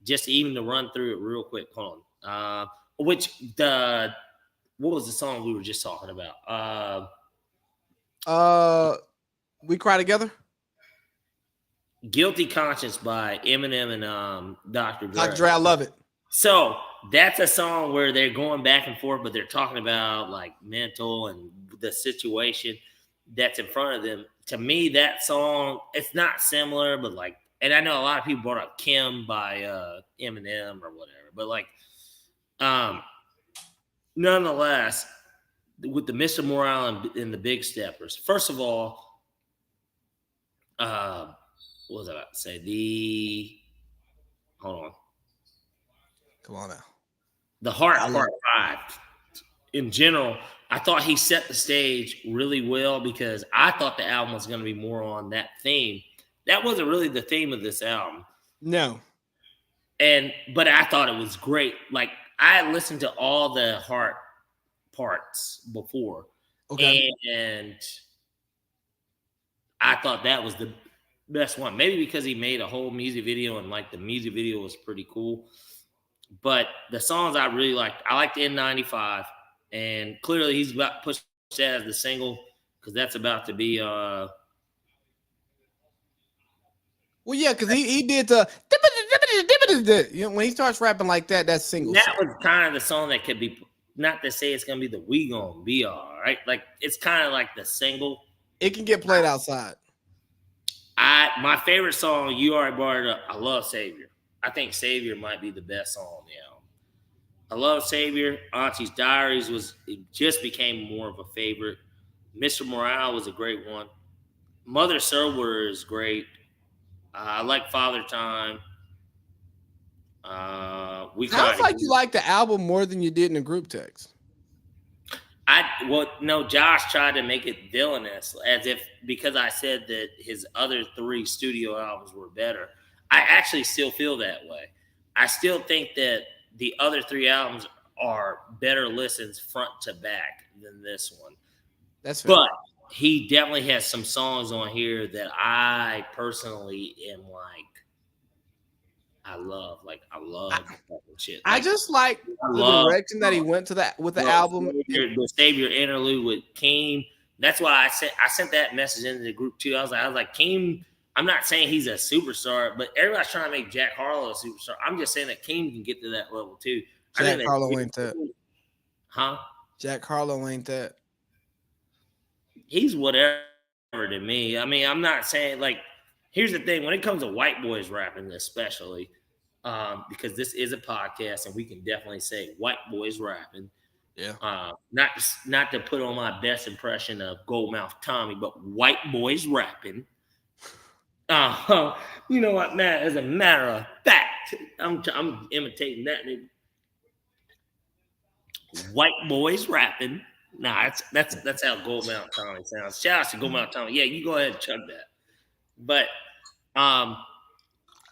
just even to run through it real quick. Hold on. What was the song we were just talking about? We Cry Together. Guilty Conscience by Eminem and Dr. Dre. Dr. Dre, I love it. So that's a song where they're going back and forth, but they're talking about like mental and the situation that's in front of them. To me, that song, it's not similar, but like, and I know a lot of people brought up Kim by Eminem or whatever, but like, nonetheless, with the Mr. Morale and the Big Steppers, first of all, what was I about to say? Hold on. Come on now. The Heart Part 5. In general, I thought he set the stage really well because I thought the album was going to be more on that theme. That wasn't really the theme of this album. No. But I thought it was great. Like, I listened to all the Heart parts before. Okay. And I thought that was the best one. Maybe because he made a whole music video and like the music video was pretty cool. But the songs I really liked, I liked N95. And clearly he's about to push that as the single because that's about to be well, yeah, because he did the when he starts rapping like that, that's single. That was kind of the song that could be, not to say it's gonna be the We Gonna Be All Right. Like it's kind of like the single. It can get played outside. My favorite song, you already brought it up. I love Savior. I think Savior might be the best song on the album. I love Savior. Auntie's Diaries just became more of a favorite. Mr. Morale was a great one. Mother Server is great. I like Father Time. Sounds like you like the album more than you did in the group text. Josh tried to make it villainous as if because I said that his other 3 studio albums were better. I actually still feel that way. I still think that the other 3 albums are better listens front to back than this one. That's fair. But he definitely has some songs on here that I personally am like, I love shit. I just like the direction that he went to with the album. The Savior interlude with Keem. That's why I sent that message into the group too. I was like, Keem, I'm not saying he's a superstar, but everybody's trying to make Jack Harlow a superstar. I'm just saying that Keem can get to that level too. Jack Harlow ain't that. Huh? Jack Harlow ain't that. He's whatever to me. I mean, I'm not saying like, here's the thing. When it comes to white boys rapping, especially, because this is a podcast and we can definitely say white boys rapping. Yeah. Not to put on my best impression of Goldmouth Tommy, but white boys rapping. You know what, Matt? As a matter of fact, I'm imitating that nigga. White boys rapping. Nah, that's how Goldmouth Tommy sounds. Shout out to Goldmouth Tommy. Yeah, you go ahead and chug that. But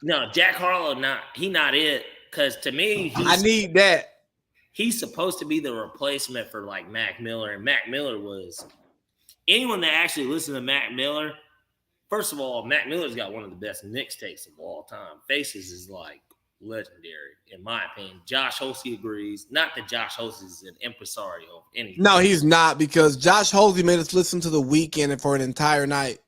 no, Jack Harlow not it. Because to me, I need that. He's supposed to be the replacement for like Mac Miller, and Mac Miller was anyone that actually listened to Mac Miller. First of all, Mac Miller's got one of the best mixtapes of all time. Faces is like legendary, in my opinion. Josh Hosey agrees. Not that Josh Hosey is an impresario. No, he's not, because Josh Hosey made us listen to The Weeknd for an entire night.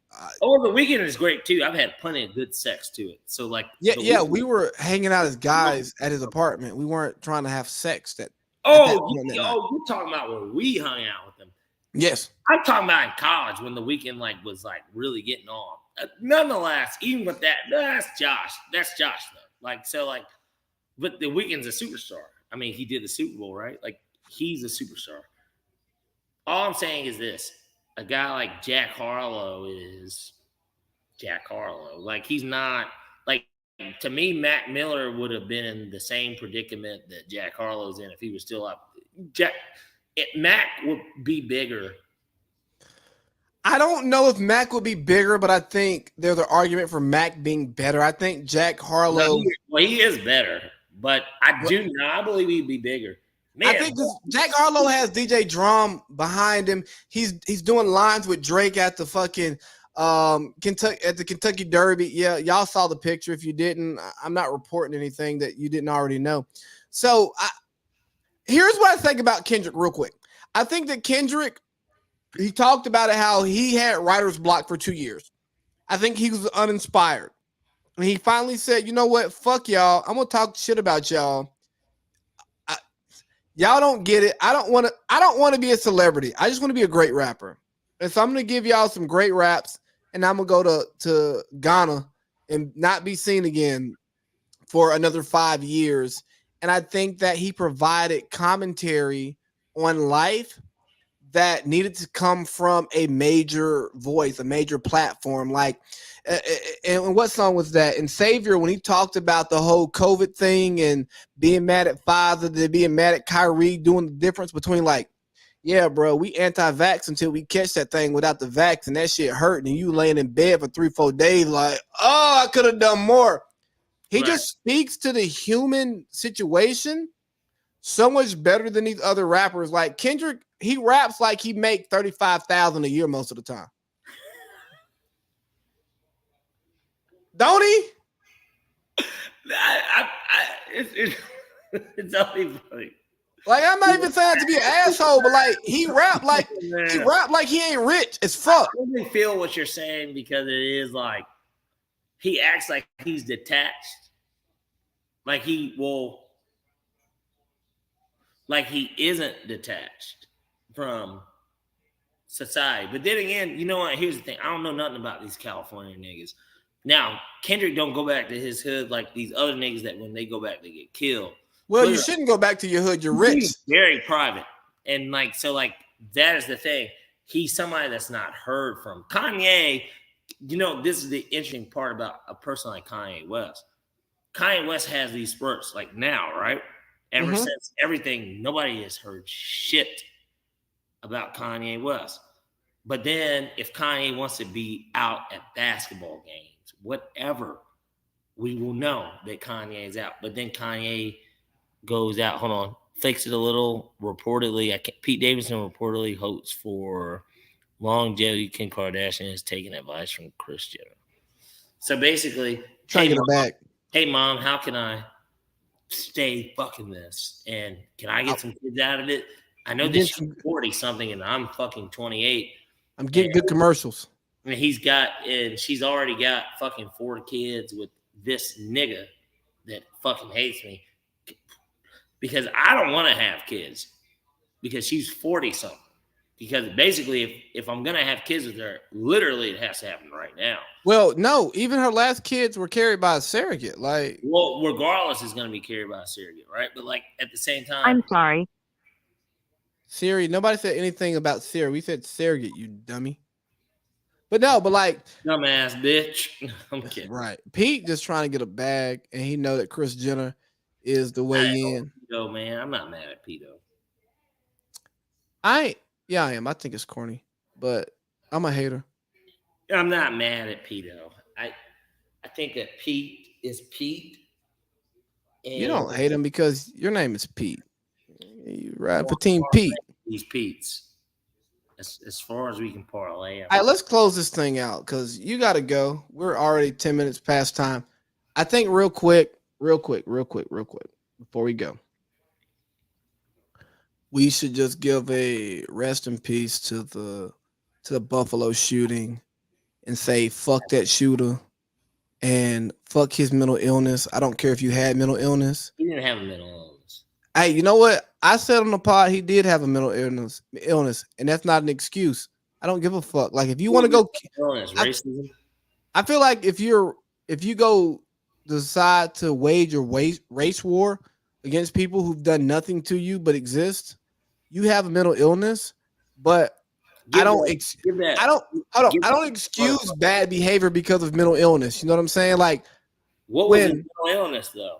The Weeknd is great too. I've had plenty of good sex to it. So like, yeah, we were hanging out as guys at his apartment. We weren't trying to have sex at that Oh, point that night. you're talking about when we hung out with him. Yes. I'm talking about in college when the Weeknd like was like really getting on. Nonetheless, even with that, that's Josh. That's Josh though. Like so, like, but the Weeknd's a superstar. I mean, he did the Super Bowl, right? Like, he's a superstar. All I'm saying is this: a guy like Jack Harlow is Jack Harlow. Like, he's not like to me. Mac Miller would have been in the same predicament that Jack Harlow's in if he was still up. Mac would be bigger. I don't know if Mac would be bigger, but I think there's an argument for Mac being better. I think Jack Harlow. No, he is better, but I believe he'd be bigger. Man, I think Jack Harlow has DJ Drum behind him. He's doing lines with Drake at the fucking Kentucky Derby. Yeah, y'all saw the picture. If you didn't, I'm not reporting anything that you didn't already know. So here's what I think about Kendrick real quick. I think that Kendrick, he talked about it, how he had writer's block for 2 years. I think he was uninspired. And he finally said, you know what? Fuck y'all. I'm going to talk shit about y'all. Y'all don't get it. I don't want to be a celebrity. I just want to be a great rapper. And so I'm going to give y'all some great raps, and I'm going to go to Ghana and not be seen again for another 5 years. And I think that he provided commentary on life that needed to come from a major voice, a major platform. Like, and what song was that? And Savior, when he talked about the whole COVID thing and being mad at Pfizer, then being mad at Kyrie, doing the difference between like, yeah, bro, we anti-vax until we catch that thing without the vax, and that shit hurt, and you laying in bed for 3-4 days like, oh, I could have done more. He just speaks to the human situation so much better than these other rappers. Like Kendrick, he raps like he make $35,000 a year most of the time. Don't he? It's only funny. Like, I'm not even saying to be an asshole, but like he rap like he ain't rich as fuck. I really feel what you're saying because it is like he acts like he's detached. Like he isn't detached from society. But then again, you know what? Here's the thing. I don't know nothing about these California niggas. Now, Kendrick don't go back to his hood like these other niggas that when they go back, they get killed. Well, you shouldn't go back to your hood. You're rich. He's very private. And like, so like, that is the thing. He's somebody that's not heard from. Kanye, you know, this is the interesting part about a person like Kanye West. Kanye West has these spurts like now, right? Ever since everything, nobody has heard shit about Kanye West. But then if Kanye wants to be out at basketball games, whatever, we will know that Kanye is out. But then Kanye goes out, hold on, fakes it a little, reportedly. Pete Davidson reportedly hopes for longevity. Kim Kardashian is taking advice from Kris Jenner. So basically, trying to get it back. Hey, Mom, how can I stay fucking this? And can I get some kids out of it? I know that she's 40-something and I'm fucking 28. I'm getting good commercials. And she's already got fucking 4 kids with this nigga that fucking hates me. Because I don't want to have kids. Because she's 40-something. Because basically, if I'm going to have kids with her, literally it has to happen right now. Well, no, even her last kids were carried by a surrogate. Like, well, regardless, it's going to be carried by a surrogate, right? But like at the same time, I'm sorry. Siri, nobody said anything about Siri. We said surrogate, you dummy. But no, but like, dumbass bitch. I'm kidding. Right. Pete just trying to get a bag, and he know that Kris Jenner is the way in. Yo, man, I'm not mad at Pete though. I am. I think it's corny, but I'm a hater. I'm not mad at Pete though. I think that Pete is Pete. You don't hate him because your name is Pete. You ride for Team Pete. He's Pete's. As far as we can parlay. All right, let's close this thing out because you got to go. We're already 10 minutes past time. I think real quick, before we go, we should just give a rest in peace to the Buffalo shooting and say fuck that shooter and fuck his mental illness. I don't care if you had mental illness. He didn't have a mental illness. Hey, you know what? I said on the pod he did have a mental illness, and that's not an excuse. I don't give a fuck. Like if you want to go, Illness, racism. I feel like if you go decide to wage a race war against people who've done nothing to you but exist, you have a mental illness. But I don't excuse bad behavior because of mental illness. You know what I'm saying? Like, what was his mental illness though?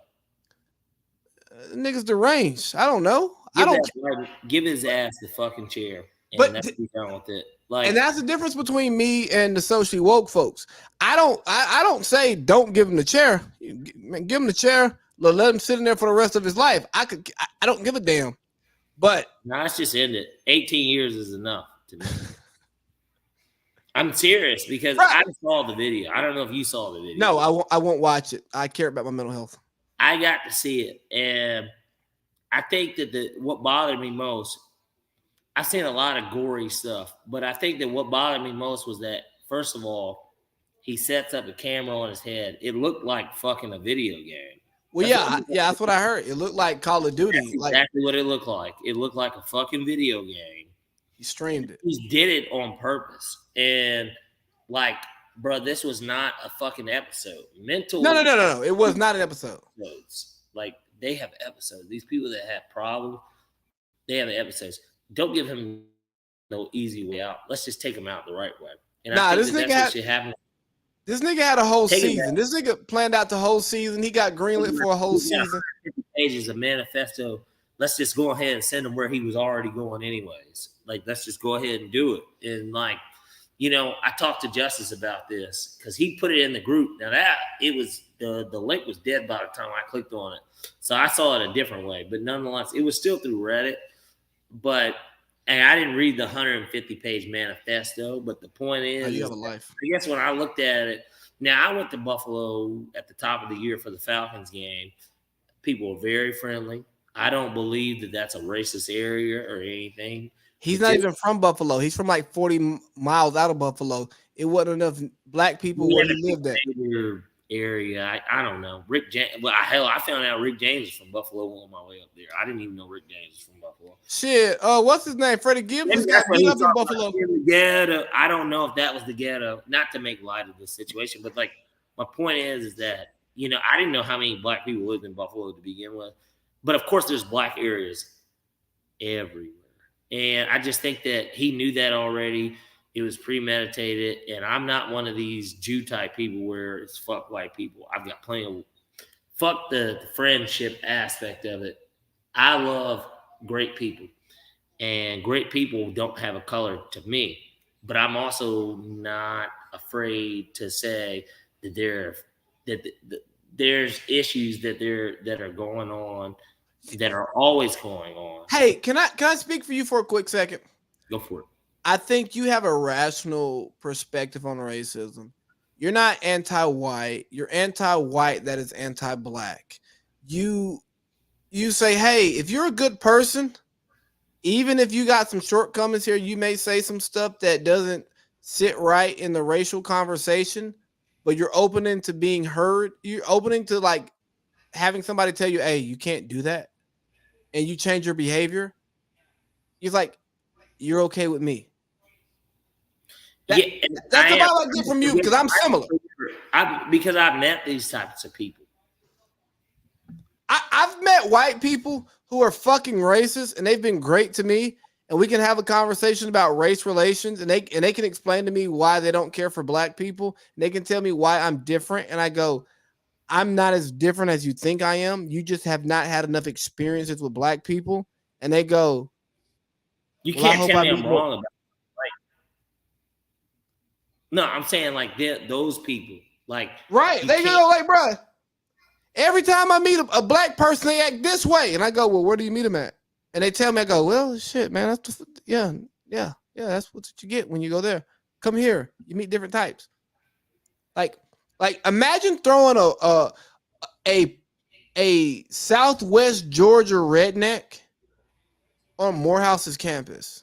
Niggas deranged. I don't know. Give his ass the fucking chair, and but let's be done with it. Like, and that's the difference between me and the socially woke folks. I don't say don't give him the chair. Give him the chair. Let him sit in there for the rest of his life. I don't give a damn. But no, let's just end it. 18 years is enough to me. I'm serious because I saw the video. I don't know if you saw the video. No, I won't watch it. I care about my mental health. I got to see it, and I think that what bothered me most, I've seen a lot of gory stuff, but I think that what bothered me most was that, first of all, he sets up a camera on his head. It looked like fucking a video game. Well, that's what I heard. It looked like Call of Duty. That's exactly what it looked like. It looked like a fucking video game. He streamed it. He did it on purpose. And, like, bro, this was not a fucking episode. No. It was not an episode. Like, they have episodes. These people that have problems, they have episodes. Don't give him no easy way out. Let's just take him out the right way. And I think that's what should happen. This nigga had a whole season. This nigga planned out the whole season. He got greenlit for a whole season. Pages of manifesto. Let's just go ahead and send him where he was already going anyways. Like, let's just go ahead and do it. And, like, you know, I talked to Justice about this because he put it in the group. Now it was the link was dead by the time I clicked on it. So I saw it a different way. But nonetheless, it was still through Reddit. And I didn't read the 150-page manifesto, but the point is, you have a life. I guess when I looked at it, now I went to Buffalo at the top of the year for the Falcons game. People were very friendly. I don't believe that that's a racist area or anything. He's not even from Buffalo. He's from like 40 miles out of Buffalo. It wasn't enough black people where he lived at. Area, I don't know. Rick James. Well, I found out Rick James is from Buffalo on my way up there. I didn't even know Rick James is from Buffalo. Shit. What's his name? Freddie Gibbs got beat up in Buffalo. In the ghetto. I don't know if that was the ghetto. Not to make light of the situation, but like my point is that you know I didn't know how many black people lived in Buffalo to begin with, but of course there's black areas everywhere, and I just think that he knew that already. It was premeditated, and I'm not one of these Jew type people where it's fuck white people. I've got plenty of fuck the friendship aspect of it. I love great people, and great people don't have a color to me. But I'm also not afraid to say that there's issues that are going on that are always going on. Hey, can I speak for you for a quick second? Go for it. I think you have a rational perspective on racism. You're not anti-white. You're anti-white that is anti-black. You say, hey, if you're a good person, even if you got some shortcomings here, you may say some stuff that doesn't sit right in the racial conversation, but you're opening to being heard. You're opening to like having somebody tell you, hey, you can't do that. And you change your behavior. You're like, you're okay with me. That's about what I get from you because I'm similar. Because I've met these types of people. I've met white people who are fucking racist, and they've been great to me. And we can have a conversation about race relations, and they can explain to me why they don't care for black people. And they can tell me why I'm different, and I go, I'm not as different as you think I am. You just have not had enough experiences with black people. And they go, you can't tell me I'm wrong about it. No, I'm saying like those people, like right. They go like, bro. Every time I meet a black person, they act this way, and I go, well, where do you meet them at? And they tell me, I go, well, shit, man, that's yeah, that's what you get when you go there. Come here, you meet different types. Like imagine throwing a Southwest Georgia redneck on Morehouse's campus,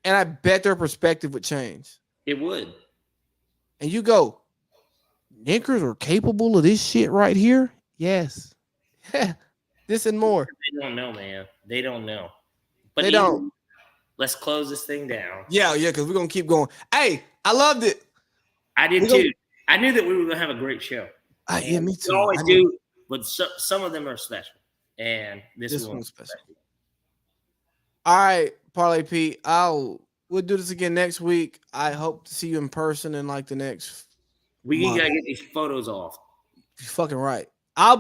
and I bet their perspective would change. It would. and you go, niggers are capable of this shit right here. Yes, this and more. They don't know, man. They don't know. But They don't. Let's close this thing down. Yeah, because we're gonna keep going. Hey, I loved it. I did too. I knew that we were gonna have a great show. Yeah, me too. We always do, but some of them are special, and this one's special. All right, Parlay Pete. We'll do this again next week. I hope to see you in person in like the next. We gotta get these photos off. You're fucking right. I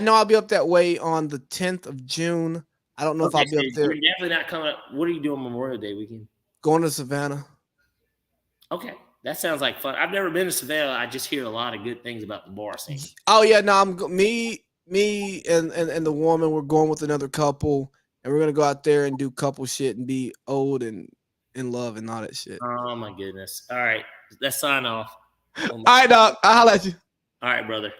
know I'll be up that way on the 10th of June. I don't know if I'll be up there. You're definitely not coming up. What are you doing Memorial Day weekend? Going to Savannah. Okay. That sounds like fun. I've never been to Savannah. I just hear a lot of good things about the bar scene. Oh yeah, no, me and the woman, we're going with another couple, and we're gonna go out there and do couple shit and be old and in love and all that shit. Oh my goodness. All right. Let's sign off. All right, dog. I'll holler at you. All right, brother.